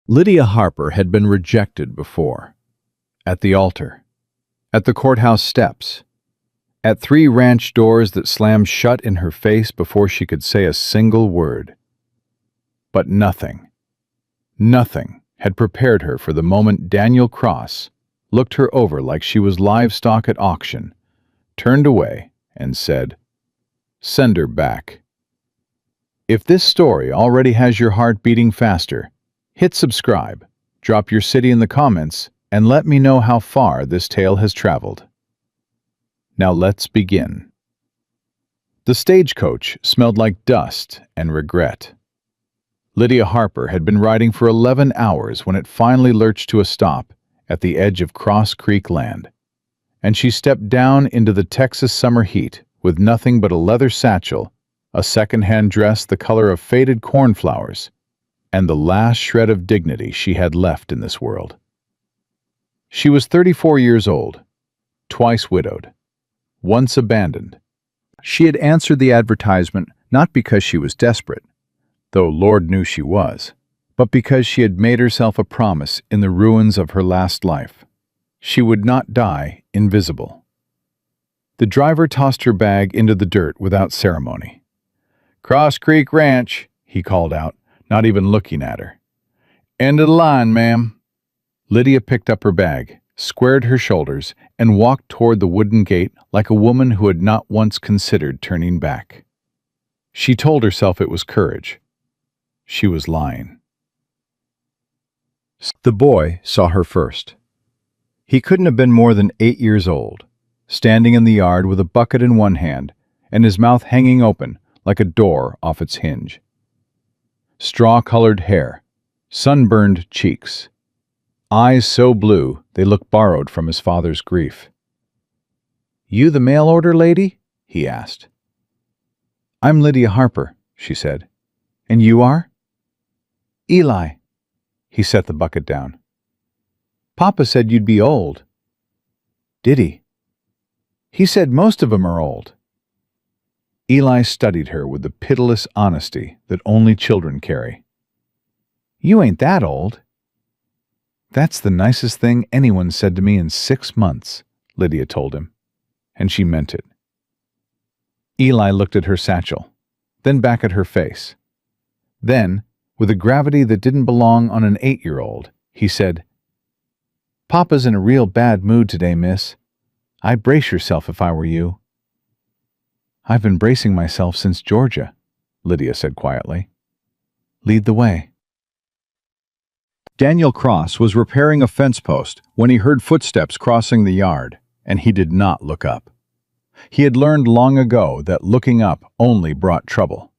Lydia Harper had been rejected before. At the altar, at the courthouse steps, at 3 ranch doors that slammed shut in her face before she could say a single word. But nothing had prepared her for the moment Daniel Cross looked her over like she was livestock at auction, turned away, and said, "Send her back." If this story already has your heart beating faster, hit subscribe, drop your city in the comments, and let me know how far this tale has traveled. Now let's begin. The stagecoach smelled like dust and regret. Lydia Harper had been riding for 11 hours when it finally lurched to a stop at the edge of Cross Creek land, and she stepped down into the Texas summer heat with nothing but a leather satchel, a second-hand dress the color of faded cornflowers, and the last shred of dignity she had left in this world. She was 34 years old, twice widowed, once abandoned. She had answered the advertisement not because she was desperate, though Lord knew she was, but because she had made herself a promise in the ruins of her last life. She would not die invisible. The driver tossed her bag into the dirt without ceremony. "Cross Creek Ranch," he called out, not even looking at her. "End of the line, ma'am." Lydia picked up her bag, squared her shoulders, and walked toward the wooden gate like a woman who had not once considered turning back. She told herself it was courage. She was lying. The boy saw her first. He couldn't have been more than 8 years old, standing in the yard with a bucket in one hand and his mouth hanging open like a door off its hinge. Straw-colored hair, sunburned cheeks, eyes so blue they looked borrowed from his father's grief. "You the mail order lady?" he asked. "I'm Lydia Harper," she said. "And you are?" "Eli." He set the bucket down. "Papa said you'd be old." "Did he?" "He said most of 'em are old." Eli studied her with the pitiless honesty that only children carry. "You ain't that old." "That's the nicest thing anyone said to me in 6 months," Lydia told him, and she meant it. Eli looked at her satchel, then back at her face. Then, with a gravity that didn't belong on an 8-year-old, he said, "Papa's in a real bad mood today, miss. I'd brace yourself if I were you." "I've been bracing myself since Georgia," Lydia said quietly. "Lead the way." Daniel Cross was repairing a fence post when he heard footsteps crossing the yard, and he did not look up. He had learned long ago that looking up only brought trouble.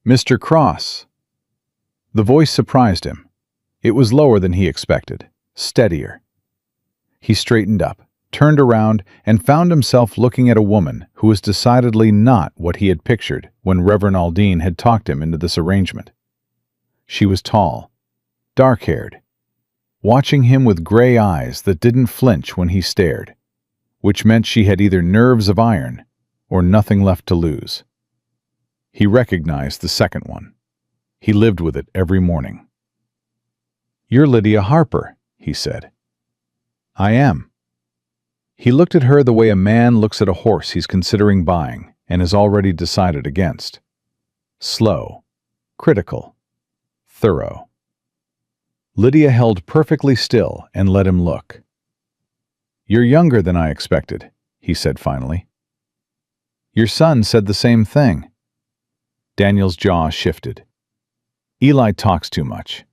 "Mr. Cross." The voice surprised him. It was lower than he expected, steadier. He straightened up, turned around, and found himself looking at a woman who was decidedly not what he had pictured when Reverend Aldine had talked him into this arrangement. She was tall, dark-haired, watching him with gray eyes that didn't flinch when he stared, which meant she had either nerves of iron or nothing left to lose. He recognized the second one. He lived with it every morning. "You're Lydia Harper," he said. "I am." He looked at her the way a man looks at a horse he's considering buying and has already decided against. Slow, critical, thorough. Lydia held perfectly still and let him look. "You're younger than I expected," he said finally. "Your son said the same thing." Daniel's jaw shifted. "Eli talks too much.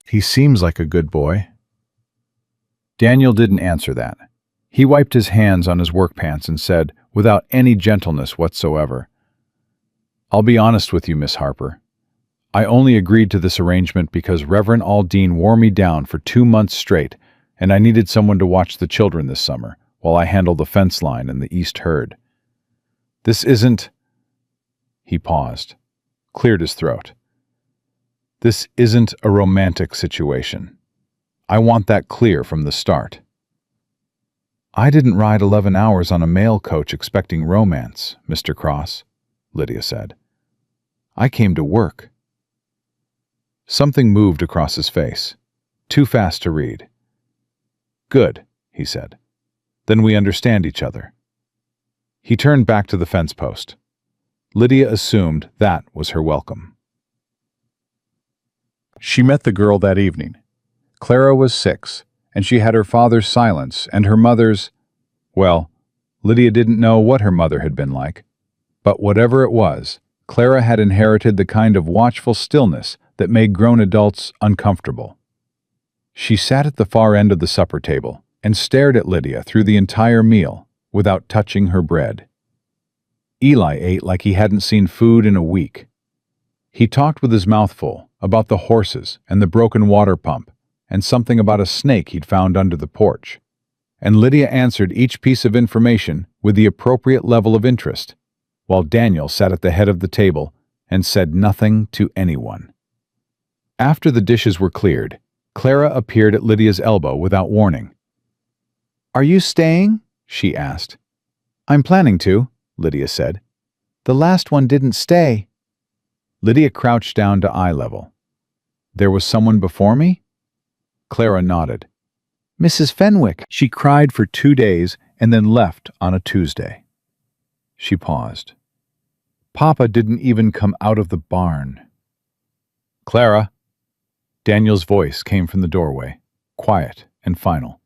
He seems like a good boy." Daniel didn't answer that. He wiped his hands on his work pants and said, without any gentleness whatsoever, "I'll be honest with you, Miss Harper. I only agreed to this arrangement because Reverend Aldine wore me down for 2 months straight, and I needed someone to watch the children this summer while I handled the fence line and the east herd. This isn't—" He paused, cleared his throat. "This isn't a romantic situation. I want that clear from the start." "I didn't ride 11 hours on a mail coach expecting romance, Mr. Cross," Lydia said. "I came to work." Something moved across his face. Too fast to read. "Good," he said. "Then we understand each other." He turned back to the fence post. Lydia assumed that was her welcome. She met the girl that evening. Clara was 6, and she had her father's silence and her mother's— well, Lydia didn't know what her mother had been like. But whatever it was, Clara had inherited the kind of watchful stillness that made grown adults uncomfortable. She sat at the far end of the supper table and stared at Lydia through the entire meal without touching her bread. Eli ate like he hadn't seen food in a week. He talked with his mouth full about the horses and the broken water pump and something about a snake he'd found under the porch. And Lydia answered each piece of information with the appropriate level of interest, while Daniel sat at the head of the table and said nothing to anyone. After the dishes were cleared, Clara appeared at Lydia's elbow without warning. "Are you staying?" she asked. "I'm planning to," Lydia said. "The last one didn't stay." Lydia crouched down to eye level. "There was someone before me?" Clara nodded. "Mrs. Fenwick." She cried for 2 days and then left on a Tuesday. She paused. Papa didn't even come out of the barn. "Clara!" Daniel's voice came from the doorway, quiet and final.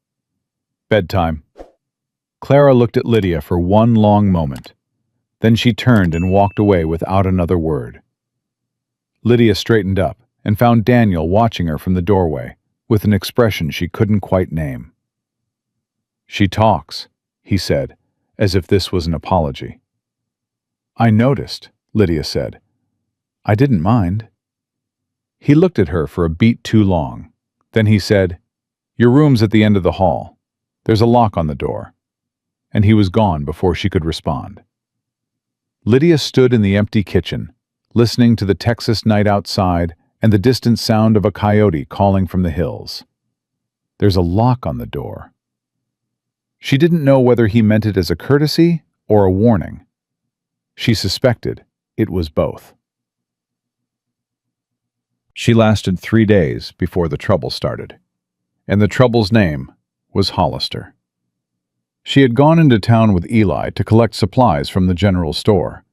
"Bedtime." Clara looked at Lydia for one long moment. Then she turned and walked away without another word. Lydia straightened up and found Daniel watching her from the doorway, with an expression she couldn't quite name. "She talks," he said, as if this was an apology. "I noticed," Lydia said. "I didn't mind." He looked at her for a beat too long. Then he said, "Your room's at the end of the hall. There's a lock on the door." And he was gone before she could respond. Lydia stood in the empty kitchen, listening to the Texas night outside and the distant sound of a coyote calling from the hills. There's a lock on the door. She didn't know whether he meant it as a courtesy or a warning. She suspected it was both. She lasted 3 days before the trouble started, and the trouble's name was Hollister. She had gone into town with Eli to collect supplies from the general store.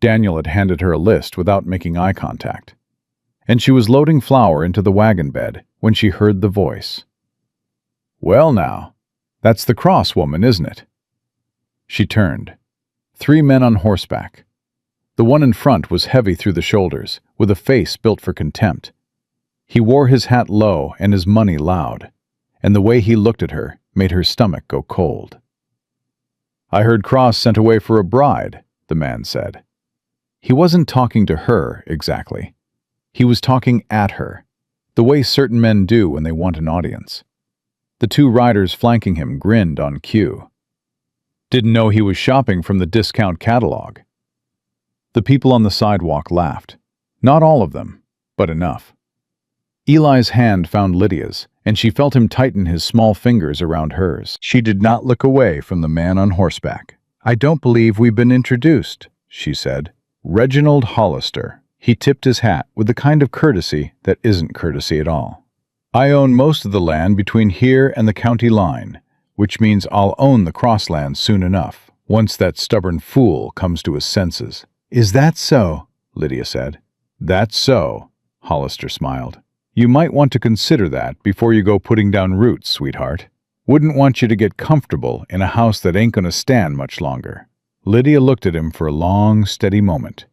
Daniel had handed her a list without making eye contact, and she was loading flour into the wagon bed when she heard the voice. "Well now, that's the cross woman, isn't it?" She turned. 3 men on horseback. The one in front was heavy through the shoulders, with a face built for contempt. He wore his hat low and his money loud, and the way he looked at her made her stomach go cold. "I heard Cross sent away for a bride," the man said. He wasn't talking to her, exactly. He was talking at her, the way certain men do when they want an audience. The 2 riders flanking him grinned on cue. Didn't know he was shopping from the discount catalog. The people on the sidewalk laughed. Not all of them, but enough. Eli's hand found Lydia's, and she felt him tighten his small fingers around hers. She did not look away from the man on horseback. "I don't believe we've been introduced," she said. "Reginald Hollister." He tipped his hat with the kind of courtesy that isn't courtesy at all. "I own most of the land between here and the county line, which means I'll own the crossland soon enough, once that stubborn fool comes to his senses." "Is that so?" Lydia said. "That's so," Hollister smiled. "You might want to consider that before you go putting down roots, sweetheart. Wouldn't want you to get comfortable in a house that ain't gonna stand much longer." Lydia looked at him for a long, steady moment.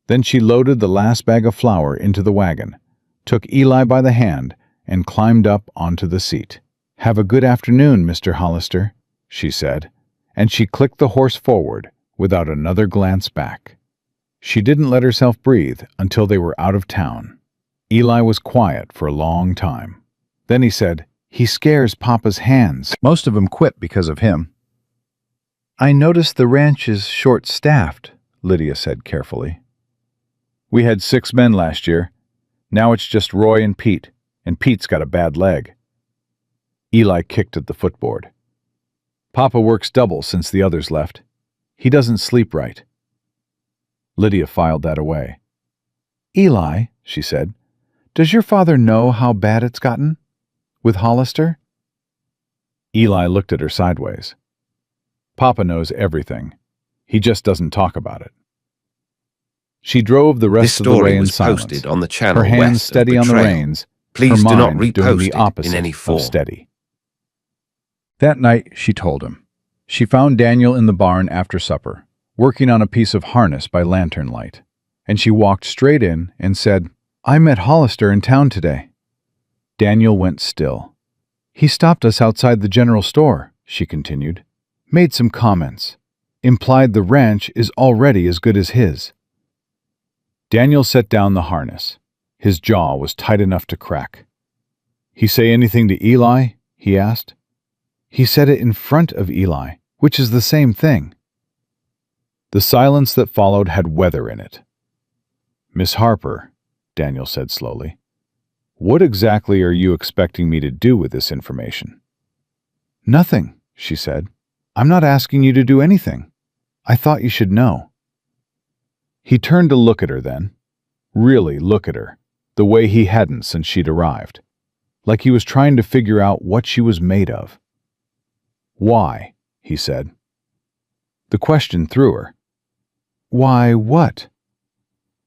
Then she loaded the last bag of flour into the wagon, took Eli by the hand, and climbed up onto the seat. "Have a good afternoon, Mr. Hollister," she said, and she clicked the horse forward without another glance back. She didn't let herself breathe until they were out of town. Eli was quiet for a long time. Then he said, "He scares Papa's hands. Most of them quit because of him." "I noticed the ranch is short-staffed," Lydia said carefully. "We had 6 men last year. Now it's just Roy and Pete's got a bad leg." Eli kicked at the footboard. "Papa works double since the others left. He doesn't sleep right." Lydia filed that away. "Eli," she said, Does your father know how bad it's gotten? With Hollister? Eli looked at her sideways. Papa knows everything. He just doesn't talk about it. She drove the rest of the way in silence, posted on the channel her hands west steady of on the Betrayal. reins, Please her do not mind doing repost the it opposite in any form. of steady. That night, she told him. She found Daniel in the barn after supper, working on a piece of harness by lantern light, and she walked straight in and said, "I met Hollister in town today." Daniel went still. "He stopped us outside the general store," she continued, "made some comments, implied the ranch is already as good as his." Daniel set down the harness. His jaw was tight enough to crack. "He say anything to Eli?" he asked. "He said it in front of Eli, which is the same thing." The silence that followed had weather in it. "Miss Harper," Daniel said slowly, "what exactly are you expecting me to do with this information?" "Nothing," she said. "I'm not asking you to do anything. I thought you should know." He turned to look at her then. Really look at her, the way he hadn't since she'd arrived. Like he was trying to figure out what she was made of. "Why?" he said. The question threw her. "Why what?"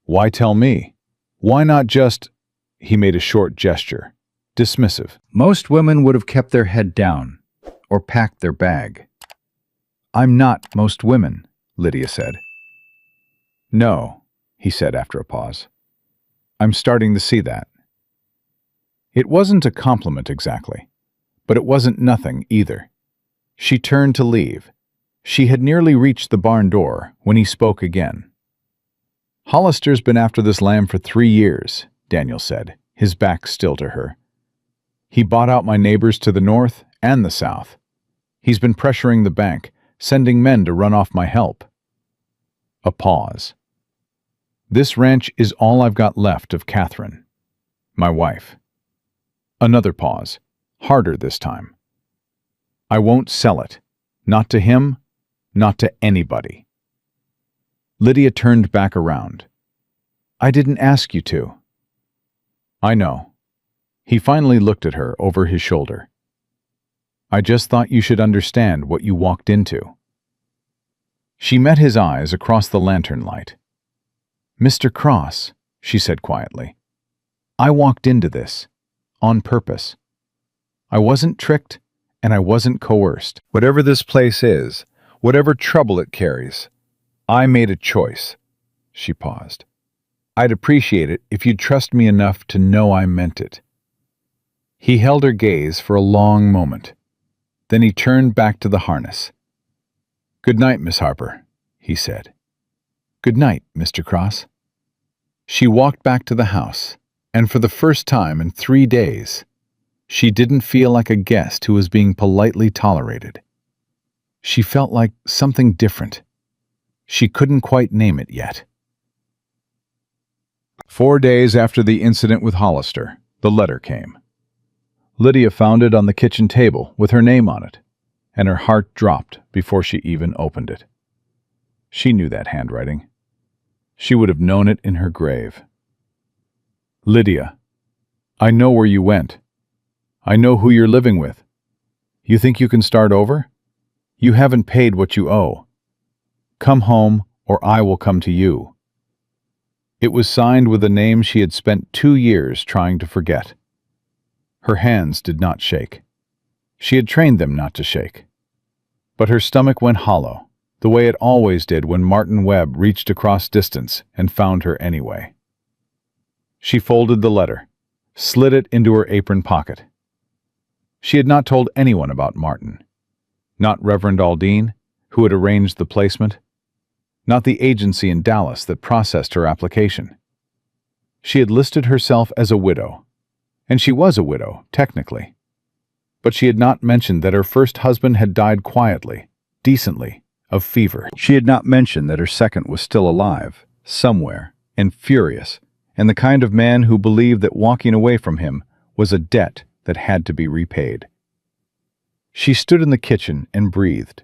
"Why tell me? Why not just—" He made a short gesture, dismissive. Most women would have kept their head down, or packed their bag. "I'm not most women," Lydia said. "No," he said after a pause. "I'm starting to see that." It wasn't a compliment exactly, but it wasn't nothing either. She turned to leave. She had nearly reached the barn door when he spoke again. "Hollister's been after this lamb for 3 years, Daniel said, his back still to her. "He bought out my neighbors to the north and the south. He's been pressuring the bank, sending men to run off my help." A pause. "This ranch is all I've got left of Catherine, my wife." Another pause, harder this time. "I won't sell it. Not to him, not to anybody." Lydia turned back around. "I didn't ask you to." "I know." He finally looked at her over his shoulder. "I just thought you should understand what you walked into." She met his eyes across the lantern light. "Mr. Cross," she said quietly, "I walked into this, on purpose. I wasn't tricked, and I wasn't coerced. Whatever this place is, whatever trouble it carries, I made a choice." She paused. "I'd appreciate it if you'd trust me enough to know I meant it." He held her gaze for a long moment. Then he turned back to the harness. "Good night, Miss Harper," he said. "Good night, Mr. Cross." She walked back to the house, and for the first time in 3 days, she didn't feel like a guest who was being politely tolerated. She felt like something different. She couldn't quite name it yet. 4 days after the incident with Hollister, the letter came. Lydia found it on the kitchen table with her name on it, and her heart dropped before she even opened it. She knew that handwriting. She would have known it in her grave. "Lydia, I know where you went. I know who you're living with. You think you can start over? You haven't paid what you owe. Come home, or I will come to you." It was signed with a name she had spent 2 years trying to forget. Her hands did not shake. She had trained them not to shake. But her stomach went hollow, the way it always did when Martin Webb reached across distance and found her anyway. She folded the letter, slid it into her apron pocket. She had not told anyone about Martin. Not Reverend Aldine, who had arranged the placement. Not the agency in Dallas that processed her application. She had listed herself as a widow, and she was a widow, technically. But she had not mentioned that her first husband had died quietly, decently, of fever. She had not mentioned that her second was still alive, somewhere, and furious, and the kind of man who believed that walking away from him was a debt that had to be repaid. She stood in the kitchen and breathed.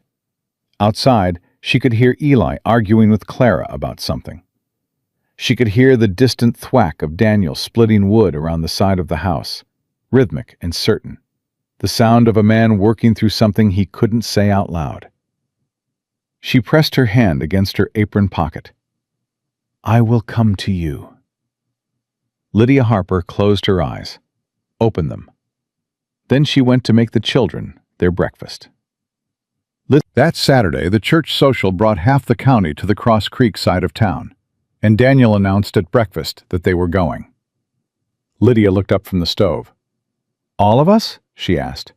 Outside, she could hear Eli arguing with Clara about something. She could hear the distant thwack of Daniel splitting wood around the side of the house, rhythmic and certain, the sound of a man working through something he couldn't say out loud. She pressed her hand against her apron pocket. "I will come to you." Lydia Harper closed her eyes, opened them. Then she went to make the children their breakfast. That Saturday, the church social brought half the county to the Cross Creek side of town, and Daniel announced at breakfast that they were going. Lydia looked up from the stove. "All of us?" she asked.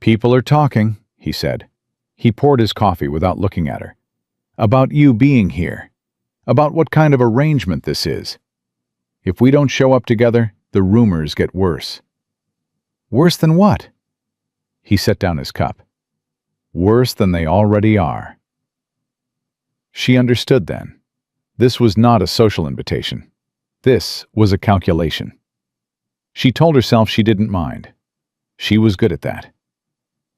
"People are talking," he said. He poured his coffee without looking at her. "About you being here. About what kind of arrangement this is. If we don't show up together, the rumors get worse." "Worse than what?" He set down his cup. "Worse than they already are." She understood then. This was not a social invitation. This was a calculation. She told herself she didn't mind. She was good at that.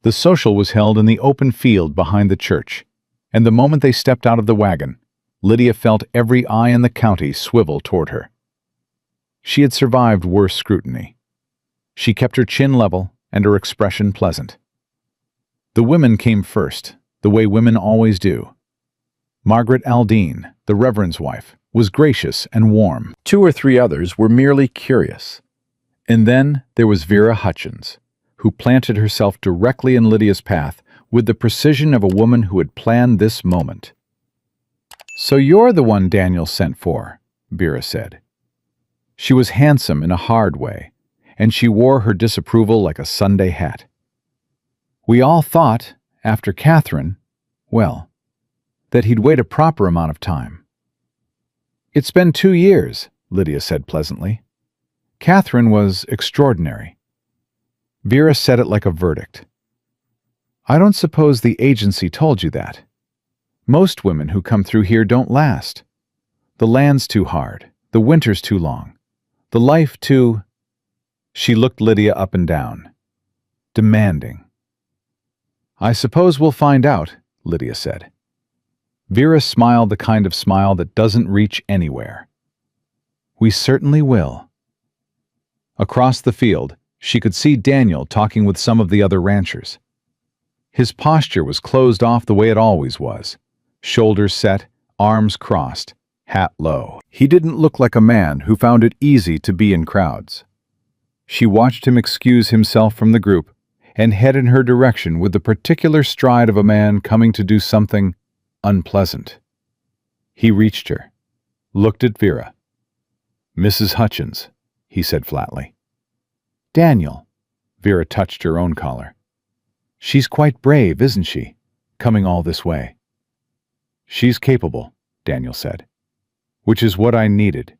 The social was held in the open field behind the church, and the moment they stepped out of the wagon, Lydia felt every eye in the county swivel toward her. She had survived worse scrutiny. She kept her chin level and her expression pleasant. The women came first, the way women always do. Margaret Aldine, the Reverend's wife, was gracious and warm. 2 or 3 others were merely curious. And then there was Vera Hutchins, who planted herself directly in Lydia's path with the precision of a woman who had planned this moment. "So you're the one Daniel sent for," Vera said. She was handsome in a hard way, and she wore her disapproval like a Sunday hat. "We all thought, after Catherine, well, that he'd wait a proper amount of time." "It's been 2 years," Lydia said pleasantly. "Catherine was extraordinary." Vera said it like a verdict. "I don't suppose the agency told you that. Most women who come through here don't last. The land's too hard, the winter's too long, the life too—" She looked Lydia up and down. Demanding. "I suppose we'll find out," Lydia said. Vera smiled the kind of smile that doesn't reach anywhere. "We certainly will." Across the field, she could see Daniel talking with some of the other ranchers. His posture was closed off the way it always was, shoulders set, arms crossed, hat low. He didn't look like a man who found it easy to be in crowds. She watched him excuse himself from the group and head in her direction with the particular stride of a man coming to do something unpleasant. He reached her, looked at Vera. "Mrs. Hutchins," he said flatly. "Daniel," Vera touched her own collar. "She's quite brave, isn't she, coming all this way?" "She's capable," Daniel said, "which is what I needed."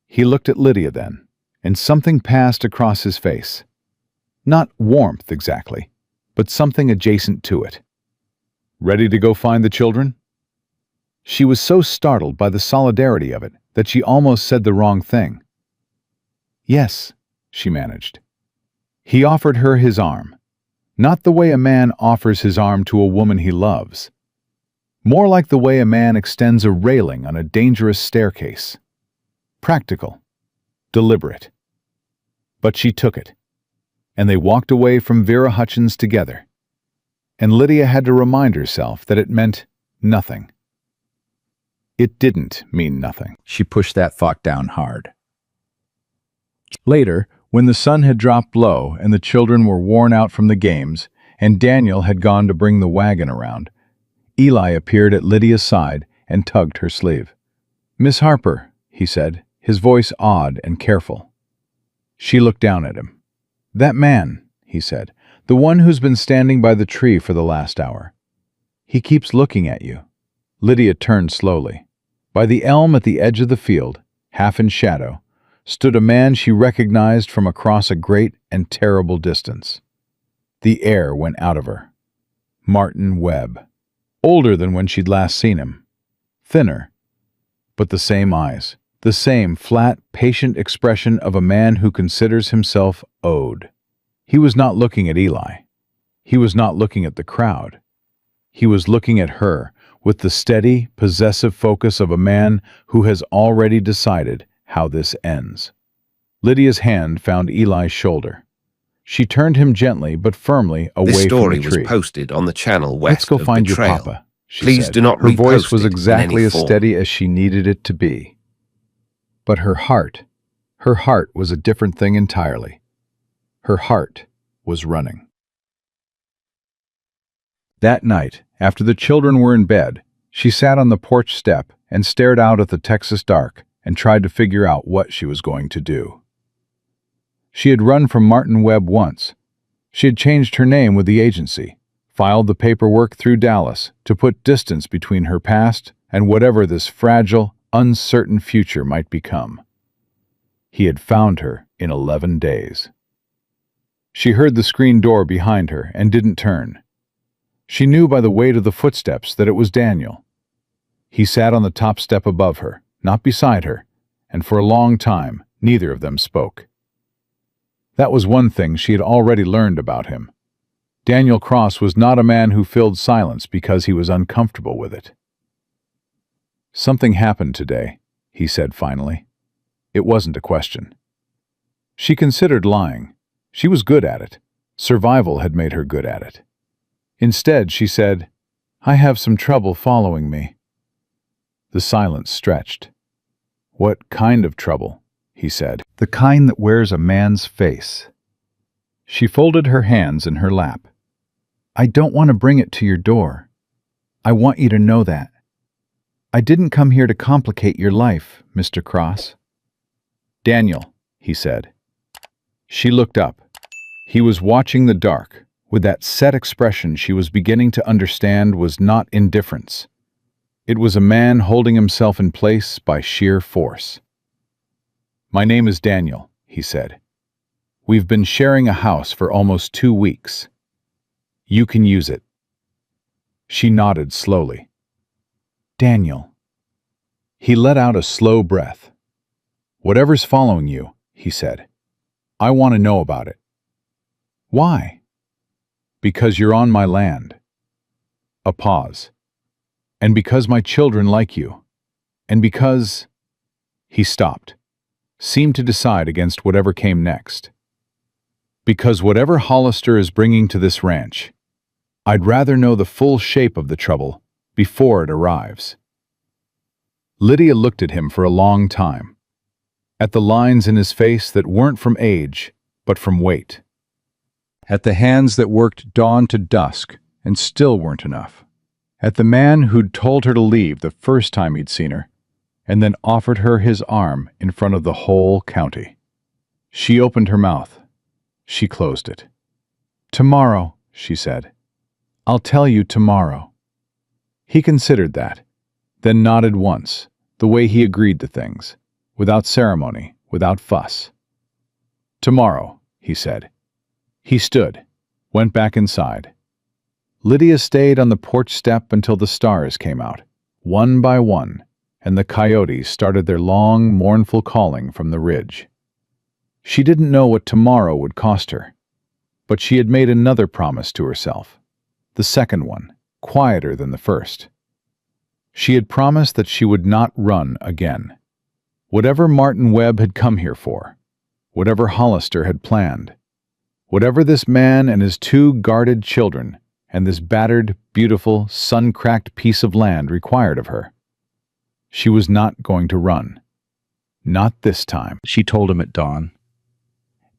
He looked at Lydia then, and something passed across his face. Not warmth exactly, but something adjacent to it. "Ready to go find the children?" She was so startled by the solidarity of it that she almost said the wrong thing. "Yes," she managed. He offered her his arm, not the way a man offers his arm to a woman he loves, more like the way a man extends a railing on a dangerous staircase. Practical, deliberate. But she took it, and they walked away from Vera Hutchins together, and Lydia had to remind herself that it meant nothing. It didn't mean nothing. She pushed that thought down hard. Later, when the sun had dropped low and the children were worn out from the games, and Daniel had gone to bring the wagon around, Eli appeared at Lydia's side and tugged her sleeve. "Miss Harper," he said, his voice odd and careful. She looked down at him. "That man," he said, "the one who's been standing by the tree for the last hour. He keeps looking at you." Lydia turned slowly. By the elm at the edge of the field, half in shadow, stood a man she recognized from across a great and terrible distance. The air went out of her. Martin Webb. Older than when she'd last seen him. Thinner. But the same eyes. The same flat, patient expression of a man who considers himself owed. He was not looking at Eli. He was not looking at the crowd. He was looking at her with the steady, possessive focus of a man who has already decided how this ends. Lydia's hand found Eli's shoulder. She turned him gently but firmly away from the tree. This story was posted on the channel "Let's west go of find the your trail. papa," she Please said. do not Her voice repost was it in exactly any as form. steady as she needed it to be. But her heart was a different thing entirely. Her heart was running. That night, after the children were in bed, she sat on the porch step and stared out at the Texas dark and tried to figure out what she was going to do. She had run from Martin Webb once. She had changed her name with the agency, filed the paperwork through Dallas to put distance between her past and whatever this fragile, uncertain future might become. He had found her in 11 days. She heard the screen door behind her and didn't turn. She knew by the weight of the footsteps that it was Daniel. He sat on the top step above her, not beside her, and for a long time neither of them spoke. That was one thing she had already learned about him. Daniel Cross was not a man who filled silence because he was uncomfortable with it. "Something happened today," he said finally. It wasn't a question. She considered lying. She was good at it. Survival had made her good at it. Instead, she said, "I have some trouble following me." The silence stretched. "What kind of trouble?" he said. "The kind that wears a man's face." She folded her hands in her lap. "I don't want to bring it to your door. I want you to know that. I didn't come here to complicate your life, Mr. Cross." "Daniel," he said. She looked up. He was watching the dark, with that set expression she was beginning to understand was not indifference. It was a man holding himself in place by sheer force. "My name is Daniel," he said. "We've been sharing a house for almost 2 weeks. You can use it." She nodded slowly. "Daniel." He let out a slow breath. "Whatever's following you," he said, "I want to know about it." "Why?" "Because you're on my land." A pause. "And because my children like you. And because—" He stopped, seemed to decide against whatever came next. "Because whatever Hollister is bringing to this ranch, I'd rather know the full shape of the trouble before it arrives." Lydia looked at him for a long time, at the lines in his face that weren't from age, but from weight, at the hands that worked dawn to dusk and still weren't enough, at the man who'd told her to leave the first time he'd seen her, and then offered her his arm in front of the whole county. She opened her mouth. She closed it. "Tomorrow," she said. "I'll tell you tomorrow." He considered that, then nodded once, the way he agreed to things, without ceremony, without fuss. "Tomorrow," he said. He stood, went back inside. Lydia stayed on the porch step until the stars came out, one by one, and the coyotes started their long, mournful calling from the ridge. She didn't know what tomorrow would cost her, but she had made another promise to herself, the second one, quieter than the first. She had promised that she would not run again. Whatever Martin Webb had come here for, whatever Hollister had planned, whatever this man and his 2 guarded children and this battered, beautiful, sun-cracked piece of land required of her, she was not going to run. Not this time, she told him at dawn.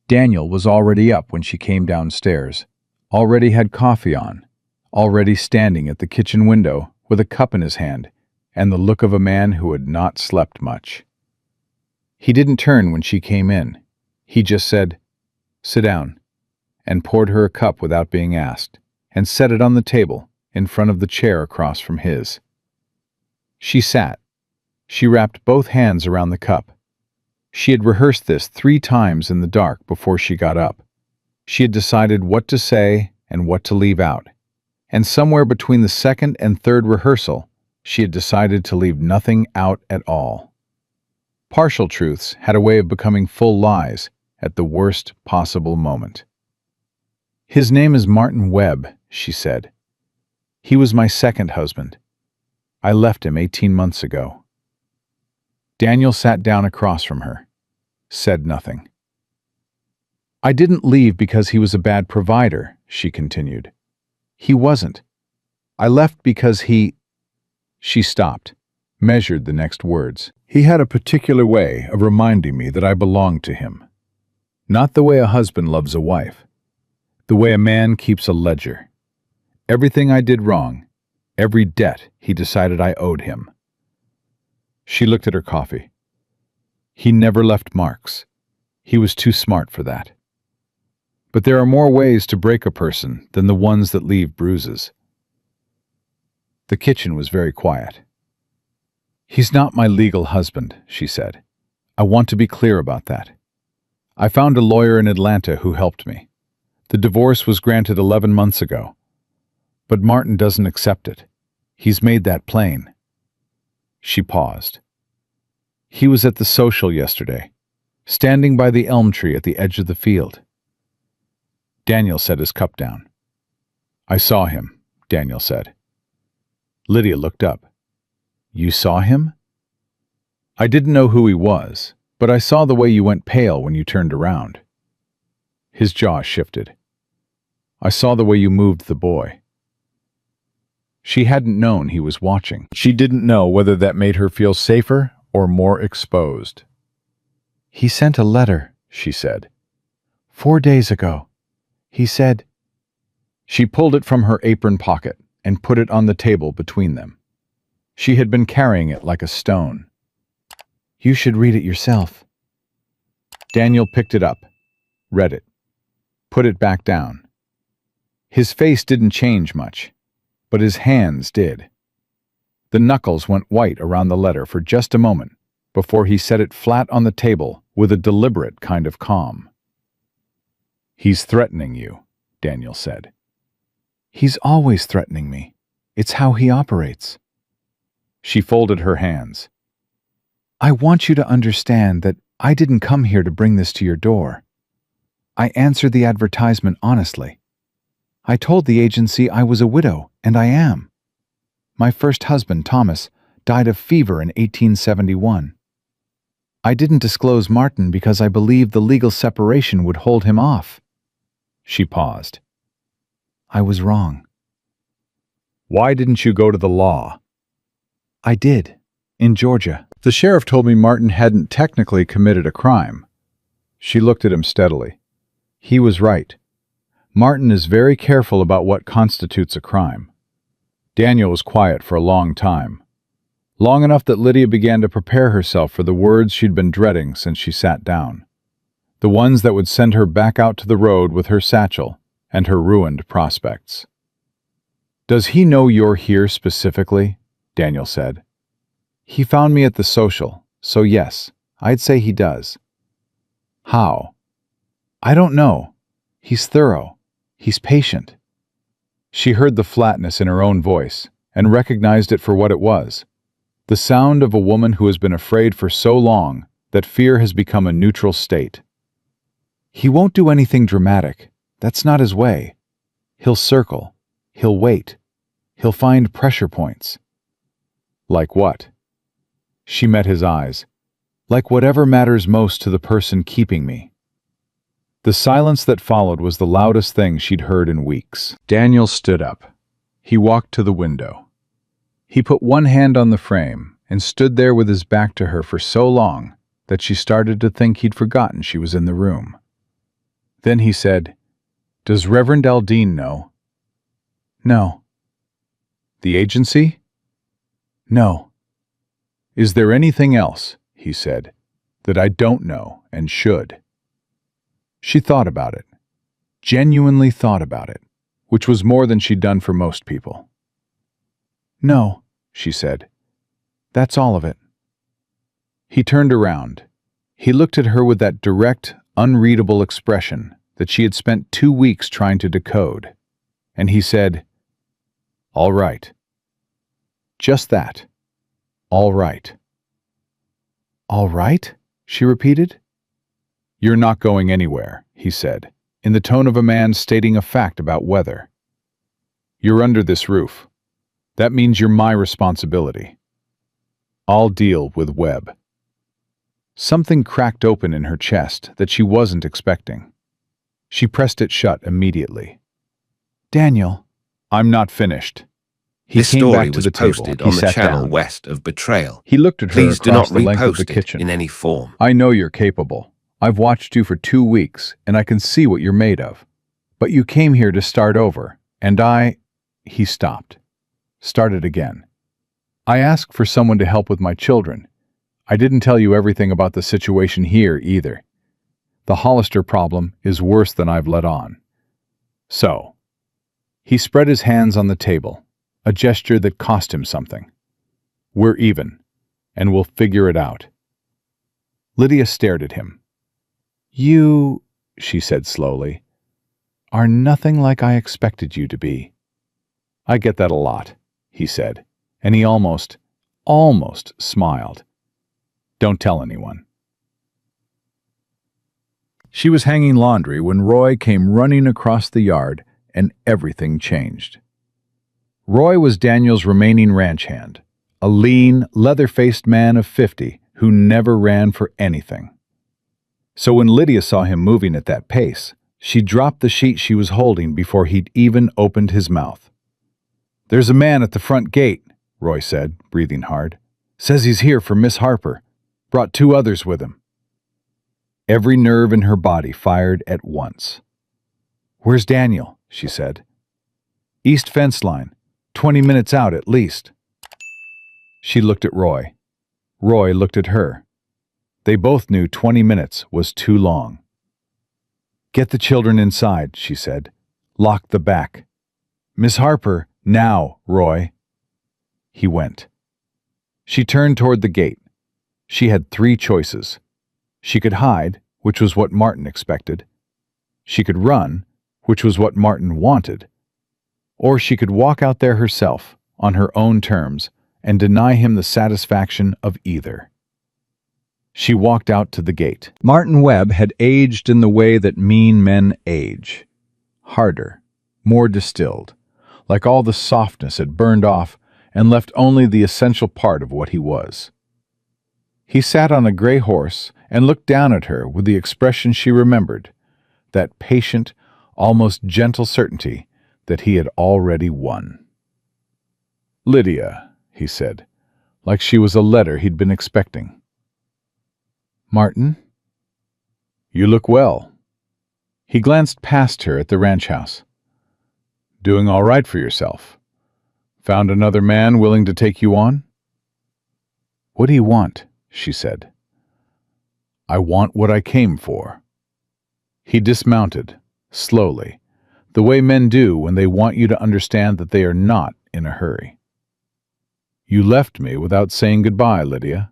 Daniel was already up when she came downstairs, already had coffee on, already standing at the kitchen window with a cup in his hand and the look of a man who had not slept much. He didn't turn when she came in. He just said, "Sit down," and poured her a cup without being asked, and set it on the table in front of the chair across from his. She sat. She wrapped both hands around the cup. She had rehearsed this 3 times in the dark before she got up. She had decided what to say and what to leave out. And somewhere between the second and third rehearsal, she had decided to leave nothing out at all. Partial truths had a way of becoming full lies at the worst possible moment. "His name is Martin Webb," she said. "He was my second husband. I left him 18 months ago. Daniel sat down across from her, said nothing. I didn't leave because he was a bad provider, she continued. He wasn't. I left because he... She stopped, measured the next words. He had a particular way of reminding me that I belonged to him. Not the way a husband loves a wife. The way a man keeps a ledger. Everything I did wrong, every debt he decided I owed him. She looked at her coffee. He never left marks. He was too smart for that. But there are more ways to break a person than the ones that leave bruises. The kitchen was very quiet. He's not my legal husband, she said. I want to be clear about that. I found a lawyer in Atlanta who helped me. The divorce was granted 11 months ago. But Martin doesn't accept it. He's made that plain. She paused. He was at the social yesterday, standing by the elm tree at the edge of the field. Daniel set his cup down. I saw him, Daniel said. Lydia looked up. You saw him? I didn't know who he was, but I saw the way you went pale when you turned around. His jaw shifted. I saw the way you moved the boy. She hadn't known he was watching. She didn't know whether that made her feel safer or more exposed. He sent a letter, she said. 4 days ago. He said... She pulled it from her apron pocket and put it on the table between them. She had been carrying it like a stone. You should read it yourself. Daniel picked it up, read it, put it back down. His face didn't change much, but his hands did. The knuckles went white around the letter for just a moment before he set it flat on the table with a deliberate kind of calm. He's threatening you, Daniel said. He's always threatening me. It's how he operates. She folded her hands. I want you to understand that I didn't come here to bring this to your door. I answered the advertisement honestly. I told the agency I was a widow, and I am. My first husband, Thomas, died of fever in 1871. I didn't disclose Martin because I believed the legal separation would hold him off. She paused. I was wrong. Why didn't you go to the law? I did, in Georgia. The sheriff told me Martin hadn't technically committed a crime. She looked at him steadily. He was right. Martin is very careful about what constitutes a crime. Daniel was quiet for a long time. Long enough that Lydia began to prepare herself for the words she'd been dreading since she sat down. The ones that would send her back out to the road with her satchel and her ruined prospects. Does he know you're here specifically? Daniel said. He found me at the social, so yes, I'd say he does. How? I don't know. He's thorough. He's patient. She heard the flatness in her own voice and recognized it for what it was. The sound of a woman who has been afraid for so long that fear has become a neutral state. He won't do anything dramatic. That's not his way. He'll circle. He'll wait. He'll find pressure points. Like what? She met his eyes. Like whatever matters most to the person keeping me. The silence that followed was the loudest thing she'd heard in weeks. Daniel stood up. He walked to the window. He put one hand on the frame and stood there with his back to her for so long that she started to think he'd forgotten she was in the room. Then he said, Does Reverend Aldine know? No. The agency? No. Is there anything else, he said, that I don't know and should? She thought about it, genuinely thought about it, which was more than she'd done for most people. No, she said. That's all of it. He turned around. He looked at her with that direct, unreadable expression that she had spent 2 weeks trying to decode, and he said, All right. Just that. All right. All right? She repeated. You're not going anywhere, he said, in the tone of a man stating a fact about weather. You're under this roof. That means you're my responsibility. I'll deal with Webb. Something cracked open in her chest that she wasn't expecting. She pressed it shut immediately. Daniel, I'm not finished. He This came story back to was the table. posted He on the sat channel down. West of Betrayal. He looked at her Please do not across the length of the repost it kitchen. in any form. I know you're capable. I've watched you for 2 weeks, and I can see what you're made of. But you came here to start over, and He stopped. Started again. I asked for someone to help with my children. I didn't tell you everything about the situation here either. The Hollister problem is worse than I've let on. So, he spread his hands on the table, a gesture that cost him something. We're even, and we'll figure it out. Lydia stared at him. You, she said slowly, are nothing like I expected you to be. I get that a lot, he said, and he almost smiled. Don't tell anyone. She was hanging laundry when Roy came running across the yard, and everything changed. Roy was Daniel's remaining ranch hand, a lean, leather-faced man of 50 who never ran for anything. So when Lydia saw him moving at that pace, she dropped the sheet she was holding before he'd even opened his mouth. "There's a man at the front gate," Roy said, breathing hard. "Says he's here for Miss Harper. Brought 2 others with him." Every nerve in her body fired at once. "Where's Daniel?" she said. "East fence line, 20 minutes out at least." She looked at Roy. Roy looked at her. They both knew 20 minutes was too long. "Get the children inside," she said. "Lock the back. Miss Harper, now, Roy." He went. She turned toward the gate. She had 3 choices. She could hide, which was what Martin expected. She could run, which was what Martin wanted. Or she could walk out there herself, on her own terms, and deny him the satisfaction of either. She walked out to the gate. Martin Webb had aged in the way that mean men age. Harder, more distilled, like all the softness had burned off and left only the essential part of what he was. He sat on a gray horse and looked down at her with the expression she remembered, that patient, almost gentle certainty that he had already won. "Lydia," he said, like she was a letter he'd been expecting. "Martin?" "You look well." He glanced past her at the ranch house. "Doing all right for yourself? Found another man willing to take you on?" "What do you want?" she said. "I want what I came for." He dismounted, slowly, the way men do when they want you to understand that they are not in a hurry. "You left me without saying goodbye, Lydia,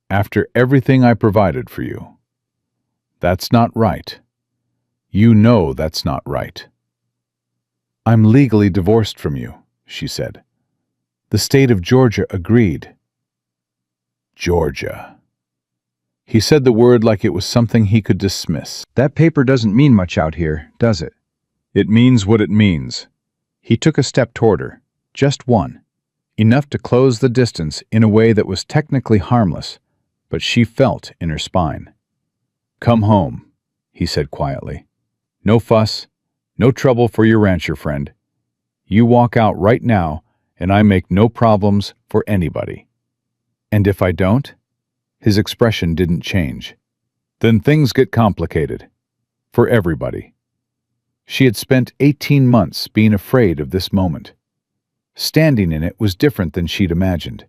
after everything I provided for you. That's not right. You know that's not right." "I'm legally divorced from you," she said. "The state of Georgia agreed." Georgia. He said the word like it was something he could dismiss. "That paper doesn't mean much out here, does it?" "It means what it means." He took a step toward her, just one, enough to close the distance in a way that was technically harmless, but she felt in her spine. "Come home," he said quietly. "No fuss, no trouble for your rancher friend. You walk out right now, and I make no problems for anybody." "And if I don't?" His expression didn't change. "Then things get complicated. For everybody." She had spent 18 months being afraid of this moment. Standing in it was different than she'd imagined.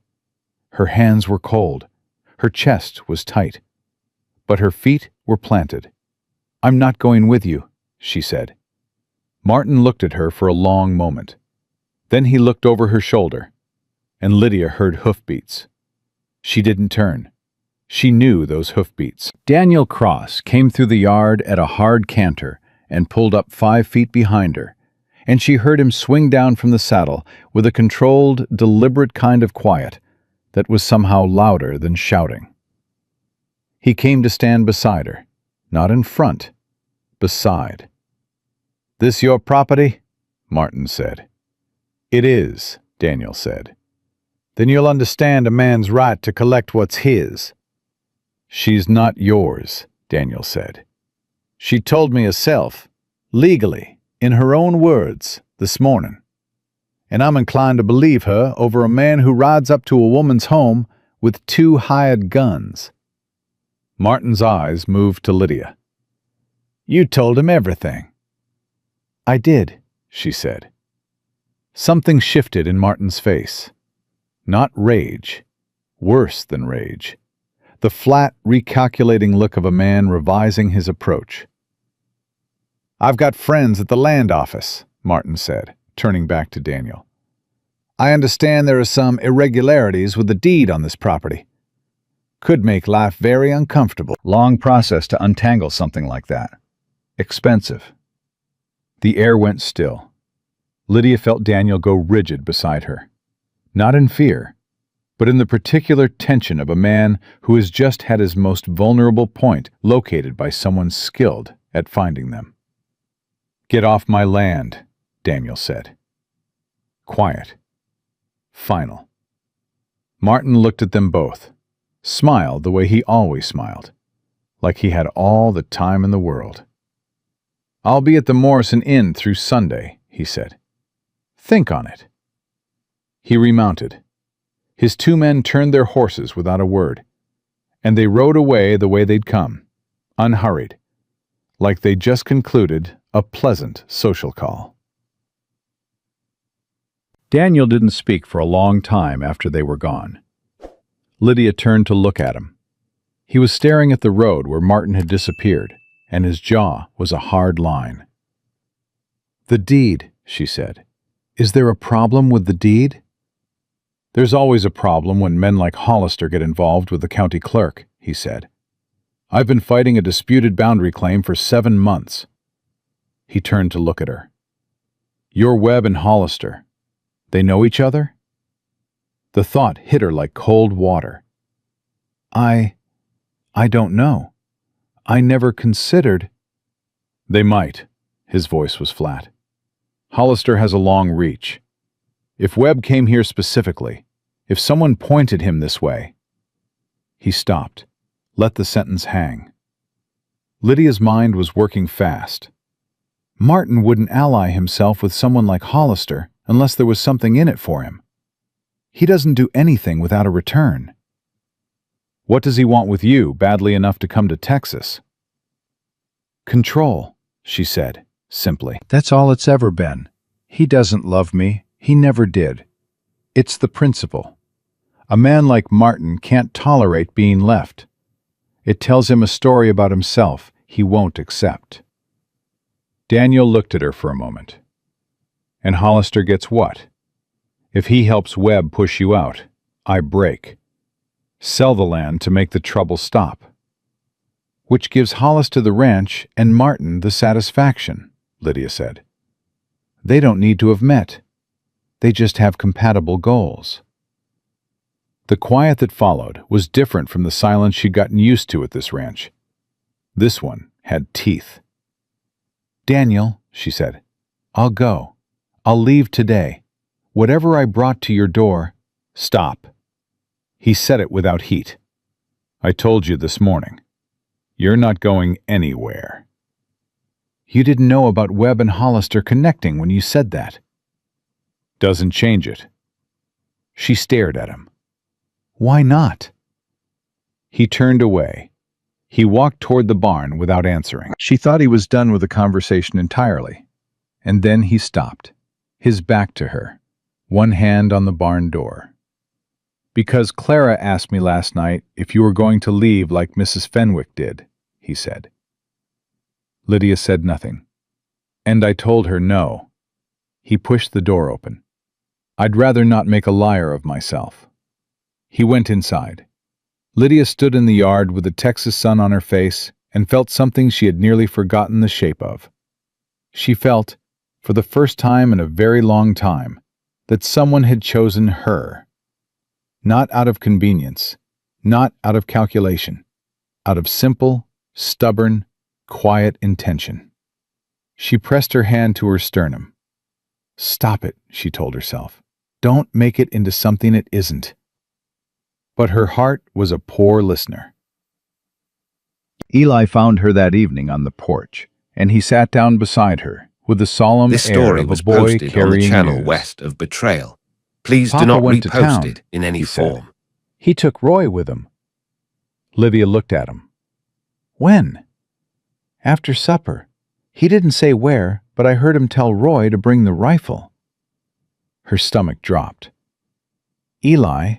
Her hands were cold. Her chest was tight. But her feet were planted. "I'm not going with you," she said. Martin looked at her for a long moment. Then he looked over her shoulder, and Lydia heard hoofbeats. She didn't turn. She knew those hoofbeats. Daniel Cross came through the yard at a hard canter and pulled up 5 feet behind her, and she heard him swing down from the saddle with a controlled, deliberate kind of quiet that was somehow louder than shouting. He came to stand beside her, not in front, beside. "This your property?" Martin said. "It is," Daniel said. "Then you'll understand a man's right to collect what's his." "She's not yours," Daniel said. "She told me herself, legally, in her own words, this morning. And I'm inclined to believe her over a man who rides up to a woman's home with 2 hired guns." Martin's eyes moved to Lydia. "You told him everything." "I did," she said. Something shifted in Martin's face. Not rage. Worse than rage. The flat, recalculating look of a man revising his approach. "I've got friends at the land office," Martin said, turning back to Daniel. "I understand there are some irregularities with the deed on this property. Could make life very uncomfortable." Long process to untangle something like that. Expensive. The air went still. Lydia felt Daniel go rigid beside her. Not in fear, but in the particular tension of a man who has just had his most vulnerable point located by someone skilled at finding them. "Get off my land," Daniel said. Quiet. Final. Martin looked at them both, smiled the way he always smiled, like he had all the time in the world. "I'll be at the Morrison Inn through Sunday," he said. "Think on it." He remounted. His 2 men turned their horses without a word, and they rode away the way they'd come, unhurried, like they'd just concluded a pleasant social call. Daniel didn't speak for a long time after they were gone. Lydia turned to look at him. He was staring at the road where Martin had disappeared, and his jaw was a hard line. "The deed," she said. "Is there a problem with the deed?" "There's always a problem when men like Hollister get involved with the county clerk," he said. "I've been fighting a disputed boundary claim for 7 months. He turned to look at her. "You're Webb and Hollister. They know each other?" The thought hit her like cold water. I don't know. I never considered—" "They might." His voice was flat. "Hollister has a long reach. If Webb came here specifically, if someone pointed him this way—" He stopped, let the sentence hang. Lydia's mind was working fast. Martin wouldn't ally himself with someone like Hollister unless there was something in it for him. He doesn't do anything without a return. "What does he want with you badly enough to come to Texas?" "Control," she said, simply. "That's all it's ever been. He doesn't love me. He never did. It's the principle. A man like Martin can't tolerate being left. It tells him a story about himself he won't accept." Daniel looked at her for a moment. "And Hollister gets what? If he helps Webb push you out, I break. Sell the land to make the trouble stop." "Which gives Hollister the ranch and Martin the satisfaction," Lydia said. "They don't need to have met. They just have compatible goals." The quiet that followed was different from the silence she'd gotten used to at this ranch. This one had teeth. "Daniel," she said, "I'll go. I'll leave today. Whatever I brought to your door—" "Stop." He said it without heat. "I told you this morning. You're not going anywhere." "You didn't know about Webb and Hollister connecting when you said that." "Doesn't change it." She stared at him. "Why not?" He turned away. He walked toward the barn without answering. She thought he was done with the conversation entirely. And then he stopped, his back to her, one hand on the barn door. "Because Clara asked me last night if you were going to leave like Mrs. Fenwick did," he said. Lydia said nothing. "And I told her no." He pushed the door open. "I'd rather not make a liar of myself." He went inside. Lydia stood in the yard with the Texas sun on her face and felt something she had nearly forgotten the shape of. She felt, for the first time in a very long time, that someone had chosen her. Not out of convenience, not out of calculation, out of simple, stubborn, quiet intention. She pressed her hand to her sternum. "Stop it," she told herself. Don't make it into something it isn't. But her heart was a poor listener. Eli found her that evening on the porch, and he sat down beside her with the solemn This air story of a was boy posted on the carrying channel news. west of Betrayal. Please Papa do not went to repost town, it in any he said. form. He took Roy with him. Lydia looked at him. When? After supper. He didn't say where, but I heard him tell Roy to bring the rifle. Her stomach dropped. Eli?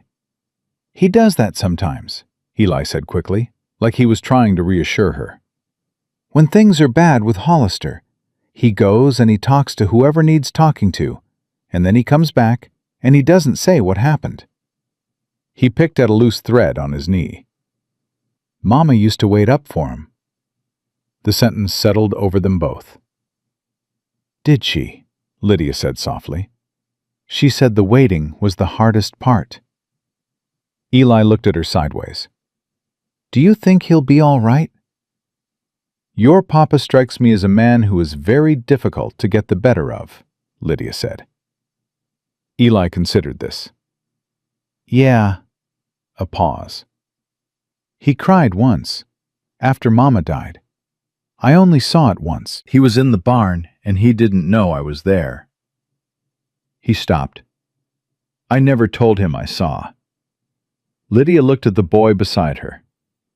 He does that sometimes, Eli said quickly, like he was trying to reassure her. When things are bad with Hollister, he goes and he talks to whoever needs talking to, and then he comes back and he doesn't say what happened. He picked at a loose thread on his knee. Mama used to wait up for him. The sentence settled over them both. Did she? Lydia said softly. She said the waiting was the hardest part. Eli looked at her sideways. Do you think he'll be all right? Your papa strikes me as a man who is very difficult to get the better of, Lydia said. Eli considered this. Yeah. A pause. He cried once, after Mama died. I only saw it once. He was in the barn, and he didn't know I was there. He stopped. I never told him I saw. Lydia looked at the boy beside her,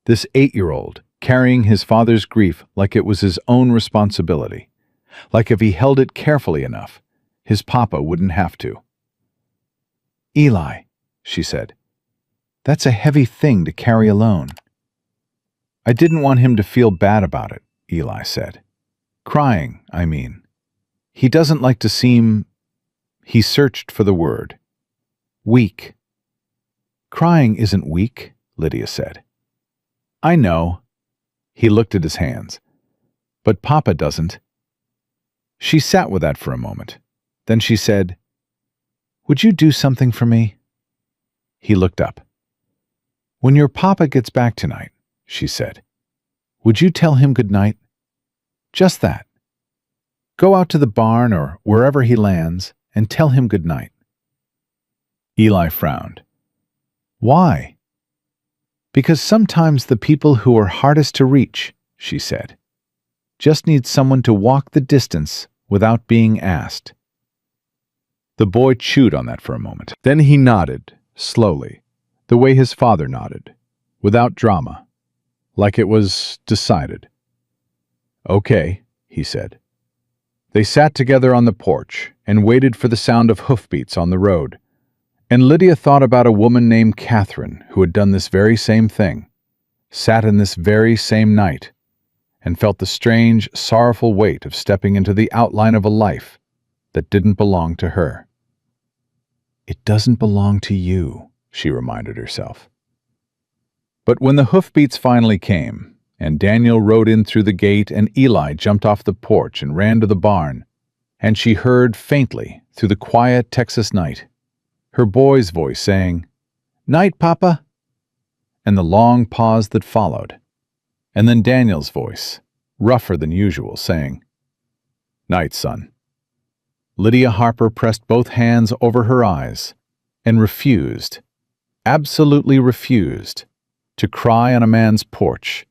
this 8-year-old, carrying his father's grief like it was his own responsibility, like if he held it carefully enough, his papa wouldn't have to. Eli, she said, that's a heavy thing to carry alone. I didn't want him to feel bad about it, Eli said. Crying, I mean. He doesn't like to seem... He searched for the word. Weak. Crying isn't weak, Lydia said. I know. He looked at his hands. But Papa doesn't. She sat with that for a moment. Then she said, Would you do something for me? He looked up. When your papa gets back tonight, she said, would you tell him good night? Just that. Go out to the barn or wherever he lands and tell him good night. Eli frowned. Why? Because sometimes the people who are hardest to reach, she said, just need someone to walk the distance without being asked. The boy chewed on that for a moment. Then he nodded, slowly, the way his father nodded, without drama, like it was decided. Okay, he said. They sat together on the porch and waited for the sound of hoofbeats on the road. And Lydia thought about a woman named Catherine who had done this very same thing, sat in this very same night, and felt the strange, sorrowful weight of stepping into the outline of a life that didn't belong to her. It doesn't belong to you, she reminded herself. But when the hoofbeats finally came, and Daniel rode in through the gate and Eli jumped off the porch and ran to the barn, and she heard faintly through the quiet Texas night her boy's voice saying, Night, Papa, and the long pause that followed, and then Daniel's voice, rougher than usual, saying, Night, son. Lydia Harper pressed both hands over her eyes and refused, absolutely refused, to cry on a man's porch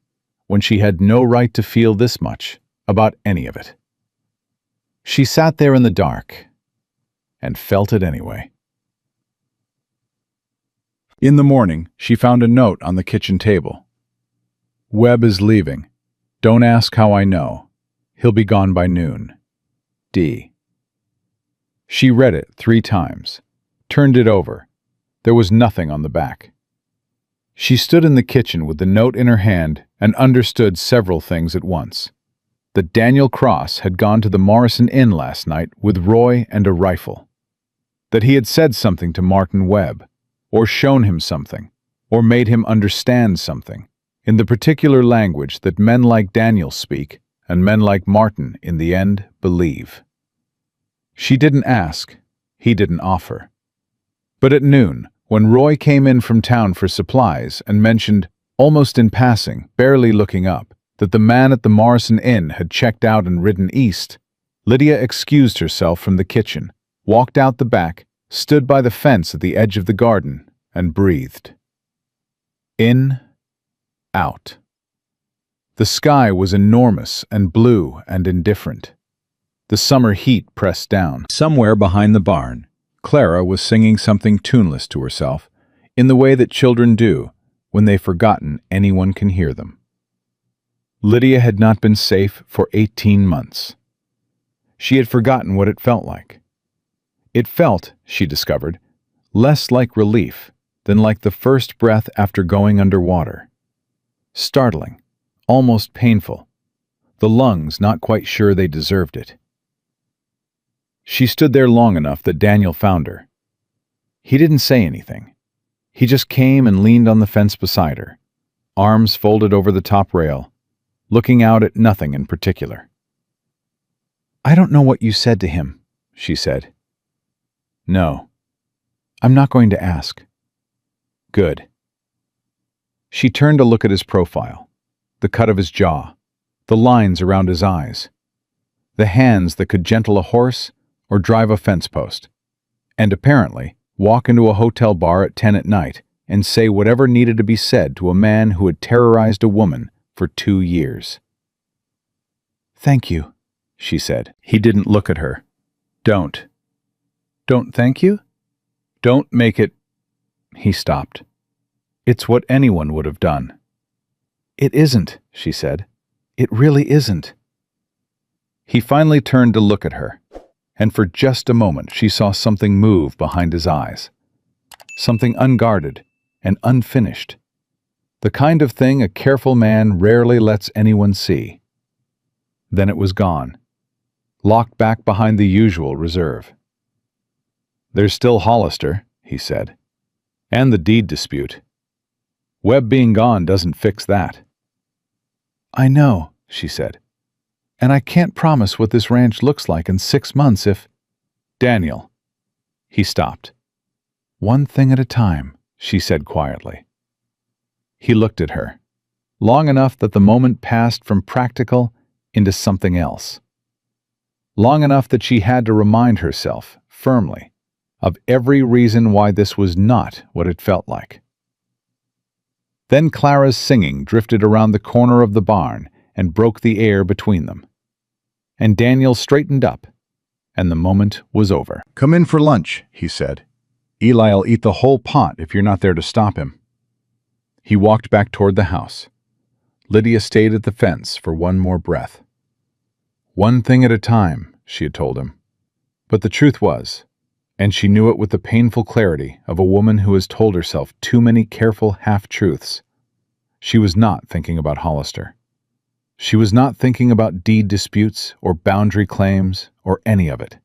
when she had no right to feel this much about any of it. She sat there in the dark and felt it anyway. In the morning, she found a note on the kitchen table. Webb is leaving. Don't ask how I know. He'll be gone by noon. D. She read it 3 times, turned it over. There was nothing on the back. She stood in the kitchen with the note in her hand and understood several things at once. That Daniel Cross had gone to the Morrison Inn last night with Roy and a rifle. That he had said something to Martin Webb, or shown him something, or made him understand something, in the particular language that men like Daniel speak and men like Martin, in the end, believe. She didn't ask, he didn't offer. But at noon, when Roy came in from town for supplies and mentioned, almost in passing, barely looking up, that the man at the Morrison Inn had checked out and ridden east, Lydia excused herself from the kitchen, walked out the back, stood by the fence at the edge of the garden, and breathed. In, out. The sky was enormous and blue and indifferent. The summer heat pressed down. Somewhere behind the barn, Clara was singing something tuneless to herself, in the way that children do when they've forgotten anyone can hear them. Lydia had not been safe for 18 months. She had forgotten what it felt like. It felt, she discovered, less like relief than like the first breath after going underwater. Startling, almost painful, the lungs not quite sure they deserved it. She stood there long enough that Daniel found her. He didn't say anything. He just came and leaned on the fence beside her, arms folded over the top rail, looking out at nothing in particular. "I don't know what you said to him," she said. "No. I'm not going to ask." "Good." She turned to look at his profile, the cut of his jaw, the lines around his eyes, the hands that could gentle a horse or drive a fence post, and apparently walk into a hotel bar at 10 at night and say whatever needed to be said to a man who had terrorized a woman for 2 years. "Thank you," she said. He didn't look at her. Don't thank you? Don't make it—" He stopped. "It's what anyone would have done." "It isn't," she said. "It really isn't." He finally turned to look at her, and for just a moment she saw something move behind his eyes. Something unguarded and unfinished. The kind of thing a careful man rarely lets anyone see. Then it was gone, locked back behind the usual reserve. "There's still Hollister," he said, "and the deed dispute. Webb being gone doesn't fix that." "I know," she said, "and I can't promise what this ranch looks like in 6 months if—" "Daniel." He stopped. "One thing at a time," she said quietly. He looked at her, long enough that the moment passed from practical into something else. Long enough that she had to remind herself, firmly, of every reason why this was not what it felt like. Then Clara's singing drifted around the corner of the barn and broke the air between them. And Daniel straightened up, and the moment was over. "Come in for lunch," he said. "Eli'll eat the whole pot if you're not there to stop him." He walked back toward the house. Lydia stayed at the fence for one more breath. "One thing at a time," she had told him. But the truth was, and she knew it with the painful clarity of a woman who has told herself too many careful half-truths, she was not thinking about Hollister. She was not thinking about deed disputes or boundary claims or any of it.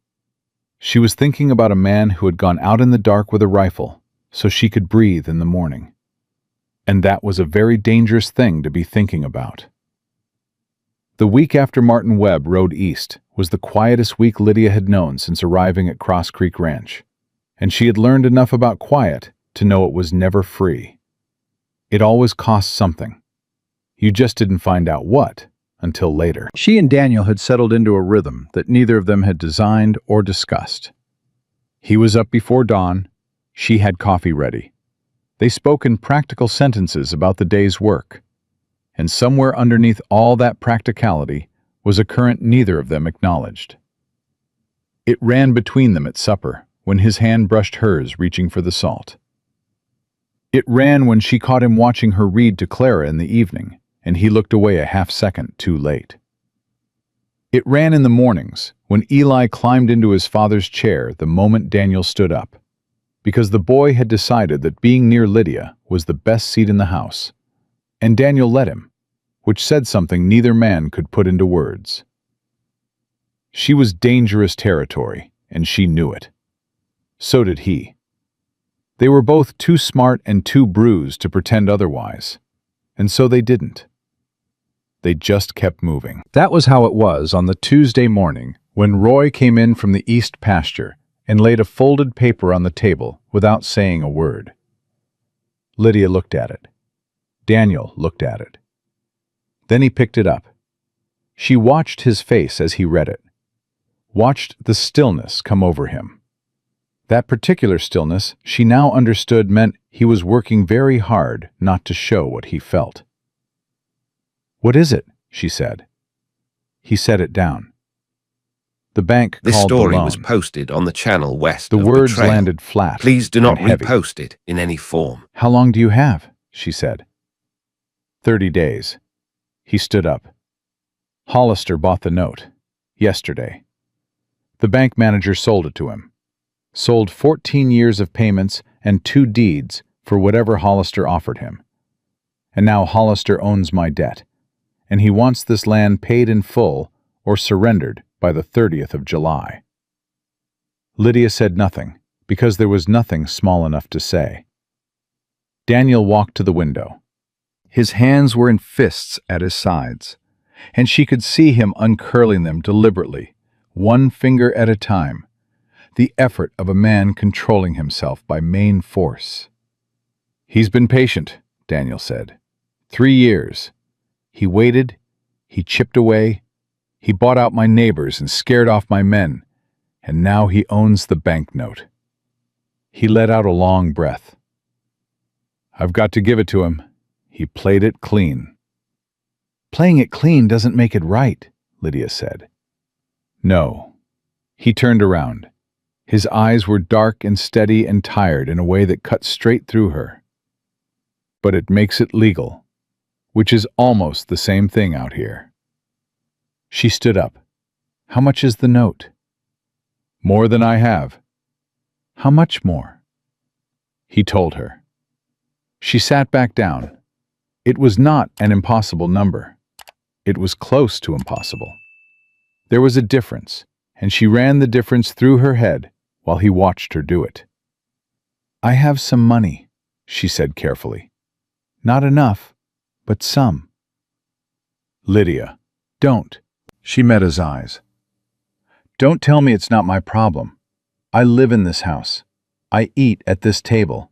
She was thinking about a man who had gone out in the dark with a rifle so she could breathe in the morning. And that was a very dangerous thing to be thinking about. The week after Martin Webb rode east was the quietest week Lydia had known since arriving at Cross Creek Ranch, and she had learned enough about quiet to know it was never free. It always cost something. You just didn't find out what until later. She and Daniel had settled into a rhythm that neither of them had designed or discussed. He was up before dawn. She had coffee ready. They spoke in practical sentences about the day's work. And somewhere underneath all that practicality was a current neither of them acknowledged. It ran between them at supper, when his hand brushed hers, reaching for the salt. It ran when she caught him watching her read to Clara in the evening, and he looked away a half-second too late. It ran in the mornings, when Eli climbed into his father's chair the moment Daniel stood up, because the boy had decided that being near Lydia was the best seat in the house, and Daniel let him, which said something neither man could put into words. She was dangerous territory, and she knew it. So did he. They were both too smart and too bruised to pretend otherwise, and so they didn't. They just kept moving. That was how it was on the Tuesday morning when Roy came in from the east pasture and laid a folded paper on the table without saying a word. Lydia looked at it. Daniel looked at it. Then he picked it up. She watched his face as he read it, watched the stillness come over him. That particular stillness, she now understood, meant he was working very hard not to show what he felt. "What is it?" she said. He set it down. The bank This called the story loan. was posted on the channel west The of words Betrayal. landed flat. Please do not and heavy. repost it in any form. "How long do you have?" she said. 30 days. He stood up. Hollister bought the note. Yesterday. The bank manager sold it to him. Sold 14 years of payments and 2 deeds for whatever Hollister offered him. And now Hollister owns my debt, and he wants this land paid in full or surrendered by the 30th of July. Lydia said nothing, because there was nothing small enough to say. Daniel walked to the window. His hands were in fists at his sides, and she could see him uncurling them deliberately, one finger at a time, the effort of a man controlling himself by main force. "He's been patient," Daniel said. 3 years. He waited, he chipped away, he bought out my neighbors and scared off my men, and now he owns the banknote. He let out a long breath. "I've got to give it to him. He played it clean." "Playing it clean doesn't make it right," Lydia said. "No." He turned around. His eyes were dark and steady and tired in a way that cut straight through her. "But it makes it legal, which is almost the same thing out here." She stood up. "How much is the note?" "More than I have." "How much more?" He told her. She sat back down. It was not an impossible number. It was close to impossible. There was a difference, and she ran the difference through her head while he watched her do it. "I have some money," she said carefully. "Not enough, but some." "Lydia, don't." She met his eyes. "Don't tell me it's not my problem. I live in this house. I eat at this table.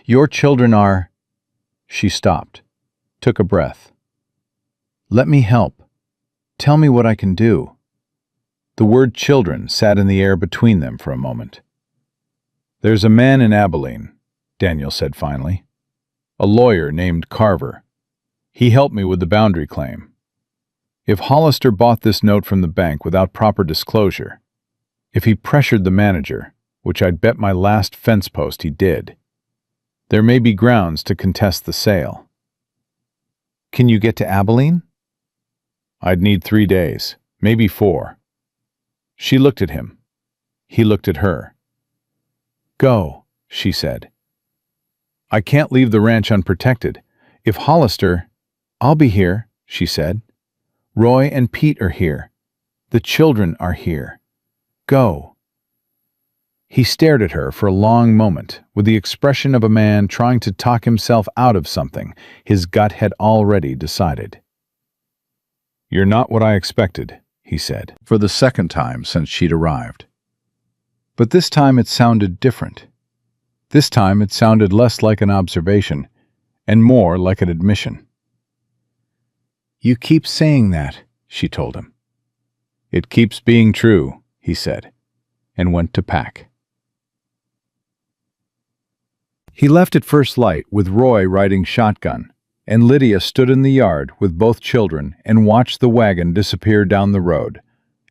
Your children are—" She stopped, took a breath. "Let me help. Tell me what I can do." The word children sat in the air between them for a moment. "There's a man in Abilene," Daniel said finally. "A lawyer named Carver. He helped me with the boundary claim. If Hollister bought this note from the bank without proper disclosure, if he pressured the manager, which I'd bet my last fence post he did, there may be grounds to contest the sale." "Can you get to Abilene?" "I'd need 3 days, maybe 4. She looked at him. He looked at her. "Go," she said. "I can't leave the ranch unprotected. If Hollister—" "I'll be here," she said. "Roy and Pete are here. The children are here. Go." He stared at her for a long moment, with the expression of a man trying to talk himself out of something his gut had already decided. "You're not what I expected," he said, for the second time since she'd arrived. But this time it sounded different. This time it sounded less like an observation and more like an admission. "You keep saying that," she told him. "It keeps being true," he said, and went to pack. He left at first light with Roy riding shotgun, and Lydia stood in the yard with both children and watched the wagon disappear down the road,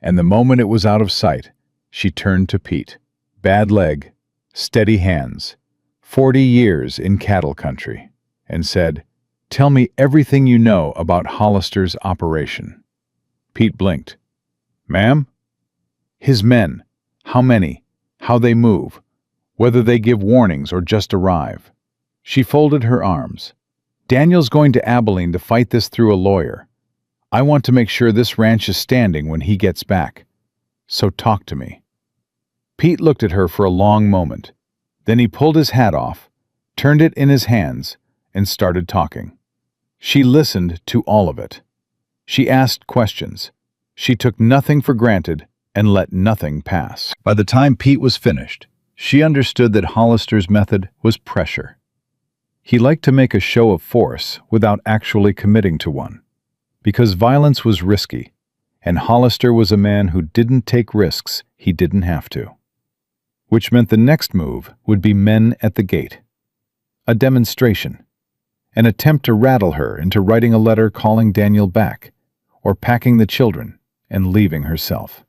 and the moment it was out of sight, she turned to Pete. Bad leg, steady hands, 40 years in cattle country, and said, "Tell me everything you know about Hollister's operation." Pete blinked. "Ma'am?" "His men. How many? How they move. Whether they give warnings or just arrive." She folded her arms. "Daniel's going to Abilene to fight this through a lawyer. I want to make sure this ranch is standing when he gets back. So talk to me." Pete looked at her for a long moment. Then he pulled his hat off, turned it in his hands, and started talking. She listened to all of it. She asked questions. She took nothing for granted and let nothing pass. By the time Pete was finished, she understood that Hollister's method was pressure. He liked to make a show of force without actually committing to one, because violence was risky, and Hollister was a man who didn't take risks he didn't have to. which meant the next move would be men at the gate. A demonstration. An attempt to rattle her into writing a letter calling Daniel back, or packing the children and leaving herself.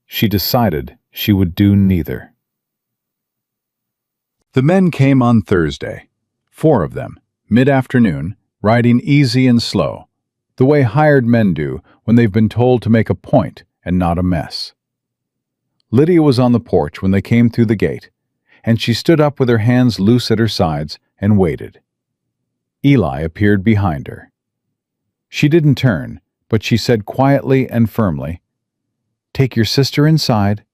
She decided she would do neither. The men came on Thursday, 4 of them, mid-afternoon, riding easy and slow, the way hired men do when they've been told to make a point and not a mess. Lydia was on the porch when they came through the gate, and she stood up with her hands loose at her sides and waited. Eli appeared behind her. She didn't turn, but she said quietly and firmly, "Take your sister inside,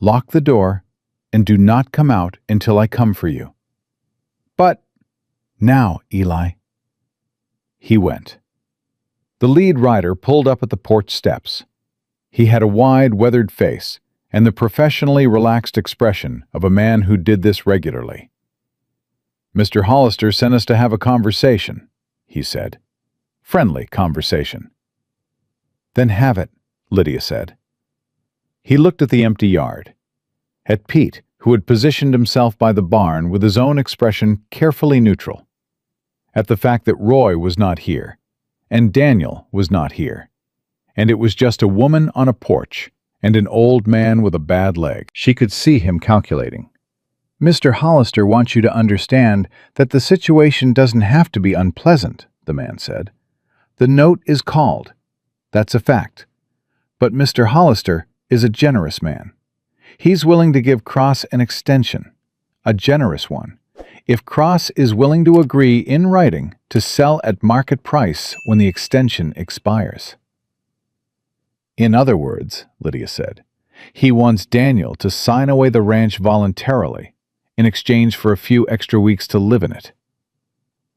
lock the door, and do not come out until I come for you." "But—" "Now, Eli." He went. The lead rider pulled up at the porch steps. He had a wide, weathered face and the professionally relaxed expression of a man who did this regularly. "Mr. Hollister sent us to have a conversation," he said. "Friendly conversation." "Then have it," Lydia said. He looked at the empty yard, at Pete, who had positioned himself by the barn with his own expression carefully neutral, at the fact that Roy was not here, and Daniel was not here, and it was just a woman on a porch and an old man with a bad leg. She could see him calculating. "Mr. Hollister wants you to understand that the situation doesn't have to be unpleasant," the man said. "The note is called. That's a fact. But Mr. Hollister is a generous man. He's willing to give Cross an extension, a generous one, if Cross is willing to agree in writing to sell at market price when the extension expires." "In other words," Lydia said, "he wants Daniel to sign away the ranch voluntarily in exchange for a few extra weeks to live in it."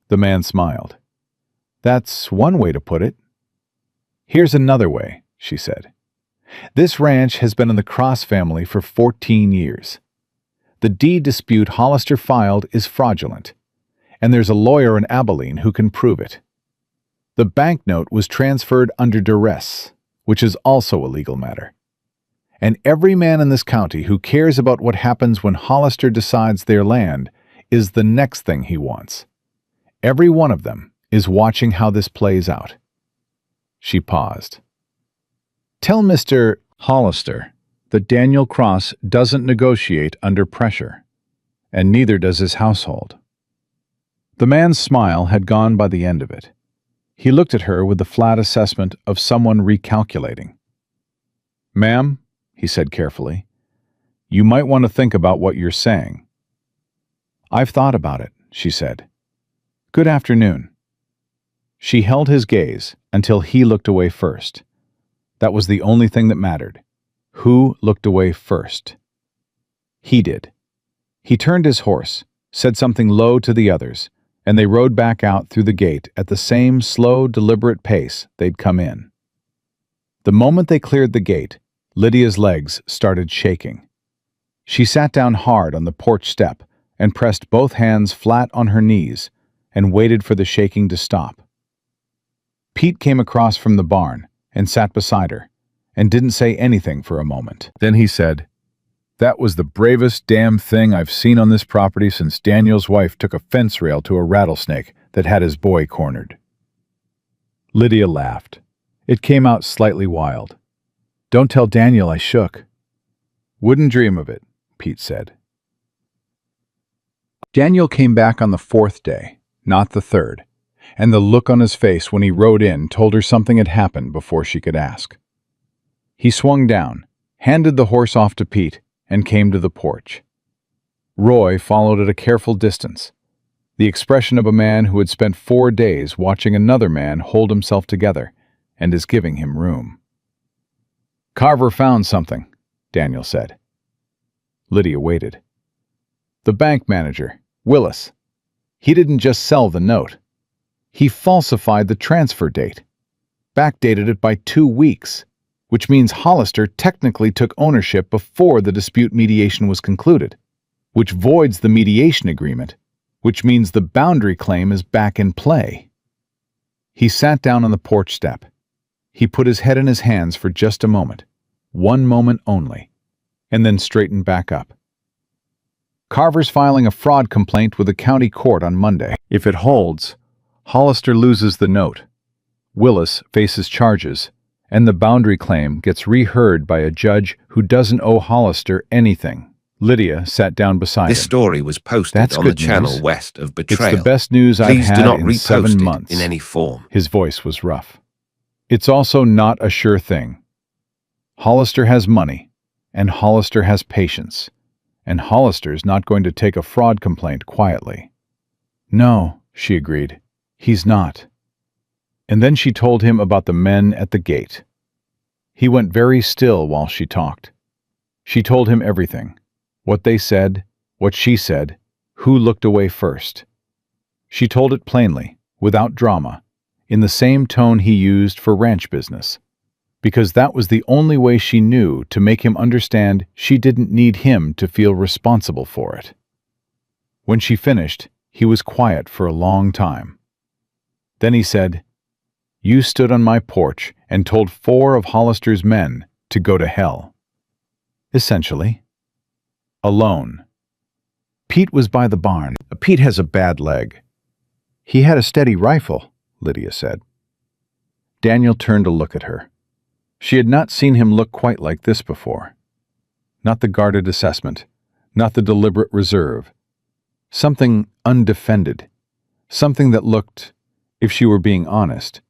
The man smiled. "That's one way to put it." "Here's another way," she said. "This ranch has been in the Cross family for 14 years. The deed dispute Hollister filed is fraudulent, and there's a lawyer in Abilene who can prove it. The banknote was transferred under duress, which is also a legal matter. And every man in this county who cares about what happens when Hollister decides their land is the next thing he wants. Every one of them is watching how this plays out." She paused. "Tell Mr. Hollister that Daniel Cross doesn't negotiate under pressure, and neither does his household." The man's smile had gone by the end of it. He looked at her with the flat assessment of someone recalculating. "Ma'am," he said carefully, "you might want to think about what you're saying." "I've thought about it," she said. "Good afternoon." She held his gaze until he looked away first. That was the only thing that mattered. Who looked away first? He did. He turned his horse, said something low to the others, and they rode back out through the gate at the same slow, deliberate pace they'd come in. The moment they cleared the gate, Lydia's legs started shaking. She sat down hard on the porch step and pressed both hands flat on her knees and waited for the shaking to stop. Pete came across from the barn and sat beside her and didn't say anything for a moment. Then he said, "That was the bravest damn thing I've seen on this property since Daniel's wife took a fence rail to a rattlesnake that had his boy cornered." Lydia laughed. It came out slightly wild. "Don't tell Daniel I shook." "Wouldn't dream of it," Pete said. Daniel came back on the 4th day, not the 3rd, and the look on his face when he rode in told her something had happened before she could ask. He swung down, handed the horse off to Pete, and came to the porch. Roy followed at a careful distance, the expression of a man who had spent 4 days watching another man hold himself together and is giving him room. "Carver found something," Daniel said. Lydia waited. "The bank manager, Willis. He didn't just sell the note. He falsified the transfer date, backdated it by 2 weeks, which means Hollister technically took ownership before the dispute mediation was concluded, which voids the mediation agreement, which means the boundary claim is back in play." He sat down on the porch step. He put his head in his hands for just a moment, one moment only, and then straightened back up. Carver's filing a fraud complaint with the county court on Monday. If it holds, Hollister loses the note. Willis faces charges, and the boundary claim gets reheard by a judge who doesn't owe Hollister anything. Lydia sat down beside This him. story was posted That's on the good channel news. west of It's Betrayal. the best news I've Please do had not in repost 7 it months. in any form. His voice was rough. It's also not a sure thing. Hollister has money, and Hollister has patience, and Hollister's not going to take a fraud complaint quietly. No, she agreed. He's not. And then she told him about the men at the gate. He went very still while she talked. She told him everything. What they said, what she said, who looked away first. She told it plainly, without drama, in the same tone he used for ranch business, because that was the only way she knew to make him understand she didn't need him to feel responsible for it. When she finished, he was quiet for a long time. Then he said, "You stood on my porch and told 4 of Hollister's men to go to hell." Essentially. Alone. Pete was by the barn. Pete has a bad leg. He had a steady rifle, Lydia said. Daniel turned to look at her. She had not seen him look quite like this before. Not the guarded assessment, not the deliberate reserve. Something undefended. Something that looked, if she were being honest,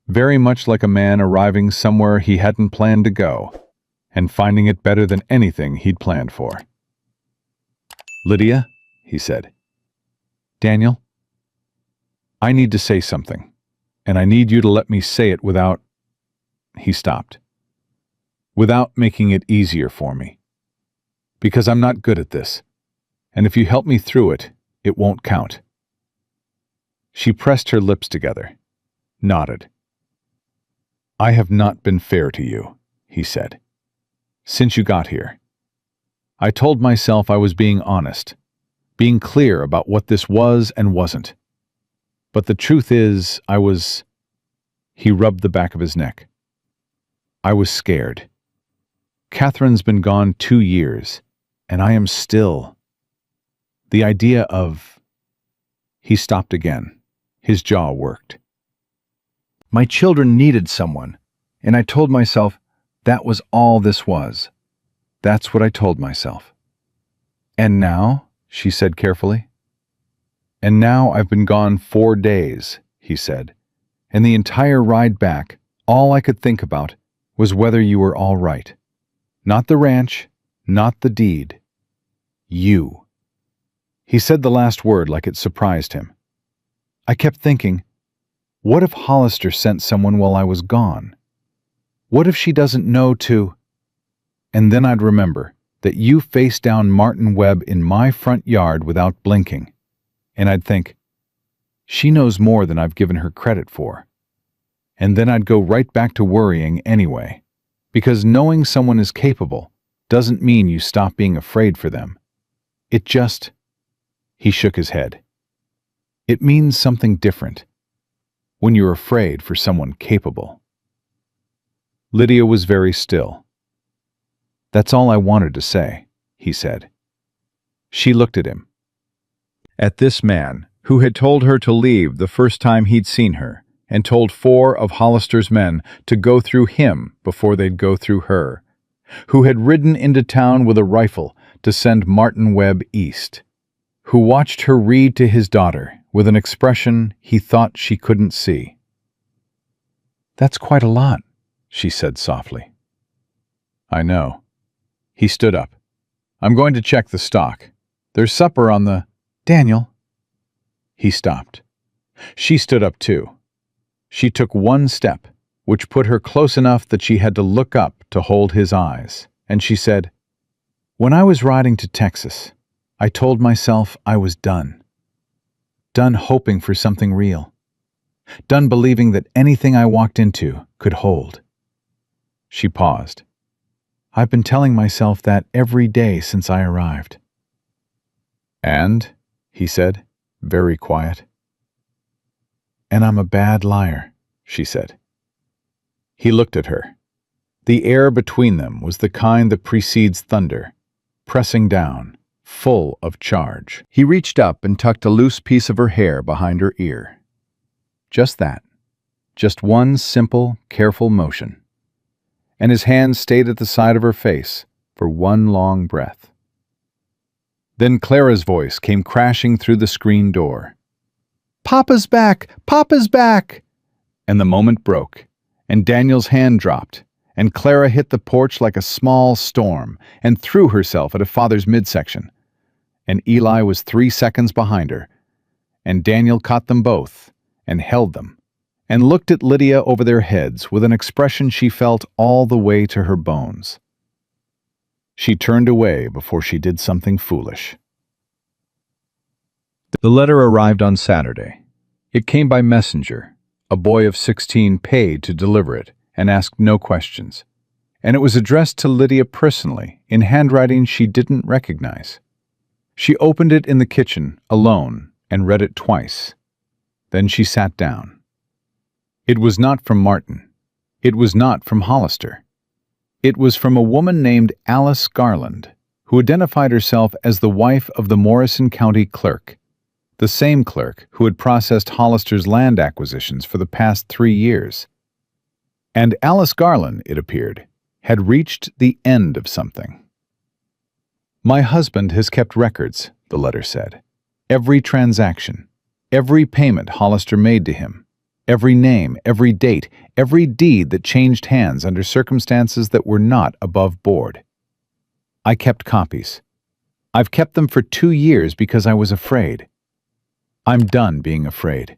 very much like a man arriving somewhere he hadn't planned to go, and finding it better than anything he'd planned for. "Lydia," he said. "Daniel, I need to say something, and I need you to let me say it without—" He stopped. "Without making it easier for me. Because I'm not good at this, and if you help me through it, it won't count." She pressed her lips together, nodded. "I have not been fair to you," he said, "since you got here. I told myself I was being honest, being clear about what this was and wasn't. But the truth is, I was—" He rubbed the back of his neck. "I was scared. Catherine's been gone 2 years, and I am still. The idea of—" He stopped again. His jaw worked. "My children needed someone, and I told myself that was all this was. That's what I told myself. And now," she said carefully. "And now I've been gone 4 days," he said, "and the entire ride back, all I could think about was whether you were all right. Not the ranch, not the deed. You." He said the last word like it surprised him. "I kept thinking, what if Hollister sent someone while I was gone? What if she doesn't know to—" And then I'd remember that you faced down Martin Webb in my front yard without blinking, and I'd think, she knows more than I've given her credit for. And then I'd go right back to worrying anyway, because knowing someone is capable doesn't mean you stop being afraid for them. It just—" He shook his head. "It means something different when you're afraid for someone capable." Lydia was very still. "That's all I wanted to say," he said. She looked at him. At this man, who had told her to leave the first time he'd seen her, and told 4 of Hollister's men to go through him before they'd go through her, who had ridden into town with a rifle to send Martin Webb east, who watched her read to his daughter with an expression he thought she couldn't see. "That's quite a lot," she said softly. "I know." He stood up. "I'm going to check the stock. There's supper on the—" "Daniel." He stopped. She stood up too. She took 1 step, which put her close enough that she had to look up to hold his eyes, and she said, "When I was riding to Texas, I told myself I was done. Done hoping for something real. Done believing that anything I walked into could hold." She paused. "I've been telling myself that every day since I arrived." "And?" he said, very quiet. "And I'm a bad liar," she said. He looked at her. The air between them was the kind that precedes thunder, pressing down, full of charge. He reached up and tucked a loose piece of her hair behind her ear. Just that. Just one simple, careful motion. And his hand stayed at the side of her face for one long breath. Then Clara's voice came crashing through the screen door. "Papa's back! Papa's back!" And the moment broke, and Daniel's hand dropped, and Clara hit the porch like a small storm and threw herself at her father's midsection. And Eli was 3 seconds behind her, and Daniel caught them both and held them, and looked at Lydia over their heads with an expression she felt all the way to her bones. She turned away before she did something foolish. The letter arrived on Saturday. It came by messenger. A boy of 16 paid to deliver it and asked no questions. And it was addressed to Lydia personally, in handwriting she didn't recognize. She opened it in the kitchen, alone, and read it twice. Then she sat down. It was not from Martin. It was not from Hollister. It was from a woman named Alice Garland, who identified herself as the wife of the Morrison County clerk, the same clerk who had processed Hollister's land acquisitions for the past 3 years. And Alice Garland, it appeared, had reached the end of something. "My husband has kept records," the letter said. "Every transaction, every payment Hollister made to him, every name, every date, every deed that changed hands under circumstances that were not above board. I kept copies. I've kept them for 2 years because I was afraid. I'm done being afraid.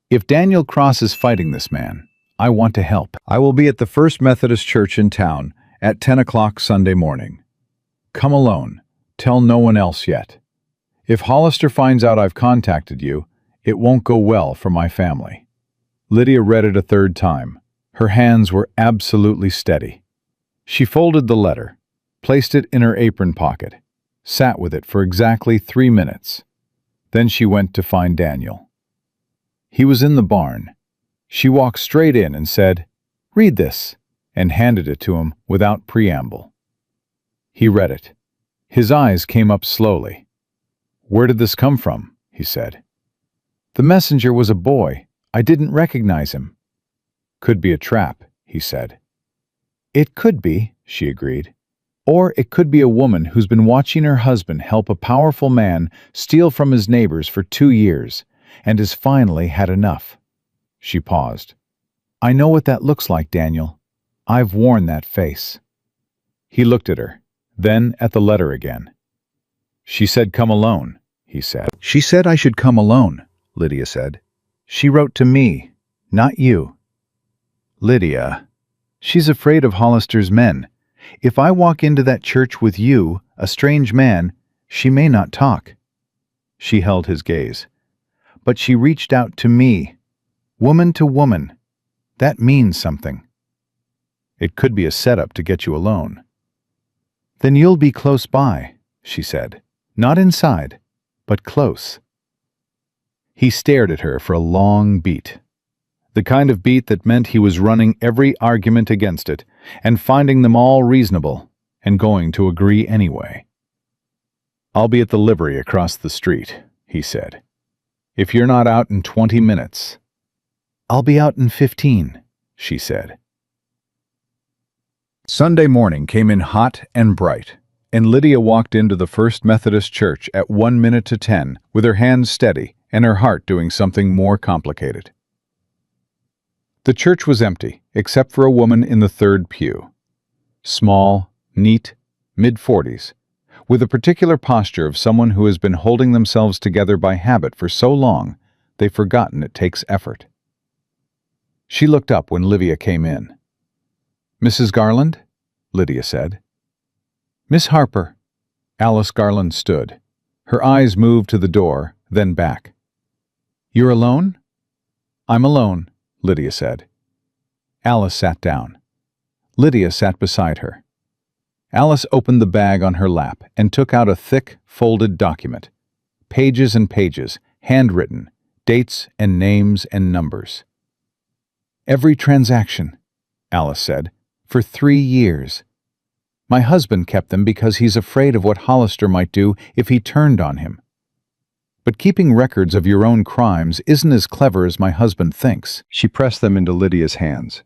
If Daniel Cross is fighting this man, I want to help. I will be at the First Methodist Church in town at 10 o'clock Sunday morning. Come alone. Tell no one else yet. If Hollister finds out I've contacted you, it won't go well for my family." Lydia read it a third time. Her hands were absolutely steady. She folded the letter, placed it in her apron pocket, sat with it for exactly 3 minutes. Then she went to find Daniel. He was in the barn. She walked straight in and said, "Read this," and handed it to him without preamble. He read it. His eyes came up slowly. "Where did this come from?" he said. "The messenger was a boy. I didn't recognize him." "Could be a trap," he said. "It could be," she agreed. "Or it could be a woman who's been watching her husband help a powerful man steal from his neighbors for 2 years and has finally had enough." She paused. "I know what that looks like, Daniel. I've worn that face." He looked at her, then at the letter again. "She said come alone," he said. "She said I should come alone," Lydia said. "She wrote to me, not you." "Lydia, she's afraid of Hollister's men. If I walk into that church with you, a strange man, she may not talk." She held his gaze. "But she reached out to me, woman to woman. That means something." "It could be a setup to get you alone." "Then you'll be close by," she said. "Not inside, but close." He stared at her for a long beat. The kind of beat that meant he was running every argument against it, and finding them all reasonable, and going to agree anyway. "I'll be at the livery across the street," he said. "If you're not out in 20 minutes. "I'll be out in 15, she said. Sunday morning came in hot and bright, and Lydia walked into the First Methodist Church at 1 minute to 10 with her hands steady and her heart doing something more complicated. The church was empty, except for a woman in the third pew. Small, neat, mid-40s, with a particular posture of someone who has been holding themselves together by habit for so long they've forgotten it takes effort. She looked up when Lydia came in. "Mrs. Garland?" Lydia said. "Miss Harper." Alice Garland stood. Her eyes moved to the door, then back. "You're alone?" "I'm alone," Lydia said. Alice sat down. Lydia sat beside her. Alice opened the bag on her lap and took out a thick, folded document. Pages and pages, handwritten, dates and names and numbers. "Every transaction," Alice said, "for 3 years. My husband kept them because he's afraid of what Hollister might do if he turned on him. But keeping records of your own crimes isn't as clever as my husband thinks." She pressed them into Lydia's hands.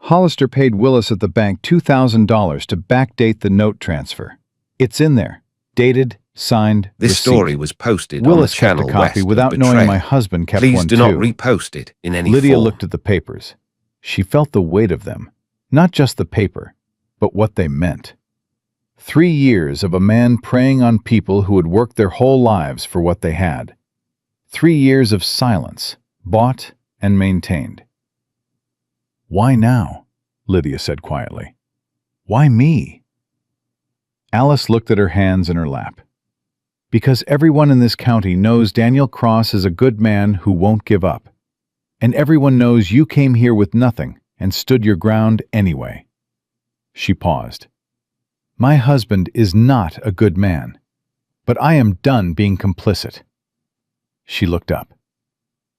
"Hollister paid Willis at the bank $2,000 to backdate the note transfer. It's in there, dated, signed, This receipt. story was posted Willis on the kept channel a copy West of without knowing Betrayal. my husband kept Please one do too." not repost it in any Lydia form. looked at the papers. She felt the weight of them, not just the paper, but what they meant. 3 years of a man preying on people who had worked their whole lives for what they had. 3 years of silence, bought and maintained. "Why now?" Lydia said quietly. "Why me?" Alice looked at her hands in her lap. "Because everyone in this county knows Daniel Cross is a good man who won't give up. And everyone knows you came here with nothing and stood your ground anyway." She paused. "My husband is not a good man, but I am done being complicit." She looked up.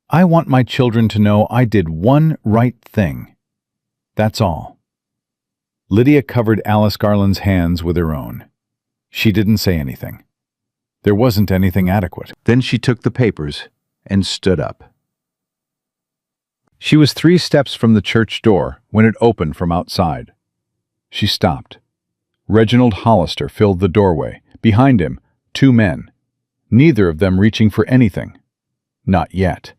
"I want my children to know I did one right thing. That's all." Lydia covered Alice Garland's hands with her own. She didn't say anything. There wasn't anything adequate. Then she took the papers and stood up. She was 3 steps from the church door when it opened from outside. She stopped. Reginald Hollister filled the doorway. Behind him, 2 men, neither of them reaching for anything. Not yet.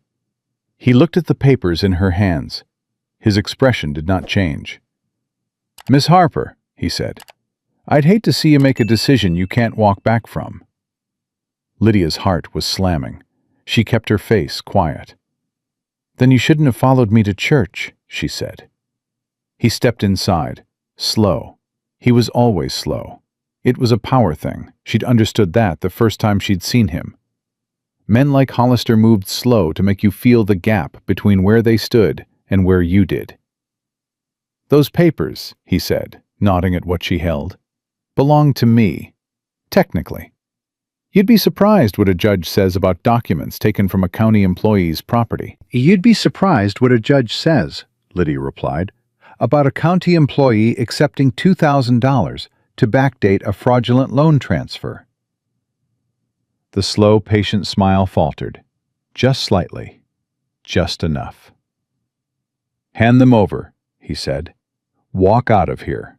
He looked at the papers in her hands. His expression did not change. "Miss Harper," he said, "I'd hate to see you make a decision you can't walk back from." Lydia's heart was slamming. She kept her face quiet. "Then you shouldn't have followed me to church," she said. He stepped inside, slow. He was always slow. It was a power thing. She'd understood that the first time she'd seen him. Men like Hollister moved slow to make you feel the gap between where they stood and where you did. "Those papers," he said, nodding at what she held, "belong to me. Technically. You'd be surprised what a judge says about documents taken from a county employee's property." "You'd be surprised what a judge says," Lydia replied, "about a county employee accepting $2,000 to backdate a fraudulent loan transfer." The slow, patient smile faltered. Just slightly. Just enough. "Hand them over," he said. "Walk out of here.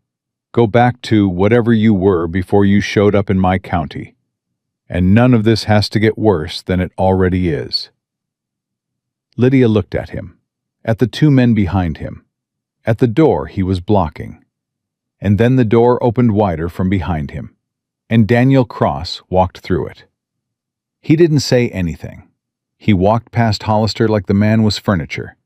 Go back to whatever you were before you showed up in my county. And none of this has to get worse than it already is." Lydia looked at him, at the 2 men behind him, at the door he was blocking. And then the door opened wider from behind him, and Daniel Cross walked through it. He didn't say anything. He walked past Hollister like the man was furniture,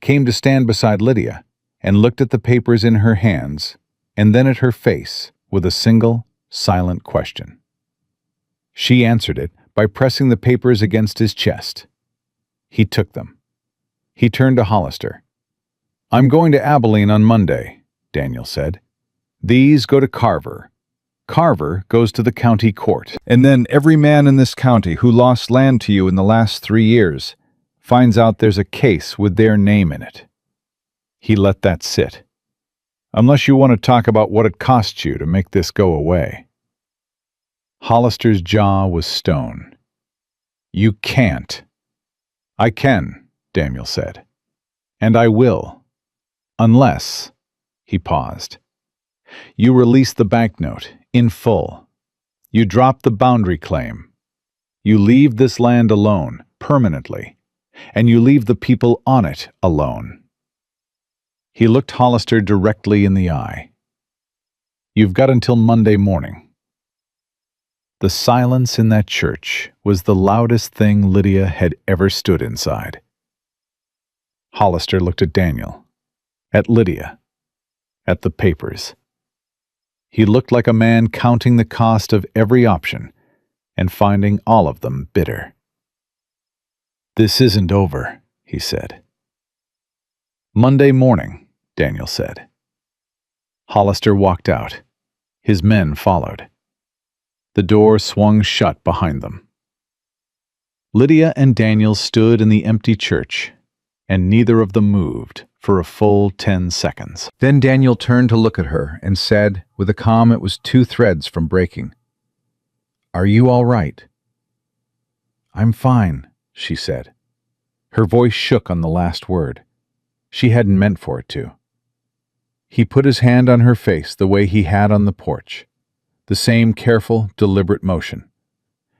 came to stand beside Lydia, and looked at the papers in her hands, and then at her face with a single, silent question. She answered it by pressing the papers against his chest. He took them. He turned to Hollister. "I'm going to Abilene on Monday," Daniel said. "These go to Carver. Carver goes to the county court. And then every man in this county who lost land to you in the last 3 years finds out there's a case with their name in it." He let that sit. "Unless you want to talk about what it cost you to make this go away." Hollister's jaw was stone. "You can't." "I can," Daniel said. "And I will. Unless," he paused, "you release the banknote in full. You drop the boundary claim. You leave this land alone, permanently, and you leave the people on it alone." He looked Hollister directly in the eye. "You've got until Monday morning." The silence in that church was the loudest thing Lydia had ever stood inside. Hollister looked at Daniel, at Lydia, at the papers. He looked like a man counting the cost of every option and finding all of them bitter. "This isn't over," he said. "Monday morning," Daniel said. Hollister walked out. His men followed. The door swung shut behind them. Lydia and Daniel stood in the empty church, and neither of them moved for a full 10 seconds. Then Daniel turned to look at her and said, with a calm it was 2 threads from breaking, "Are you all right?" "I'm fine," she said. Her voice shook on the last word. She hadn't meant for it to. He put his hand on her face the way he had on the porch, the same careful, deliberate motion.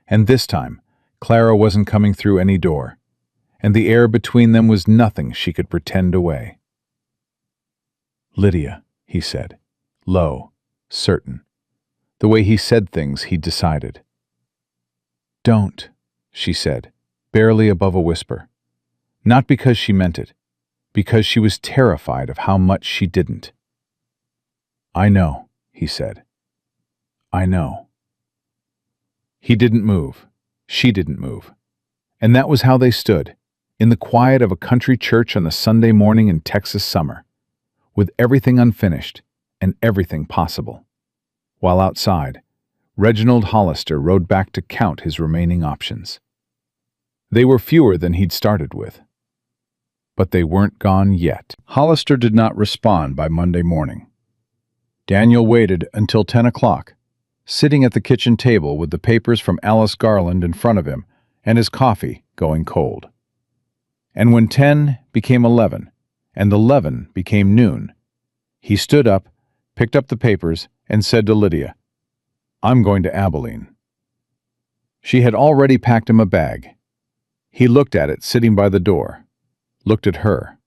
And this time, Clara wasn't coming through any door, and the air between them was nothing she could pretend away. "Lydia," he said, low, certain. The way he said things, he decided. "Don't," she said, barely above a whisper. Not because she meant it, because she was terrified of how much she didn't. "I know," he said. "I know." He didn't move. She didn't move. And that was how they stood, in the quiet of a country church on a Sunday morning in Texas summer, with everything unfinished and everything possible. While outside, Reginald Hollister rode back to count his remaining options. They were fewer than he'd started with. But they weren't gone yet. Hollister did not respond by Monday morning. Daniel waited until 10 o'clock, sitting at the kitchen table with the papers from Alice Garland in front of him and his coffee going cold. And when 10 became 11, and 11 became noon, he stood up, picked up the papers, and said to Lydia, "I'm going to Abilene." She had already packed him a bag. He looked at it sitting by the door, looked at her.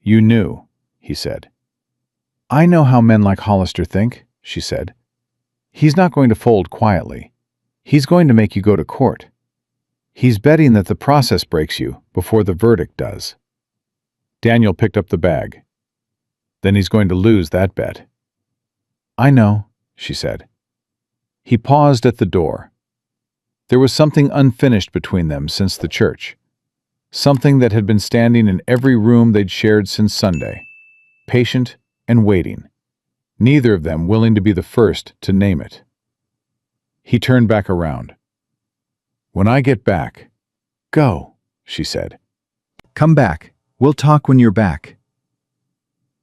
"You knew," he said. "I know how men like Hollister think," she said. "He's not going to fold quietly. He's going to make you go to court. He's betting that the process breaks you before the verdict does." Daniel picked up the bag. "Then he's going to lose that bet." "I know," she said. He paused at the door. There was something unfinished between them since the church. Something that had been standing in every room they'd shared since Sunday, patient and waiting, neither of them willing to be the first to name it. He turned back around. "When I get back—" "Go," she said. "Come back. We'll talk when you're back."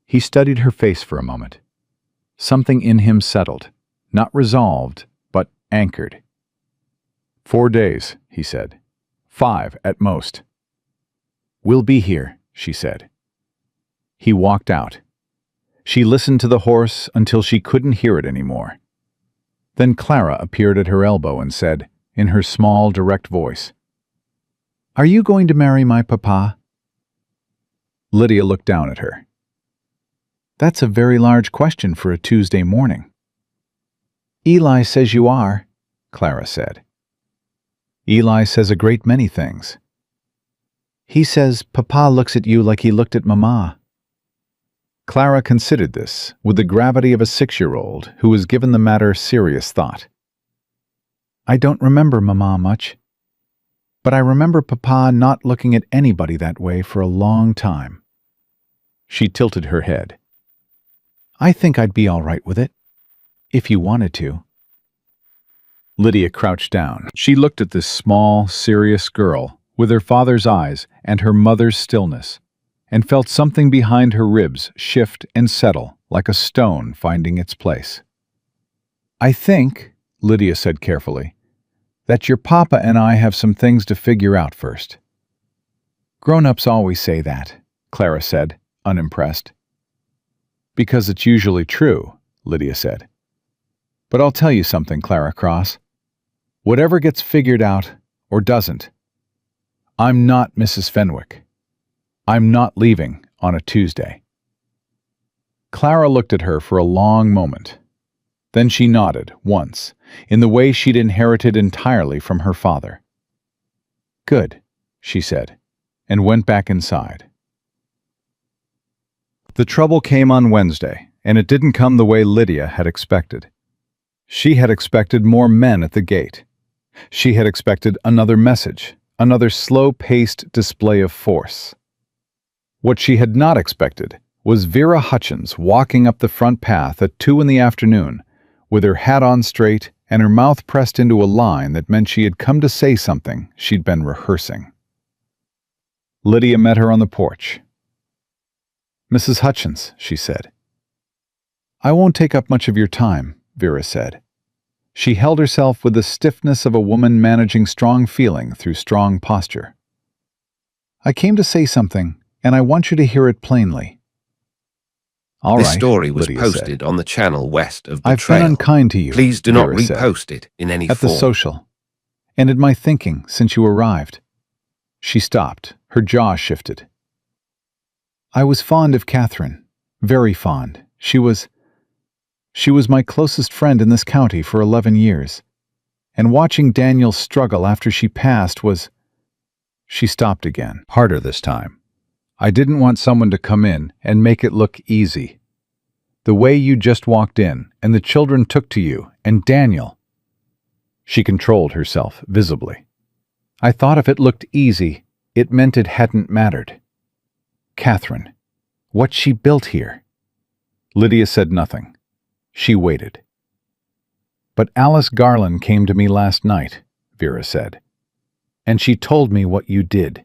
He studied her face for a moment. Something in him settled, not resolved, but anchored. "4 days," he said. 5 at most." "We'll be here," she said. He walked out. She listened to the horse until she couldn't hear it anymore. Then Clara appeared at her elbow and said, in her small, direct voice, "Are you going to marry my papa?" Lydia looked down at her. "That's a very large question for a Tuesday morning." "Eli says you are," Clara said. "Eli says a great many things." "He says Papa looks at you like he looked at Mama." Clara considered this with the gravity of a 6-year-old who has given the matter serious thought. "I don't remember Mama much, but I remember Papa not looking at anybody that way for a long time." She tilted her head. "I think I'd be all right with it, if you wanted to." Lydia crouched down. She looked at this small, serious girl with her father's eyes and her mother's stillness, and felt something behind her ribs shift and settle like a stone finding its place. "I think," Lydia said carefully, "that your papa and I have some things to figure out first." "Grown-ups always say that," Clara said, unimpressed. "Because it's usually true," Lydia said. "But I'll tell you something, Clara Cross. Whatever gets figured out, or doesn't, I'm not Mrs. Fenwick. I'm not leaving on a Tuesday." Clara looked at her for a long moment. Then she nodded, once, in the way she'd inherited entirely from her father. "Good," she said, and went back inside. The trouble came on Wednesday, and it didn't come the way Lydia had expected. She had expected more men at the gate. She had expected another message, another slow-paced display of force. What she had not expected was Vera Hutchins walking up the front path at 2 in the afternoon, with her hat on straight and her mouth pressed into a line that meant she had come to say something she'd been rehearsing. Lydia met her on the porch. Mrs. Hutchins, she said. I won't take up much of your time, Vera said. She held herself with the stiffness of a woman managing strong feeling through strong posture. I came to say something, and I want you to hear it plainly. All right, This story was Lydia posted said. on the channel west of I've Betrayal. been unkind to you, Please do not Vera said. repost it in any At the form. social, and in my thinking since you arrived. She stopped, her jaw shifted. I was fond of Catherine, very fond. She was my closest friend in this county for 11 years, and watching Daniel struggle after she passed was... She stopped again, harder this time. I didn't want someone to come in and make it look easy. The way you just walked in, and the children took to you, and Daniel... She controlled herself visibly. I thought if it looked easy, it meant it hadn't mattered. Catherine, what she built here. Lydia said nothing. She waited. But Alice Garland came to me last night, Vera said. And she told me what you did.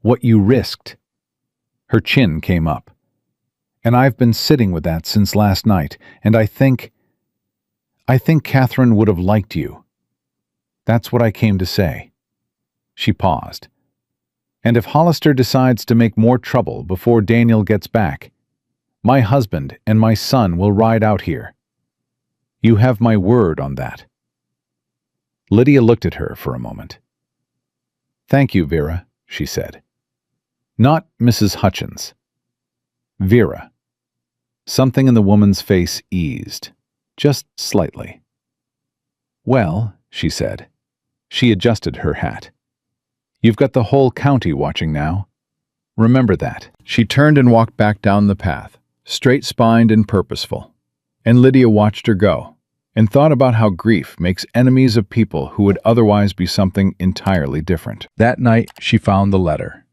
What you risked. Her chin came up. And I've been sitting with that since last night, and I think Catherine would have liked you. That's what I came to say. She paused. And if Hollister decides to make more trouble before Daniel gets back, my husband and my son will ride out here. You have my word on that. Lydia looked at her for a moment. Thank you, Vera, she said. Not Mrs. Hutchins. Vera. Something in the woman's face eased, just slightly. Well, she said. She adjusted her hat. You've got the whole county watching now. Remember that. She turned and walked back down the path, straight-spined and purposeful. And Lydia watched her go, and thought about how grief makes enemies of people who would otherwise be something entirely different. That night, she found the letter.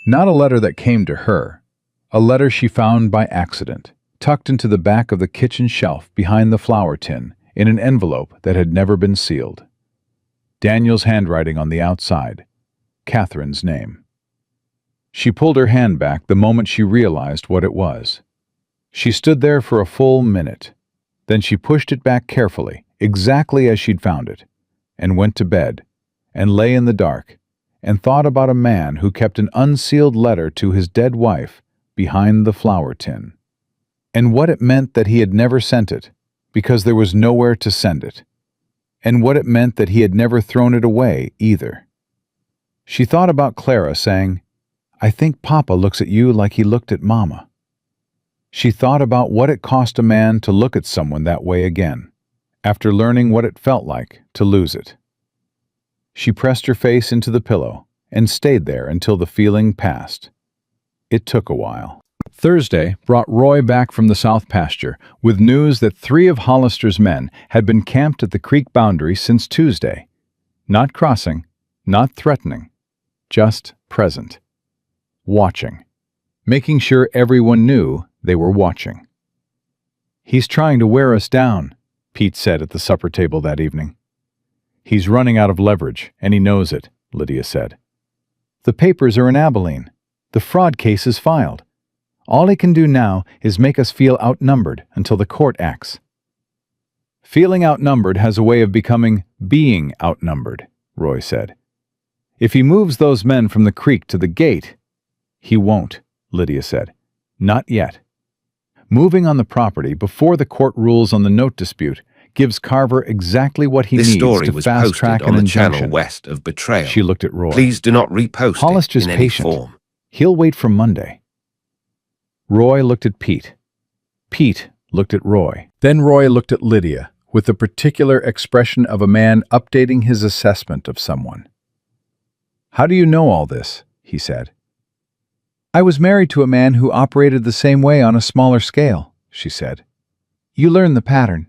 Not a letter that came to her. A letter she found by accident, tucked into the back of the kitchen shelf behind the flour tin, in an envelope that had never been sealed. Daniel's handwriting on the outside. Catherine's name. She pulled her hand back the moment she realized what it was. She stood there for a full minute. Then she pushed it back carefully, exactly as she'd found it, and went to bed, and lay in the dark, and thought about a man who kept an unsealed letter to his dead wife behind the flour tin, and what it meant that he had never sent it, because there was nowhere to send it, and what it meant that he had never thrown it away either. She thought about Clara saying, I think Papa looks at you like he looked at Mama. She thought about what it cost a man to look at someone that way again, after learning what it felt like to lose it. She pressed her face into the pillow and stayed there until the feeling passed. It took a while. Thursday brought Roy back from the south pasture with news that 3 of Hollister's men had been camped at the creek boundary since Tuesday. Not crossing, not threatening, just present. Watching. Making sure everyone knew they were watching. He's trying to wear us down, Pete said at the supper table that evening. He's running out of leverage, and he knows it, Lydia said. The papers are in Abilene. The fraud case is filed. All he can do now is make us feel outnumbered until the court acts. Feeling outnumbered has a way of becoming being outnumbered, Roy said. If he moves those men from the creek to the gate... He won't, Lydia said. Not yet. Moving on the property before the court rules on the note dispute gives Carver exactly what he needs to fast-track an injunction. Channel west of Betrayal. She looked at Roy. Please do not repost Hollister's it in any patient. form. He'll wait for Monday. Roy looked at Pete. Pete looked at Roy. Then Roy looked at Lydia, with the particular expression of a man updating his assessment of someone. How do you know all this? He said. I was married to a man who operated the same way on a smaller scale, she said. You learn the pattern.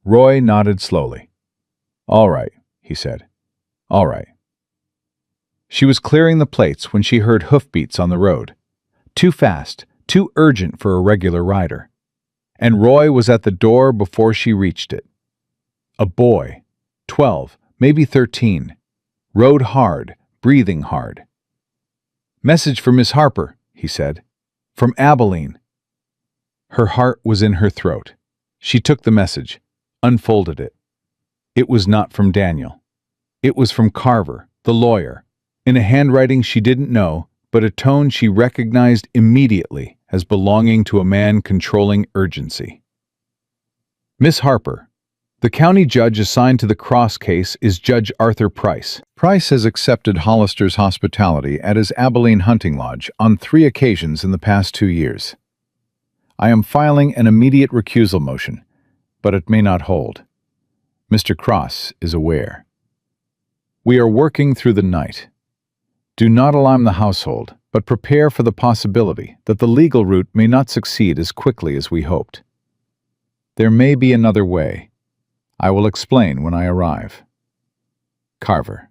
Roy nodded slowly. All right, he said. All right. She was clearing the plates when she heard hoofbeats on the road. Too fast, too urgent for a regular rider. And Roy was at the door before she reached it. A boy, 12, maybe 13, rode hard, breathing hard. Message for Miss Harper, he said. From Abilene. Her heart was in her throat. She took the message, unfolded it. It was not from Daniel. It was from Carver, the lawyer, in a handwriting she didn't know, but a tone she recognized immediately as belonging to a man controlling urgency. Miss Harper, the county judge assigned to the Cross case is Judge Arthur Price. Price has accepted Hollister's hospitality at his Abilene hunting lodge on 3 occasions in the past 2 years. I am filing an immediate recusal motion, but it may not hold. Mr. Cross is aware. We are working through the night. Do not alarm the household, but prepare for the possibility that the legal route may not succeed as quickly as we hoped. There may be another way. I will explain when I arrive. Carver.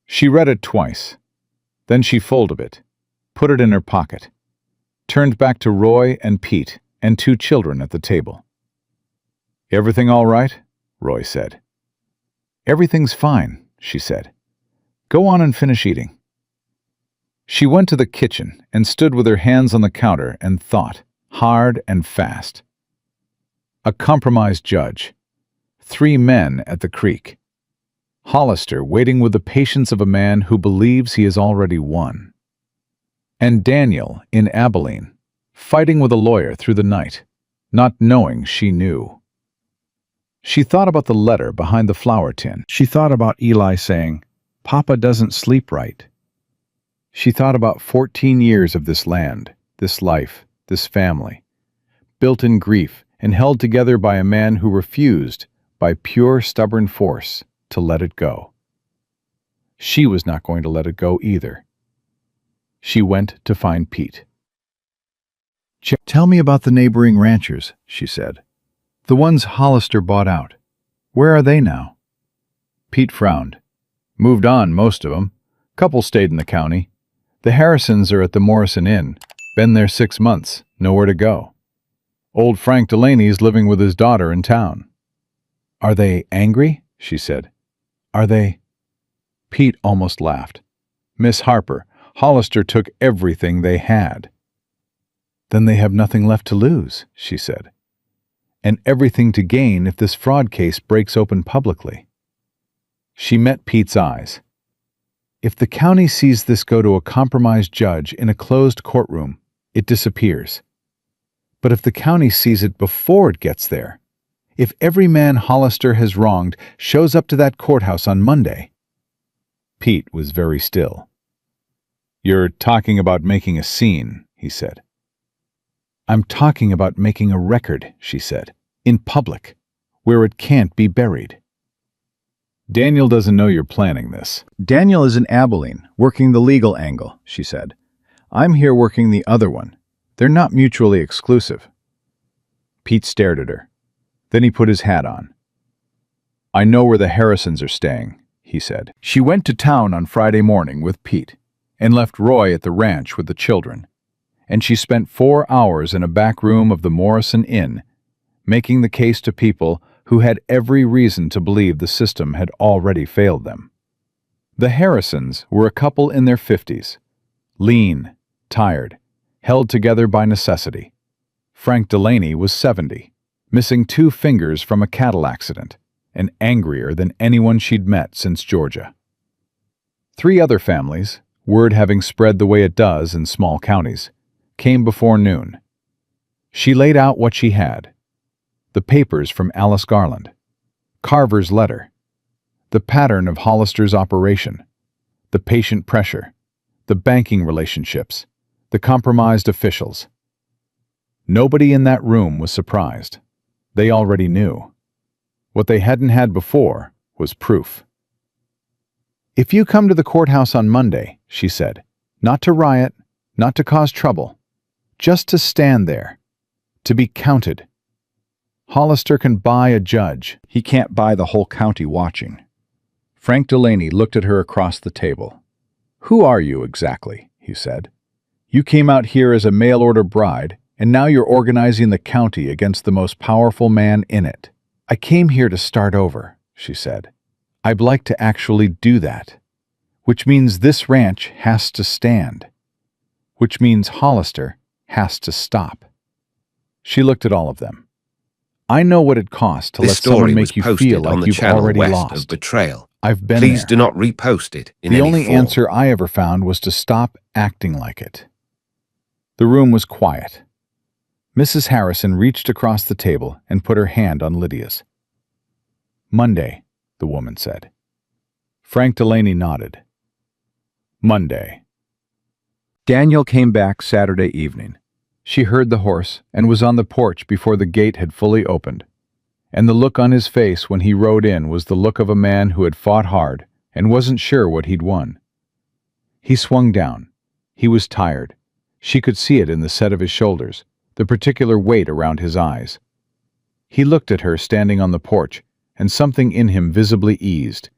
She read it twice. Then she folded it, put it in her pocket, turned back to Roy and Pete and 2 children at the table. Everything all right? Roy said. Everything's fine, she said. Go on and finish eating. She went to the kitchen and stood with her hands on the counter and thought, hard and fast. A compromised judge. 3 men at the creek. Hollister waiting with the patience of a man who believes he has already won. And Daniel in Abilene, fighting with a lawyer through the night, not knowing she knew. She thought about the letter behind the flour tin. She thought about Eli saying, "Papa doesn't sleep right." She thought about 14 years of this land, this life, this family, built in grief and held together by a man who refused, by pure stubborn force, to let it go. She was not going to let it go either. She went to find Pete. "Tell me about the neighboring ranchers," she said. "The ones Hollister bought out. Where are they now?" Pete frowned. "Moved on, most of them. Couple stayed in the county. The Harrisons are at the Morrison Inn. Been there 6 months. Nowhere to go. Old Frank Delaney's living with his daughter in town." "Are they angry?" she said. "Are they—" Pete almost laughed. "Miss Harper, Hollister took everything they had." "Then they have nothing left to lose," she said. "And everything to gain if this fraud case breaks open publicly." She met Pete's eyes. "If the county sees this go to a compromised judge in a closed courtroom, it disappears. But if the county sees it before it gets there, if every man Hollister has wronged shows up to that courthouse on Monday—" Pete was very still. "You're talking about making a scene," he said. "I'm talking about making a record," she said, "in public, where it can't be buried." "Daniel doesn't know you're planning this." "Daniel is in Abilene, working the legal angle," she said. "I'm here working the other one. They're not mutually exclusive." Pete stared at her. Then he put his hat on. "I know where the Harrisons are staying," he said. She went to town on Friday morning with Pete and left Roy at the ranch with the children. And she spent 4 hours in a back room of the Morrison Inn, making the case to people who had every reason to believe the system had already failed them. The Harrisons were a couple in their 50s, lean, tired, held together by necessity. Frank Delaney was 70, missing 2 fingers from a cattle accident, and angrier than anyone she'd met since Georgia. 3 other families, word having spread the way it does in small counties, came before noon. She laid out what she had: the papers from Alice Garland, Carver's letter, the pattern of Hollister's operation, the patient pressure, the banking relationships, the compromised officials. Nobody in that room was surprised. They already knew. What they hadn't had before was proof. "If you come to the courthouse on Monday," she said, "not to riot, not to cause trouble, just to stand there, to be counted. Hollister can buy a judge. He can't buy the whole county watching." Frank Delaney looked at her across the table. "Who are you exactly?" he said. "You came out here as a mail-order bride, and now you're organizing the county against the most powerful man in it." "I came here to start over," she said. "I'd like to actually do that, which means this ranch has to stand." which means Hollister has to stop. She looked at all of them. I know what it costs to This let someone story was make you feel posted on like the you've channel already west lost. of Betrayal. I've been Please there. do not repost it in The any only form. answer I ever found was to stop acting like it. The room was quiet. Mrs. Harrison reached across the table and put her hand on Lydia's. Monday, the woman said. Frank Delaney nodded. Monday. Daniel came back Saturday evening. She heard the horse and was on the porch before the gate had fully opened. And the look on his face when he rode in was the look of a man who had fought hard and wasn't sure what he'd won. He swung down. He was tired. She could see it in the set of his shoulders, the particular weight around his eyes. He looked at her standing on the porch, and something in him visibly eased,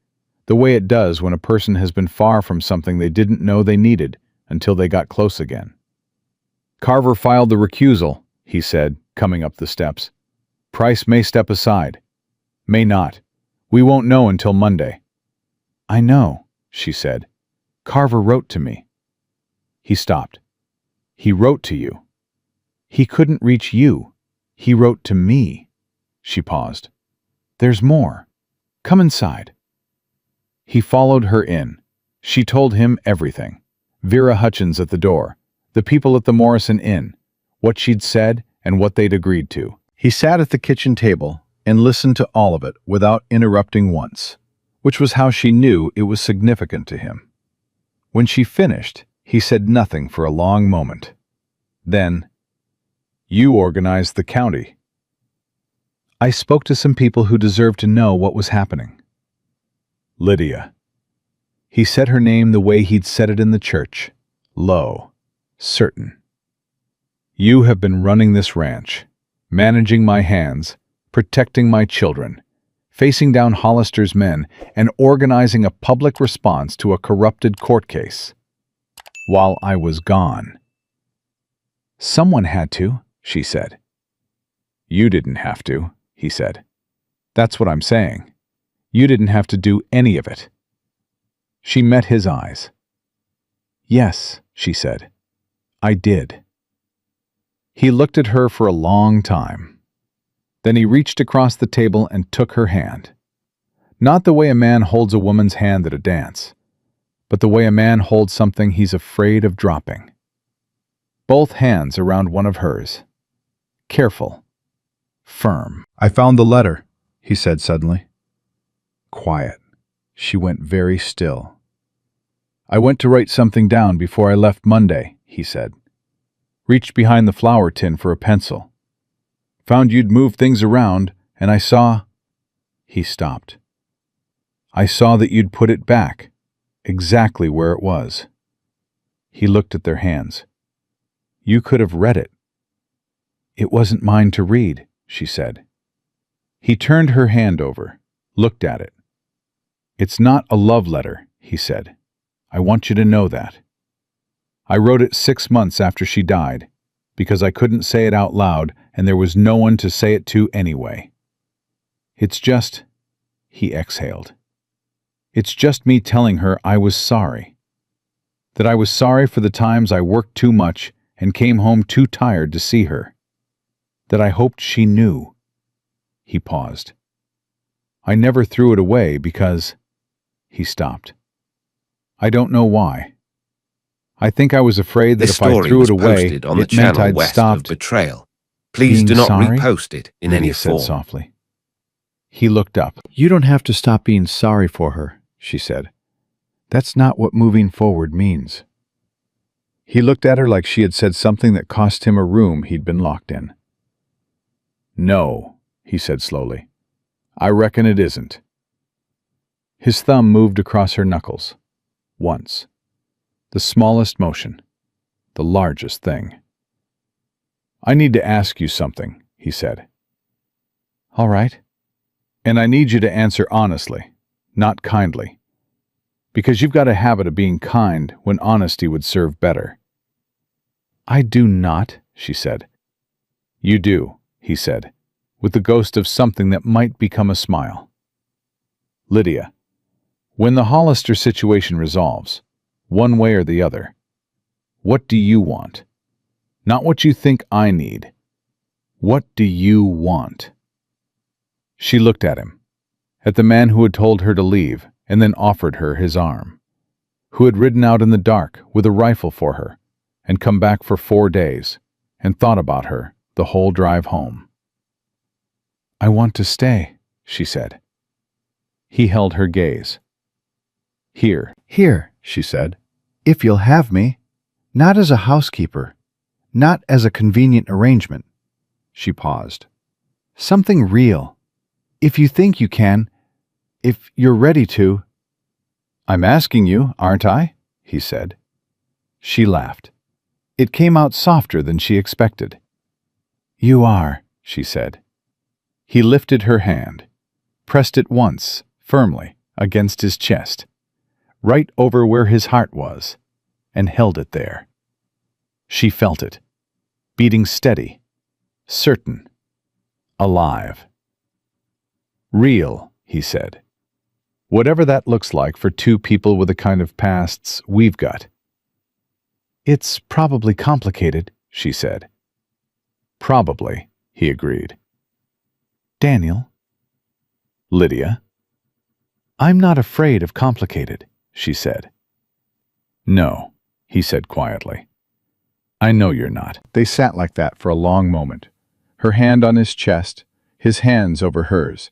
the way it does when a person has been far from something they didn't know they needed until they got close again. Carver filed the recusal, he said, coming up the steps. Price may step aside. May not. We won't know until Monday. I know, she said. Carver wrote to me. He stopped. He wrote to you. He couldn't reach you. He wrote to me. She paused. There's more. Come inside. He followed her in. She told him everything. Vera Hutchins at the door, the people at the Morrison Inn, what she'd said and what they'd agreed to. He sat at the kitchen table and listened to all of it without interrupting once, which was how she knew it was significant to him. When she finished, he said nothing for a long moment. Then, you organized the county. I spoke to some people who deserved to know what was happening. Lydia. He said her name the way he'd said it in the church, low, certain. You have been running this ranch, managing my hands, protecting my children, facing down Hollister's men, and organizing a public response to a corrupted court case. While I was gone. Someone had to, she said. You didn't have to, he said. That's what I'm saying. You didn't have to do any of it. She met his eyes. Yes, she said. I did. He looked at her for a long time. Then he reached across the table and took her hand. Not the way a man holds a woman's hand at a dance, but the way a man holds something he's afraid of dropping. Both hands around one of hers. Careful. Firm. I found the letter, he said suddenly. Quiet. She went very still. I went to write something down before I left Monday, he said. Reached behind the flour tin for a pencil. Found you'd moved things around, and I saw... He stopped. I saw that you'd put it back, exactly where it was. He looked at their hands. You could have read it. It wasn't mine to read, she said. He turned her hand over, looked at it. It's not a love letter, he said. I want you to know that. I wrote it 6 months after she died, because I couldn't say it out loud and there was no one to say it to anyway. It's just, he exhaled. It's just me telling her I was sorry. That I was sorry for the times I worked too much and came home too tired to see her. That I hoped she knew. He paused. I never threw it away because... He stopped. I don't know why. I think I was afraid that This if I story threw was it away, posted on the it meant channel I'd west of stopped Betrayal. Please being do not sorry? repost it in any Lydia said form. softly. He looked up. You don't have to stop being sorry for her, she said. That's not what moving forward means. He looked at her like she had said something that cost him a room he'd been locked in. No, he said slowly. I reckon it isn't. His thumb moved across her knuckles. Once. The smallest motion. The largest thing. I need to ask you something, he said. All right. And I need you to answer honestly, not kindly. Because you've got a habit of being kind when honesty would serve better. I do not, she said. You do, he said, with the ghost of something that might become a smile. Lydia, when the Hollister situation resolves, one way or the other, What do you want? Not what you think I need. What do you want? She looked at him, at the man who had told her to leave and then offered her his arm, who had ridden out in the dark with a rifle for her and come back for 4 days and thought about her the whole drive home. I want to stay, she said. He held her gaze. Here, she said, if you'll have me, not as a housekeeper, not as a convenient arrangement. She paused. Something real. If you think you can, if you're ready to. I'm asking you, aren't I? He said. She laughed. It came out softer than she expected. You are, she said. He lifted her hand, pressed it once, firmly, against his chest, right over where his heart was, and held it there. She felt it, beating steady, certain, alive. Real, he said. Whatever that looks like for two people with the kind of pasts we've got. It's probably complicated, she said. Probably, he agreed. Daniel. Lydia. I'm not afraid of complicated, she said. No, he said quietly. I know you're not. They sat like that for a long moment, her hand on his chest, his hands over hers,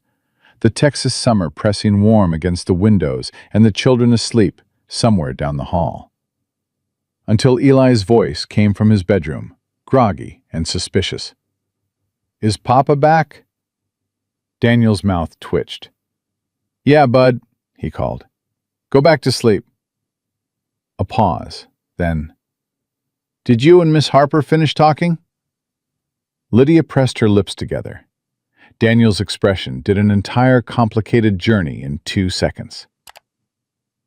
the Texas summer pressing warm against the windows and the children asleep somewhere down the hall. Until Eli's voice came from his bedroom, groggy and suspicious. Is Papa back? Daniel's mouth twitched. Yeah, bud, he called. Go back to sleep. A pause, then, did you and Miss Harper finish talking? Lydia pressed her lips together. Daniel's expression did an entire complicated journey in 2 seconds.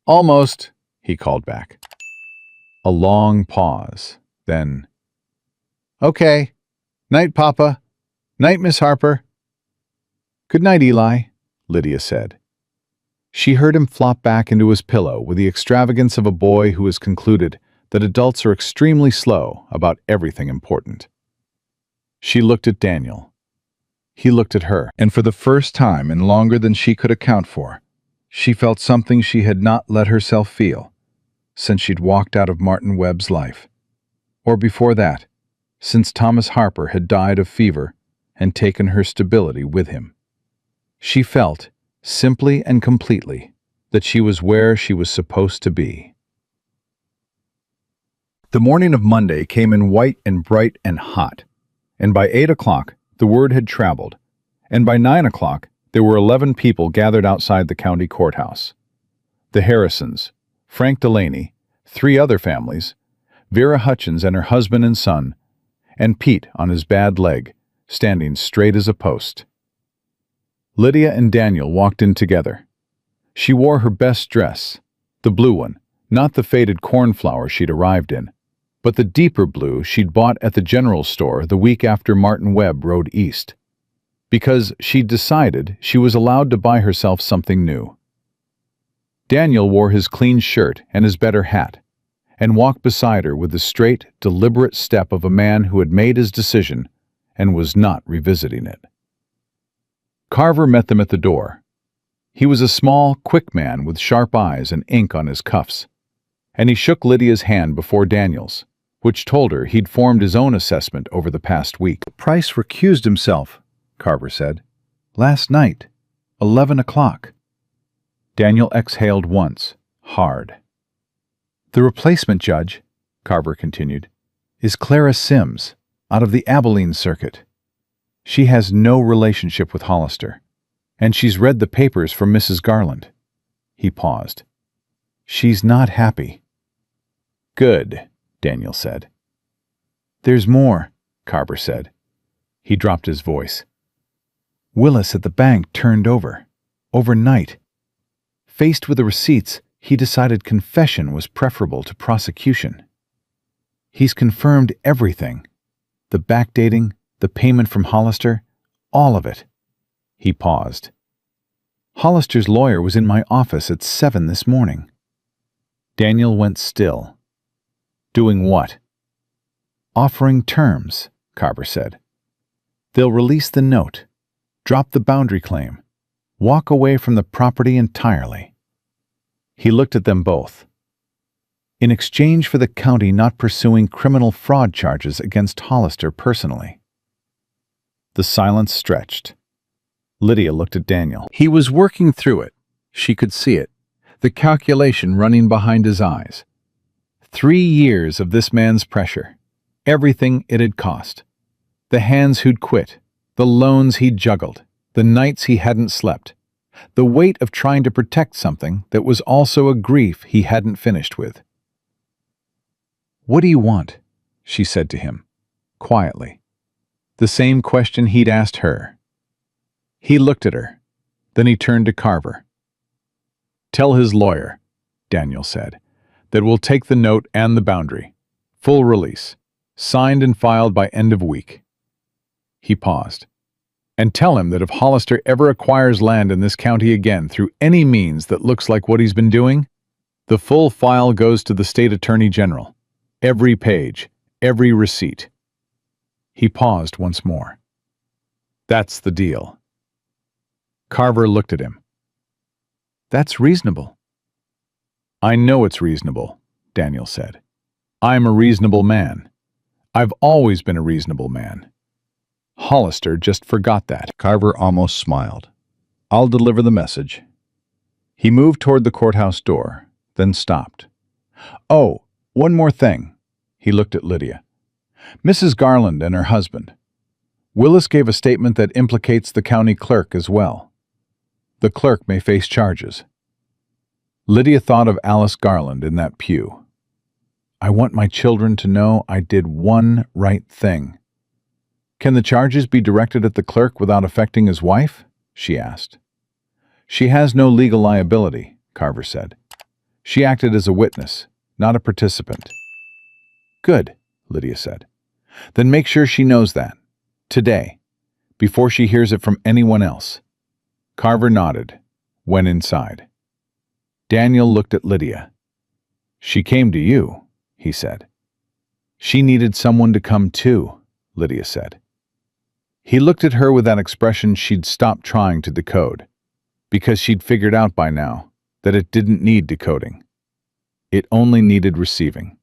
Almost, he called back. A long pause, then, okay. Night, Papa. Night, Miss Harper. Good night, Eli, Lydia said. She heard him flop back into his pillow with the extravagance of a boy who has concluded that adults are extremely slow about everything important. She looked at Daniel. He looked at her, and for the first time in longer than she could account for, she felt something she had not let herself feel since she'd walked out of Martin Webb's life. Or before that, since Thomas Harper had died of fever and taken her stability with him. She felt, simply and completely, that she was where she was supposed to be. The morning of Monday came in white and bright and hot, and by 8 o'clock the word had traveled, and by 9 o'clock there were 11 people gathered outside the county courthouse. The Harrisons, Frank Delaney, 3 other families, Vera Hutchins and her husband and son, and Pete on his bad leg, standing straight as a post. Lydia and Daniel walked in together. She wore her best dress, the blue one, not the faded cornflower she'd arrived in, but the deeper blue she'd bought at the general store the week after Martin Webb rode east, because she'd decided she was allowed to buy herself something new. Daniel wore his clean shirt and his better hat, and walked beside her with the straight, deliberate step of a man who had made his decision and was not revisiting it. Carver met them at the door. He was a small, quick man with sharp eyes and ink on his cuffs, and he shook Lydia's hand before Daniel's, which told her he'd formed his own assessment over the past week. Price recused himself, Carver said. Last night, 11 o'clock. Daniel exhaled once, hard. The replacement judge, Carver continued, is Clara Sims, out of the Abilene circuit. She has no relationship with Hollister, and she's read the papers from Mrs. Garland. He paused. She's not happy. Good, Daniel said. There's more, Carver said. He dropped his voice. Willis at the bank turned over, overnight. Faced with the receipts, he decided confession was preferable to prosecution. He's confirmed everything. The backdating, the payment from Hollister, all of it. He paused. Hollister's lawyer was in my office at 7 this morning. Daniel went still. Doing what? Offering terms, Carver said. They'll release the note, drop the boundary claim, walk away from the property entirely. He looked at them both. In exchange for the county not pursuing criminal fraud charges against Hollister personally. The silence stretched. Lydia looked at Daniel. He was working through it. She could see it, the calculation running behind his eyes. 3 years of this man's pressure, everything it had cost. The hands who'd quit, the loans he'd juggled, the nights he hadn't slept, the weight of trying to protect something that was also a grief he hadn't finished with. "What do you want?" she said to him, quietly. The same question he'd asked her. He looked at her. Then he turned to Carver. "Tell his lawyer," Daniel said, "that we'll take the note and the boundary. Full release. Signed and filed by end of week." He paused. "And tell him that if Hollister ever acquires land in this county again through any means that looks like what he's been doing, the full file goes to the state attorney general. Every page, every receipt." He paused once more. "That's the deal." Carver looked at him. "That's reasonable." "I know it's reasonable," Daniel said. "I'm a reasonable man. I've always been a reasonable man. Hollister just forgot that." Carver almost smiled. "I'll deliver the message." He moved toward the courthouse door, then stopped. "Oh, one more thing." He looked at Lydia. "Mrs. Garland and her husband. Willis gave a statement that implicates the county clerk as well. The clerk may face charges." Lydia thought of Alice Garland in that pew. "I want my children to know I did one right thing." "Can the charges be directed at the clerk without affecting his wife?" she asked. "She has no legal liability," Carver said. "She acted as a witness, not a participant." "Good," Lydia said. "Then make sure she knows that. Today, before she hears it from anyone else." Carver nodded, went inside. Daniel looked at Lydia. "She came to you," he said. "She needed someone to come to," Lydia said. He looked at her with that expression she'd stopped trying to decode, because she'd figured out by now that it didn't need decoding. It only needed receiving.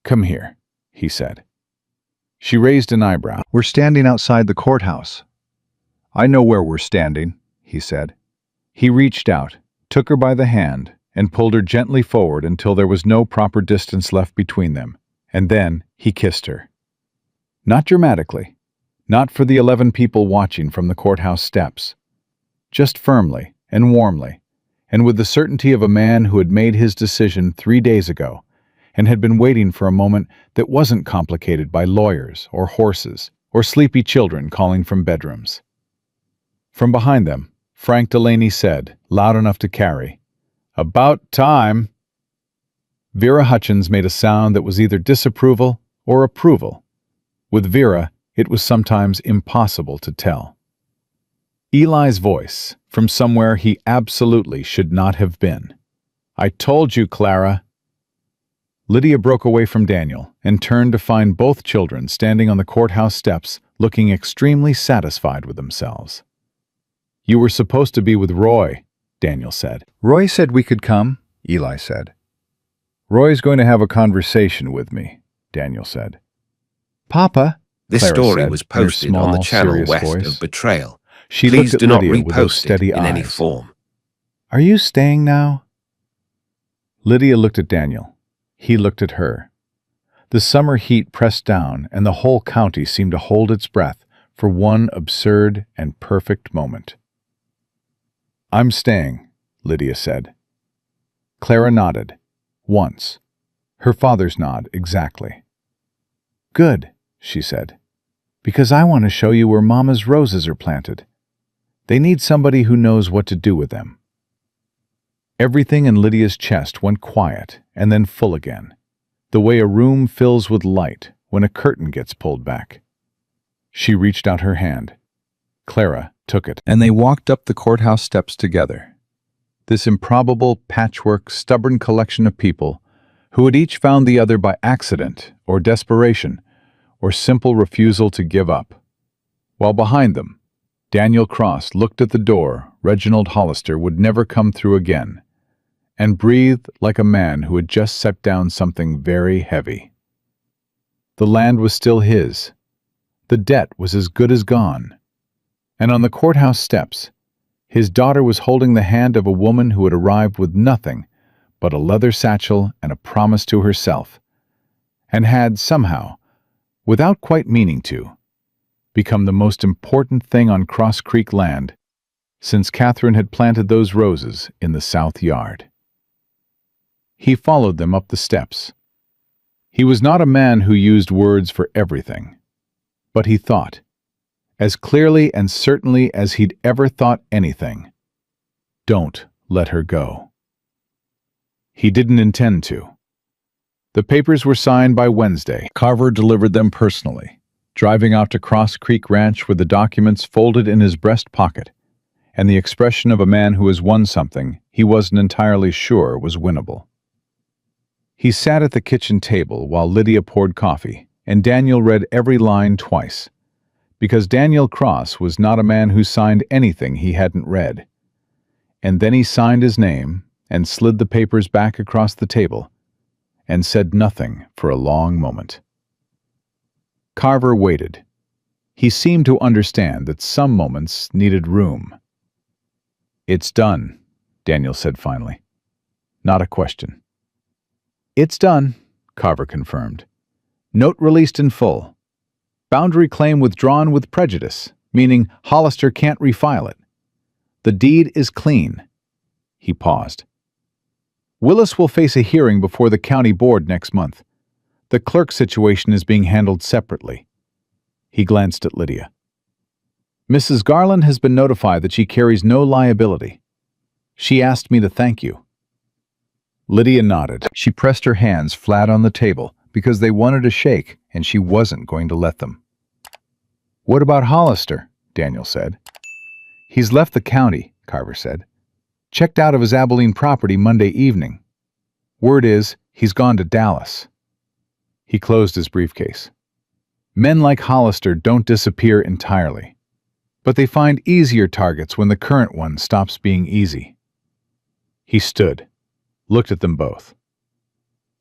"Come here," he said. She raised an eyebrow. "We're standing outside the courthouse." "I know where we're standing," he said. He reached out, took her by the hand, and pulled her gently forward until there was no proper distance left between them, and then he kissed her. Not dramatically, not for the 11 people watching from the courthouse steps. Just firmly and warmly, and with the certainty of a man who had made his decision 3 days ago, and had been waiting for a moment that wasn't complicated by lawyers or horses or sleepy children calling from bedrooms. From behind them, Frank Delaney said, loud enough to carry, "About time." Vera Hutchins made a sound that was either disapproval or approval. With Vera, it was sometimes impossible to tell. Eli's voice, from somewhere he absolutely should not have been. "I told you, Clara." Lydia broke away from Daniel and turned to find both children standing on the courthouse steps looking extremely satisfied with themselves. "You were supposed to be with Roy," Daniel said. "Roy said we could come," Eli said. "Roy's going to have a conversation with me," Daniel said. "Papa," This Clara story said was in her posted on the small, channel serious West voice. of Betrayal. She Please looked at do not Lydia with those repost it steady in any eyes. form. "Are you staying now?" Lydia looked at Daniel. He looked at her. The summer heat pressed down, and the whole county seemed to hold its breath for one absurd and perfect moment. "I'm staying," Lydia said. Clara nodded. Once. Her father's nod, exactly. "Good," she said, "because I want to show you where Mama's roses are planted. They need somebody who knows what to do with them." Everything in Lydia's chest went quiet and then full again, the way a room fills with light when a curtain gets pulled back. She reached out her hand. Clara took it, and they walked up the courthouse steps together. This improbable, patchwork, stubborn collection of people who had each found the other by accident or desperation or simple refusal to give up. While behind them, Daniel Cross looked at the door Reginald Hollister would never come through again, and breathed like a man who had just set down something very heavy. The land was still his. The debt was as good as gone. And on the courthouse steps, his daughter was holding the hand of a woman who had arrived with nothing but a leather satchel and a promise to herself, and had somehow, without quite meaning to, become the most important thing on Cross Creek land since Catherine had planted those roses in the south yard. He followed them up the steps. He was not a man who used words for everything, but he thought, as clearly and certainly as he'd ever thought anything, "Don't let her go." He didn't intend to. The papers were signed by Wednesday. Carver delivered them personally, driving out to Cross Creek Ranch with the documents folded in his breast pocket, and the expression of a man who has won something he wasn't entirely sure was winnable. He sat at the kitchen table while Lydia poured coffee, and Daniel read every line twice, because Daniel Cross was not a man who signed anything he hadn't read. And then he signed his name and slid the papers back across the table and said nothing for a long moment. Carver waited. He seemed to understand that some moments needed room. "It's done," Daniel said finally. Not a question. "It's done," Carver confirmed. "Note released in full. Boundary claim withdrawn with prejudice, meaning Hollister can't refile it. The deed is clean." He paused. "Willis will face a hearing before the county board next month. The clerk situation is being handled separately." He glanced at Lydia. "Mrs. Garland has been notified that she carries no liability. She asked me to thank you." Lydia nodded. She pressed her hands flat on the table because they wanted to shake, and she wasn't going to let them. "What about Hollister?" Daniel said. "He's left the county," Carver said. "Checked out of his Abilene property Monday evening. Word is, he's gone to Dallas." He closed his briefcase. "Men like Hollister don't disappear entirely, but they find easier targets when the current one stops being easy." He stood, looked at them both.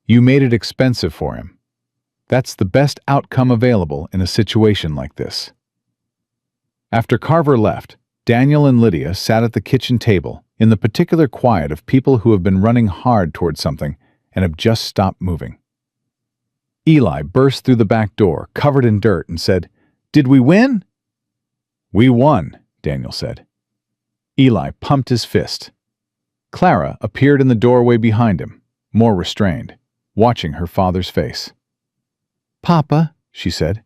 "You made it expensive for him. That's the best outcome available in a situation like this." After Carver left, Daniel and Lydia sat at the kitchen table in the particular quiet of people who have been running hard toward something and have just stopped moving. Eli burst through the back door, covered in dirt, and said, "Did we win?" "We won," Daniel said. Eli pumped his fist. Clara appeared in the doorway behind him, more restrained, watching her father's face. "Papa," she said,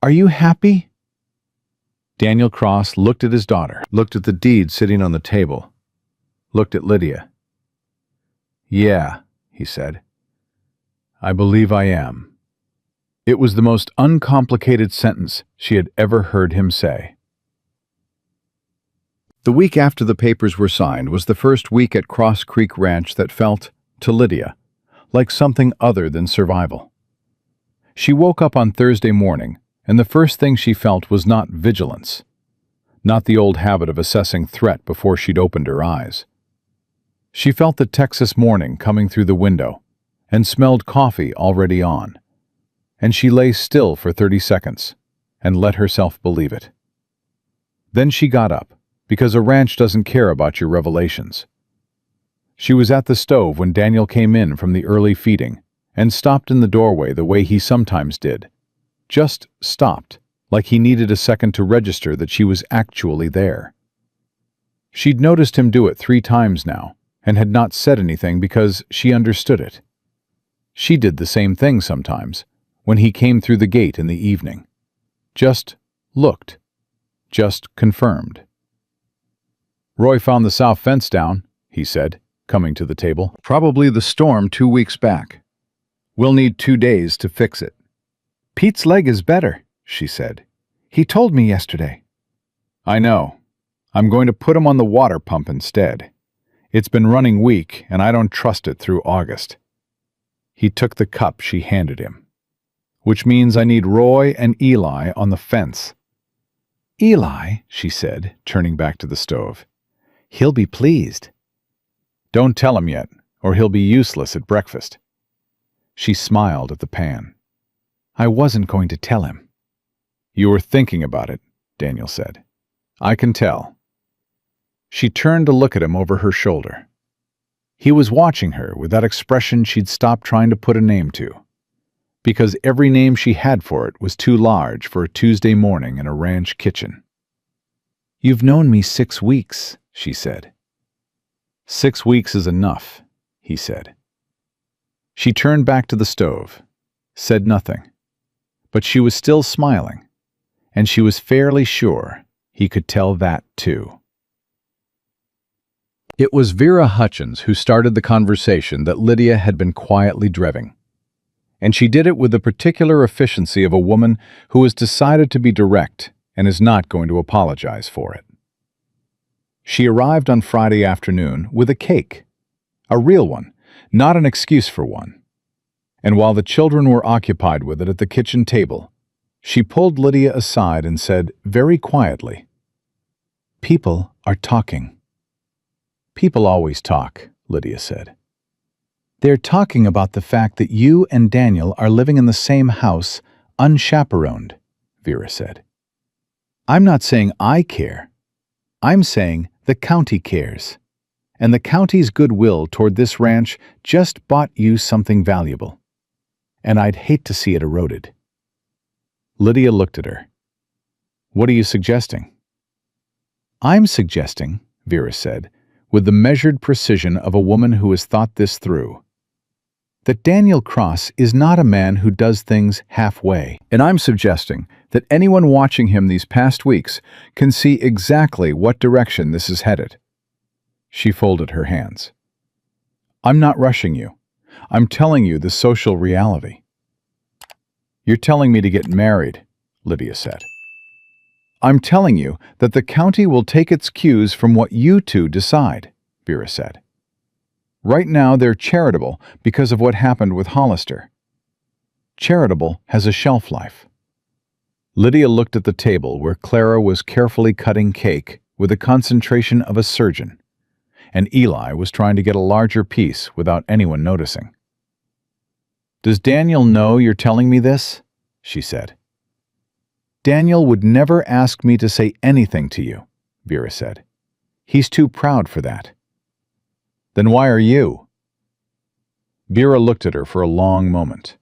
"are you happy?" Daniel Cross looked at his daughter, looked at the deed sitting on the table, looked at Lydia. "Yeah," he said. "I believe I am." It was the most uncomplicated sentence she had ever heard him say. The week after the papers were signed was the first week at Cross Creek Ranch that felt, to Lydia, like something other than survival. She woke up on Thursday morning, and the first thing she felt was not vigilance, not the old habit of assessing threat before she'd opened her eyes. She felt the Texas morning coming through the window and smelled coffee already on, and she lay still for 30 seconds and let herself believe it. Then she got up, because a ranch doesn't care about your revelations. She was at the stove when Daniel came in from the early feeding and stopped in the doorway the way he sometimes did. Just stopped, like he needed a second to register that she was actually there. She'd noticed him do it 3 times now and had not said anything because she understood it. She did the same thing sometimes when he came through the gate in the evening. Just looked. Just confirmed. "Roy found the south fence down," he said, coming to the table. "Probably the storm 2 weeks back. We'll need 2 days to fix it." "Pete's leg is better," she said. "He told me yesterday." "I know. I'm going to put him on the water pump instead. It's been running weak, and I don't trust it through August." He took the cup she handed him. "Which means I need Roy and Eli on the fence." "Eli," she said, turning back to the stove. "He'll be pleased." "Don't tell him yet, or he'll be useless at breakfast." She smiled at the pan. "I wasn't going to tell him." "You were thinking about it," Daniel said. "I can tell." She turned to look at him over her shoulder. He was watching her with that expression she'd stopped trying to put a name to, because every name she had for it was too large for a Tuesday morning in a ranch kitchen. "You've known me 6 weeks," she said. "6 weeks is enough," he said. She turned back to the stove, said nothing, but she was still smiling, and she was fairly sure he could tell that too. It was Vera Hutchins who started the conversation that Lydia had been quietly dreading, and she did it with the particular efficiency of a woman who has decided to be direct and is not going to apologize for it. She arrived on Friday afternoon with a cake, a real one, not an excuse for one, and while the children were occupied with it at the kitchen table, she pulled Lydia aside and said very quietly, "People are talking." "People always talk," Lydia said. "They're talking about the fact that you and Daniel are living in the same house, unchaperoned," Vera said. "I'm not saying I care. I'm saying the county cares. And the county's goodwill toward this ranch just bought you something valuable. And I'd hate to see it eroded." Lydia looked at her. "What are you suggesting?" "I'm suggesting," Vera said, with the measured precision of a woman who has thought this through, "that Daniel Cross is not a man who does things halfway. And I'm suggesting that anyone watching him these past weeks can see exactly what direction this is headed." She folded her hands. "I'm not rushing you. I'm telling you the social reality." "You're telling me to get married," Lydia said. "I'm telling you that the county will take its cues from what you two decide," Vera said. "Right now they're charitable because of what happened with Hollister. Charitable has a shelf life." Lydia looked at the table where Clara was carefully cutting cake with the concentration of a surgeon, and Eli was trying to get a larger piece without anyone noticing. "Does Daniel know you're telling me this?" she said. "Daniel would never ask me to say anything to you," Vera said. "He's too proud for that." "Then why are you?" Vera looked at her for a long moment.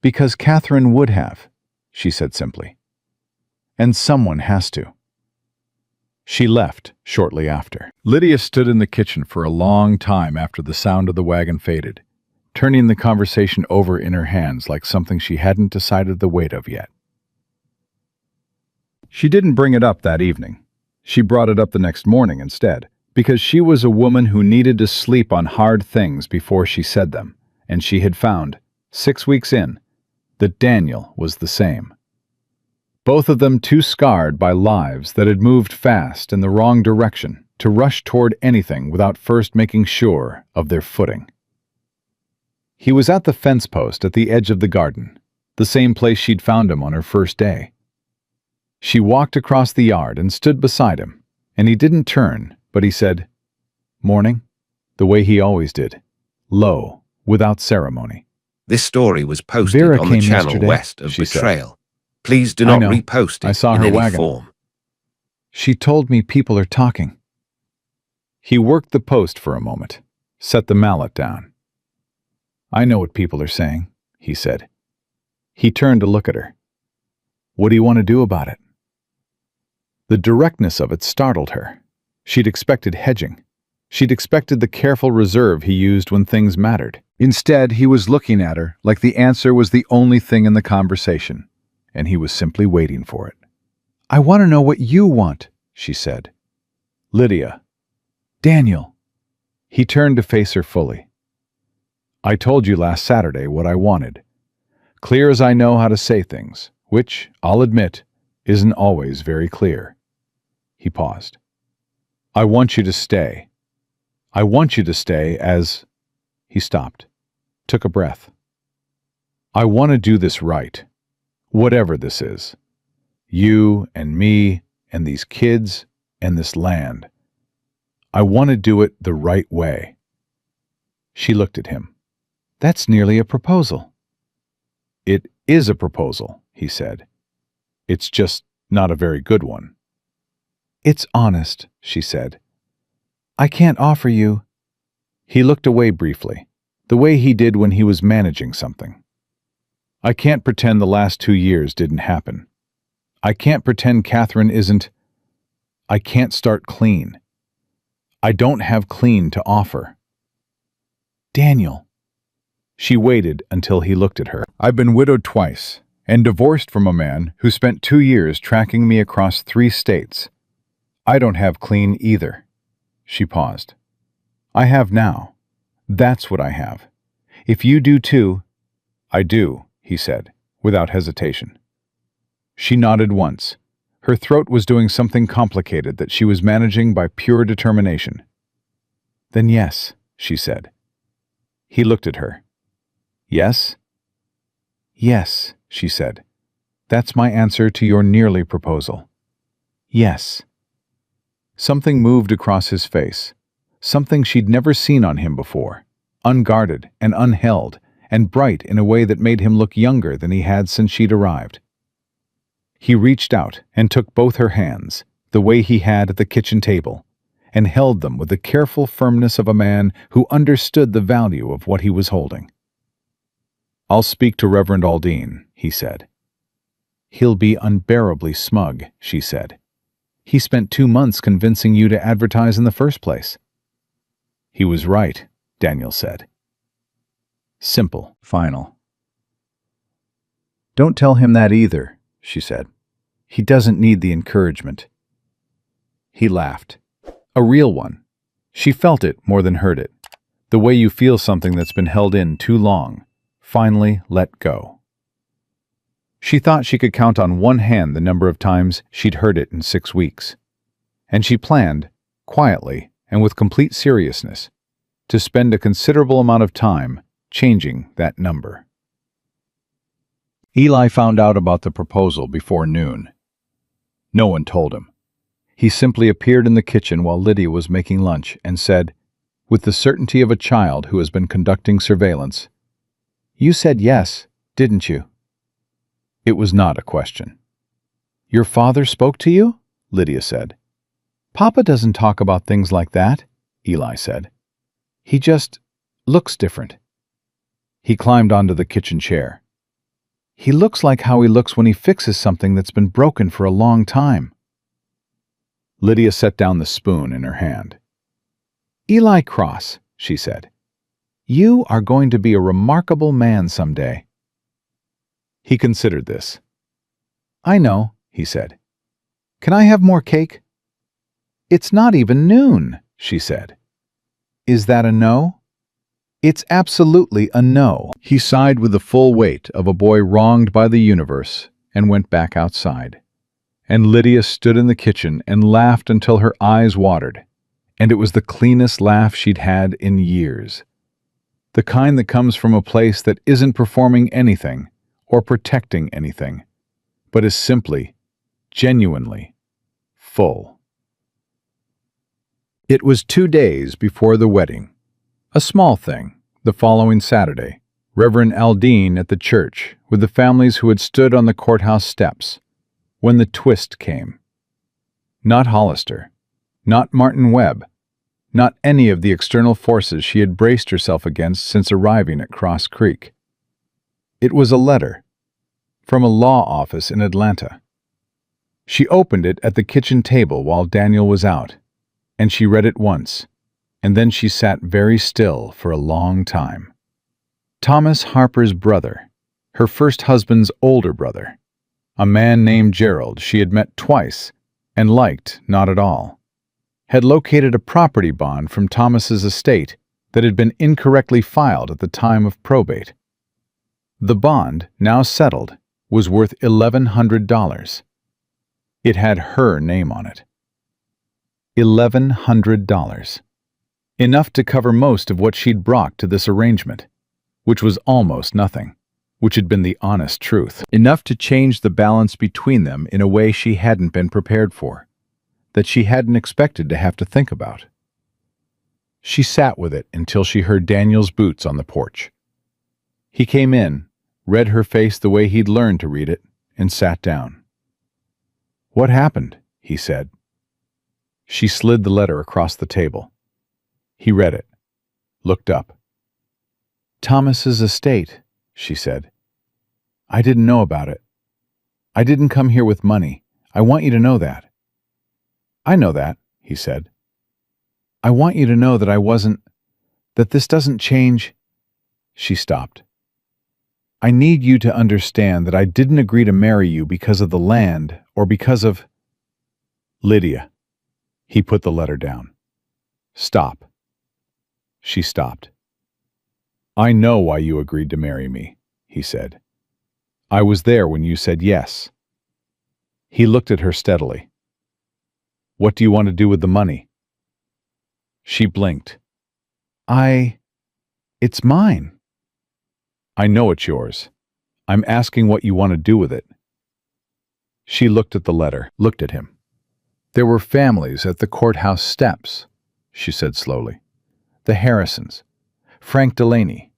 "Because Catherine would have," she said simply. "And someone has to." She left shortly after. Lydia stood in the kitchen for a long time after the sound of the wagon faded, turning the conversation over in her hands like something she hadn't decided the weight of yet. She didn't bring it up that evening. She brought it up the next morning instead, because she was a woman who needed to sleep on hard things before she said them, and she had found, 6 weeks in, that Daniel was the same. Both of them too scarred by lives that had moved fast in the wrong direction to rush toward anything without first making sure of their footing. He was at the fence post at the edge of the garden, the same place she'd found him on her first day. She walked across the yard and stood beside him, and he didn't turn, but he said, "Morning," the way he always did, low, without ceremony. This story was posted "Vera on the came channel yesterday," west of she the said. trail. Please do "I not know. repost I it saw in her any wagon. form." "She told me people are talking." He worked the post for a moment, set the mallet down. "I know what people are saying," he said. He turned to look at her. "What do you want to do about it?" The directness of it startled her. She'd expected hedging. She'd expected the careful reserve he used when things mattered. Instead, he was looking at her like the answer was the only thing in the conversation, and he was simply waiting for it. "I want to know what you want," she said. "Lydia." "Daniel." He turned to face her fully. "I told you last Saturday what I wanted. Clear as I know how to say things, which, I'll admit, isn't always very clear." He paused. "I want you to stay. I want you to stay as—" He stopped. took a breath. I want to do this right, whatever this is. You and me and these kids and this land. I want to do it the right way. She looked at him. That's nearly a proposal. It is a proposal, he said. It's just not a very good one. It's honest, she said. I can't offer you. He looked away briefly, the way he did when he was managing something. I can't pretend the last 2 years didn't happen. I can't pretend Catherine isn't. I can't start clean. I don't have clean to offer. Daniel. She waited until he looked at her. I've been widowed twice and divorced from a man who spent 2 years tracking me across 3 states. I don't have clean either. She paused. I have now. That's what I have. If you do too. I do, he said, without hesitation. She nodded once. Her throat was doing something complicated that she was managing by pure determination. Then yes, she said. He looked at her. Yes? Yes, she said. That's my answer to your nearly proposal. Yes. Something moved across his face, something she'd never seen on him before, unguarded and unheld, and bright in a way that made him look younger than he had since she'd arrived. He reached out and took both her hands, the way he had at the kitchen table, and held them with the careful firmness of a man who understood the value of what he was holding. I'll speak to Reverend Aldine, he said. He'll be unbearably smug, she said. He spent 2 months convincing you to advertise in the first place. He was right, Daniel said. Simple, final. Don't tell him that either, she said. He doesn't need the encouragement. He laughed. A real one. She felt it more than heard it. The way you feel something that's been held in too long, finally let go. She thought she could count on one hand the number of times she'd heard it in 6 weeks. And she planned, quietly and with complete seriousness, to spend a considerable amount of time changing that number. Eli found out about the proposal before noon. No one told him. He simply appeared in the kitchen while Lydia was making lunch and said, with the certainty of a child who has been conducting surveillance, "You said yes, didn't you?" It was not a question. "Your father spoke to you?" Lydia said. "Papa doesn't talk about things like that," Eli said. "He just looks different." He climbed onto the kitchen chair. "He looks like how he looks when he fixes something that's been broken for a long time." Lydia set down the spoon in her hand. "Eli Cross," she said, "you are going to be a remarkable man someday." He considered this. "I know," he said. "Can I have more cake?" "It's not even noon," she said. "Is that a no?" "It's absolutely a no." He sighed with the full weight of a boy wronged by the universe and went back outside. And Lydia stood in the kitchen and laughed until her eyes watered, and it was the cleanest laugh she'd had in years. The kind that comes from a place that isn't performing anything or protecting anything, but is simply, genuinely, full. It was 2 days before the wedding. A small thing, the following Saturday, Reverend Aldine at the church with the families who had stood on the courthouse steps, when the twist came. Not Hollister, not Martin Webb, not any of the external forces she had braced herself against since arriving at Cross Creek. It was a letter from a law office in Atlanta. She opened it at the kitchen table while Daniel was out, and she read it once, and then she sat very still for a long time. Thomas Harper's brother, her first husband's older brother, a man named Gerald she had met twice and liked not at all, had located a property bond from Thomas's estate that had been incorrectly filed at the time of probate. The bond, now settled, was worth $1,100. It had her name on it. $1,100. Enough to cover most of what she'd brought to this arrangement, which was almost nothing, which had been the honest truth, enough to change the balance between them in a way she hadn't been prepared for, that she hadn't expected to have to think about. She sat with it until she heard Daniel's boots on the porch. He came in, read her face the way he'd learned to read it, and sat down. "What happened?" he said. She slid the letter across the table. He read it, looked up. "Thomas's estate," she said. "I didn't know about it. I didn't come here with money. I want you to know that." "I know that," he said. "I want you to know that that this doesn't change." She stopped. "I need you to understand that I didn't agree to marry you because of the land or because of—" "Lydia." He put the letter down. "Stop." She stopped. "I know why you agreed to marry me," he said. "I was there when you said yes." He looked at her steadily. "What do you want to do with the money?" She blinked. It's mine." "I know it's yours. I'm asking what you want to do with it." She looked at the letter, looked at him. "There were families at the courthouse steps," she said slowly. "The Harrisons, Frank Delaney.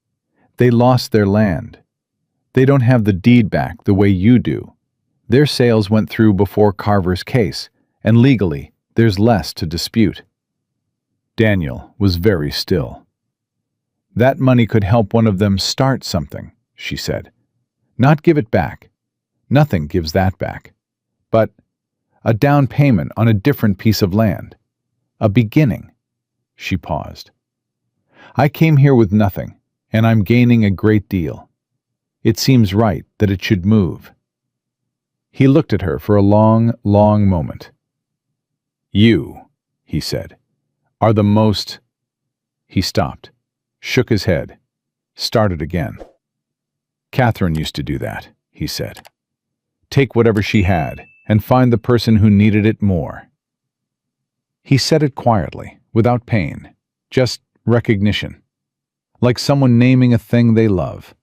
They lost their land. They don't have the deed back the way you do. Their sales went through before Carver's case, and legally, there's less to dispute." Daniel was very still. "That money could help one of them start something," she said. "Not give it back. Nothing gives that back. But a down payment on a different piece of land. A beginning." She paused. "I came here with nothing, and I'm gaining a great deal. It seems right that it should move." He looked at her for a long, long moment. "You," he said, "are the most—" He stopped, shook his head, started again. "Catherine used to do that," he said. "Take whatever she had and find the person who needed it more." He said it quietly, without pain, just recognition, like someone naming a thing they love.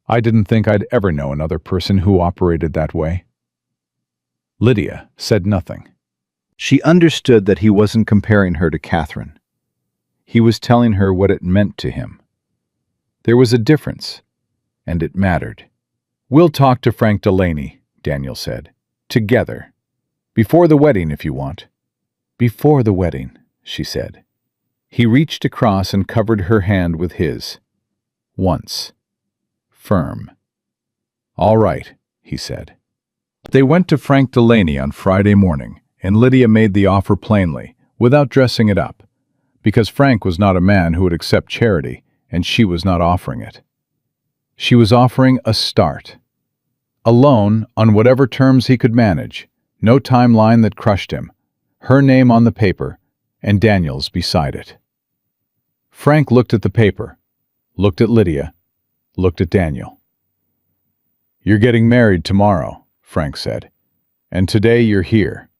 I didn't think I'd ever know another person who operated that way. Lydia said nothing. She understood that he wasn't comparing her to Catherine. He was telling her what it meant to him. There was a difference, and it mattered. "We'll talk to Frank Delaney," Daniel said. "Together. Before the wedding, if you want." "Before the wedding," she said. He reached across and covered her hand with his. Once. Firm. "All right," he said. They went to Frank Delaney on Friday morning, and Lydia made the offer plainly, without dressing it up, because Frank was not a man who would accept charity, and she was not offering it. She was offering a start. A loan on whatever terms he could manage, no timeline that crushed him, her name on the paper, and Daniel's beside it. Frank looked at the paper, looked at Lydia, looked at Daniel. "You're getting married tomorrow," Frank said, "and today you're here."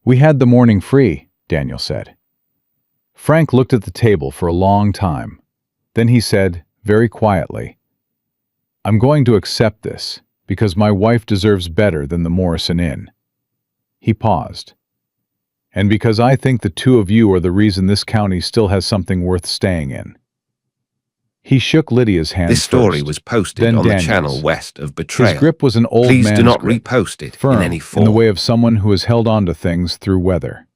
"We had the morning free," Daniel said. Frank looked at the table for a long time. Then he said, very quietly, "I'm going to accept this, because my wife deserves better than the Morrison Inn." He paused. "And because I think the two of you are the reason this county still has something worth staying in." He shook Lydia's hand This story first, was posted then on the Daniel's. channel west of Betrayal. His grip was an old Please do man's not grip, repost it firm in any in form. the way of someone who has held on to things through weather.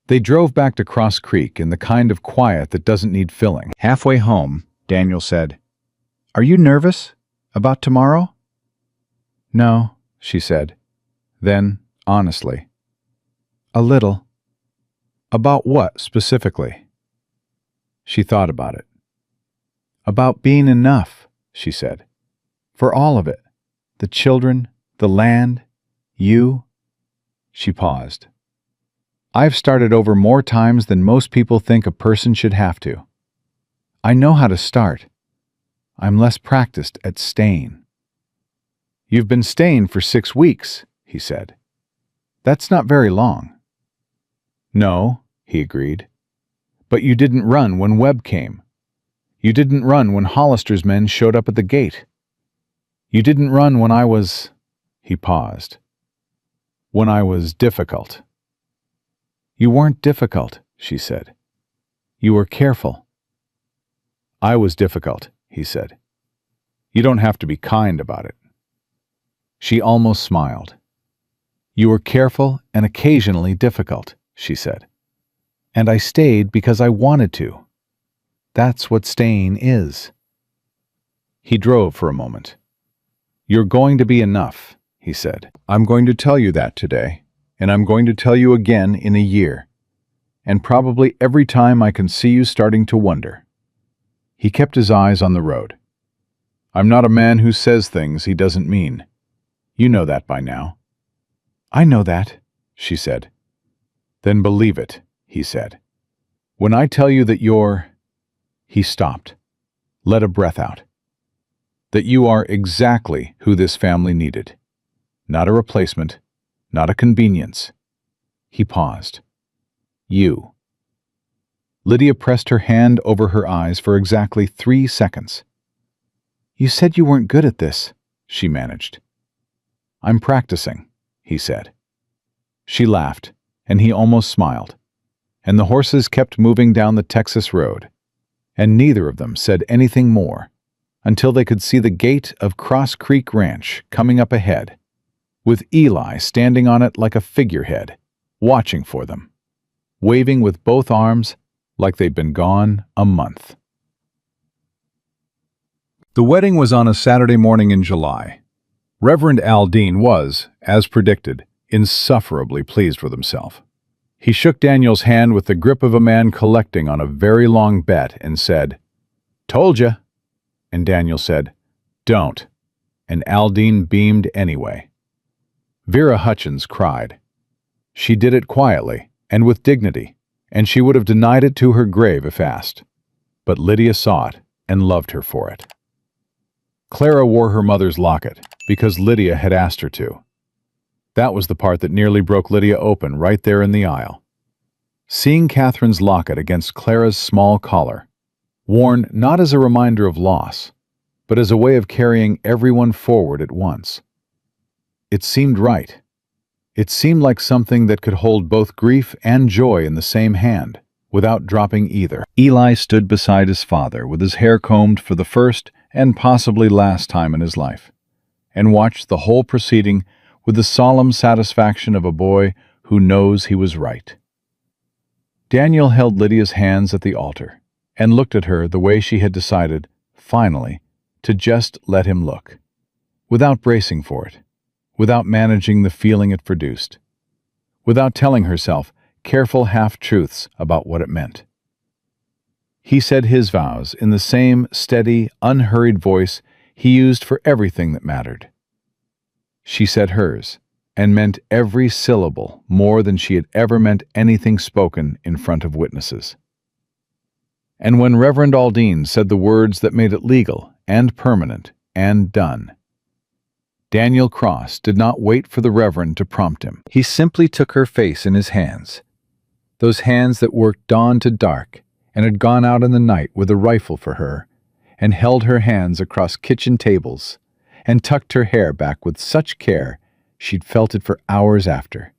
They drove back to Cross Creek in the kind of quiet that doesn't need filling. Halfway home, Daniel said, "Are you nervous about tomorrow?" "No," she said. Then, honestly, "A little." "About what, specifically?" She thought about it. "About being enough," she said. "For all of it. The children, the land, you." She paused. "I've started over more times than most people think a person should have to. I know how to start. I'm less practiced at staying." "You've been staying for 6 weeks," he said. "That's not very long." "No," he agreed. "But you didn't run when Webb came. You didn't run when Hollister's men showed up at the gate. You didn't run when I was—" He paused. "When I was difficult." "You weren't difficult," she said. "You were careful." "I was difficult," he said. "You don't have to be kind about it." She almost smiled. "You were careful and occasionally difficult," she said. "And I stayed because I wanted to. That's what staying is." He drove for a moment. "You're going to be enough," he said. "I'm going to tell you that today, and I'm going to tell you again in a year, and probably every time I can see you starting to wonder." He kept his eyes on the road. "I'm not a man who says things he doesn't mean. You know that by now." "I know that," she said. "Then believe it," he said. "When I tell you that you're—" He stopped, let a breath out. "That you are exactly who this family needed. Not a replacement, not a convenience." He paused. "You." Lydia pressed her hand over her eyes for exactly 3 seconds. "You said you weren't good at this," she managed. "I'm practicing," he said. She laughed, and he almost smiled, and the horses kept moving down the Texas road, and neither of them said anything more until they could see the gate of Cross Creek Ranch coming up ahead, with Eli standing on it like a figurehead, watching for them, waving with both arms like they'd been gone a month. The wedding was on a Saturday morning in July. Reverend Al Dean was, as predicted, insufferably pleased with himself. He shook Daniel's hand with the grip of a man collecting on a very long bet and said, "Told ya." And Daniel said, "Don't." And Al Dean beamed anyway. Vera Hutchins cried. She did it quietly and with dignity, and she would have denied it to her grave if asked. But Lydia saw it and loved her for it. Clara wore her mother's locket because Lydia had asked her to. That was the part that nearly broke Lydia open right there in the aisle. Seeing Catherine's locket against Clara's small collar, worn not as a reminder of loss, but as a way of carrying everyone forward at once. It seemed right. It seemed like something that could hold both grief and joy in the same hand, without dropping either. Eli stood beside his father with his hair combed for the first and possibly last time in his life, and watched the whole proceeding with the solemn satisfaction of a boy who knows he was right. Daniel held Lydia's hands at the altar and looked at her the way she had decided, finally, to just let him look, without bracing for it, without managing the feeling it produced, without telling herself careful half-truths about what it meant. He said his vows in the same steady, unhurried voice he used for everything that mattered. She said hers, and meant every syllable more than she had ever meant anything spoken in front of witnesses. And when Reverend Aldine said the words that made it legal and permanent and done, Daniel Cross did not wait for the Reverend to prompt him. He simply took her face in his hands, those hands that worked dawn to dark and had gone out in the night with a rifle for her, and held her hands across kitchen tables, and tucked her hair back with such care she'd felt it for hours after,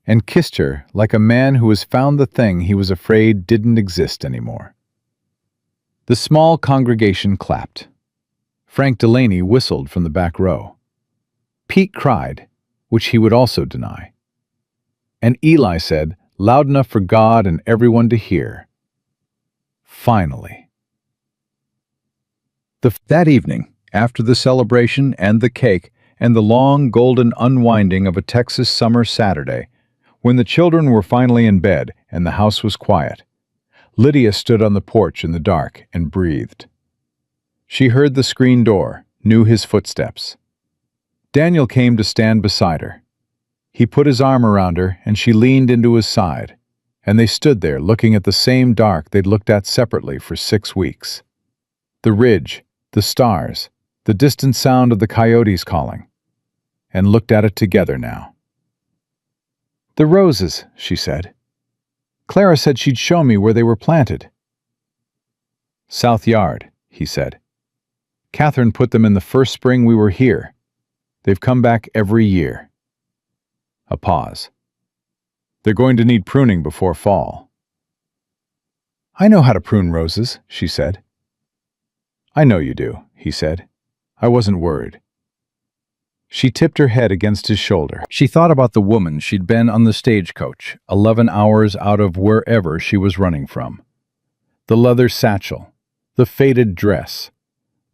and kissed her like a man who has found the thing he was afraid didn't exist anymore. The small congregation clapped. Frank Delaney whistled from the back row. Pete cried, which he would also deny. And Eli said, loud enough for God and everyone to hear, "Finally." That evening, after the celebration and the cake and the long golden unwinding of a Texas summer Saturday, when the children were finally in bed and the house was quiet, Lydia stood on the porch in the dark and breathed. She heard the screen door, knew his footsteps. Daniel came to stand beside her. He put his arm around her and she leaned into his side, and they stood there looking at the same dark they'd looked at separately for 6 weeks. The ridge, the stars, the distant sound of the coyotes calling, and looked at it together now. "The roses," she said. "Clara said she'd show me where they were planted." South Yard, he said. Catherine put them in the first spring we were here. They've come back every year. A pause. They're going to need pruning before fall. I know how to prune roses, she said. I know you do, he said. I wasn't worried. She tipped her head against his shoulder. She thought about the woman she'd been on the stagecoach, 11 hours out of wherever she was running from. The leather satchel, the faded dress,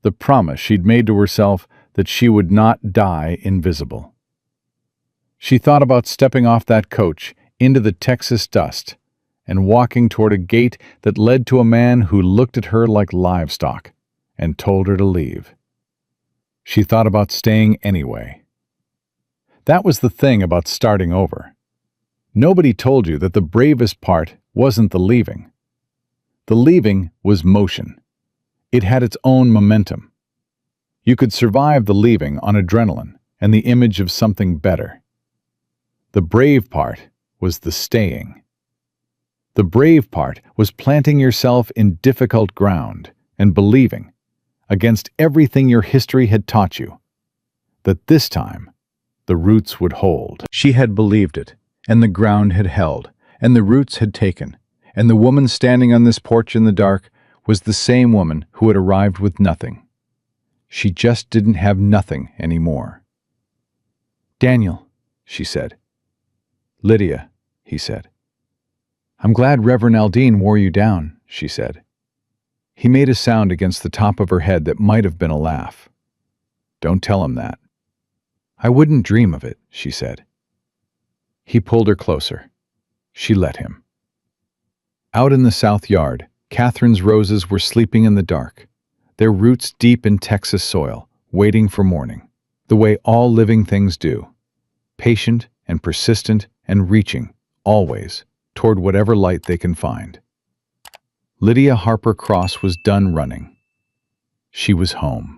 the promise she'd made to herself that she would not die invisible. She thought about stepping off that coach into the Texas dust and walking toward a gate that led to a man who looked at her like livestock and told her to leave. She thought about staying anyway. That was the thing about starting over. Nobody told you that the bravest part wasn't the leaving. The leaving was motion. It had its own momentum. You could survive the leaving on adrenaline and the image of something better. The brave part was the staying. The brave part was planting yourself in difficult ground and believing, against everything your history had taught you, that this time the roots would hold. She had believed it, and the ground had held, and the roots had taken, and the woman standing on this porch in the dark was the same woman who had arrived with nothing. She just didn't have nothing anymore. Daniel, she said. Lydia, he said. I'm glad Reverend Aldine wore you down, she said. He made a sound against the top of her head that might have been a laugh. Don't tell him that. I wouldn't dream of it, she said. He pulled her closer. She let him. Out in the south yard, Catherine's roses were sleeping in the dark, their roots deep in Texas soil, waiting for morning, the way all living things do, patient and persistent and reaching, always, toward whatever light they can find. Lydia Harper Cross was done running. She was home.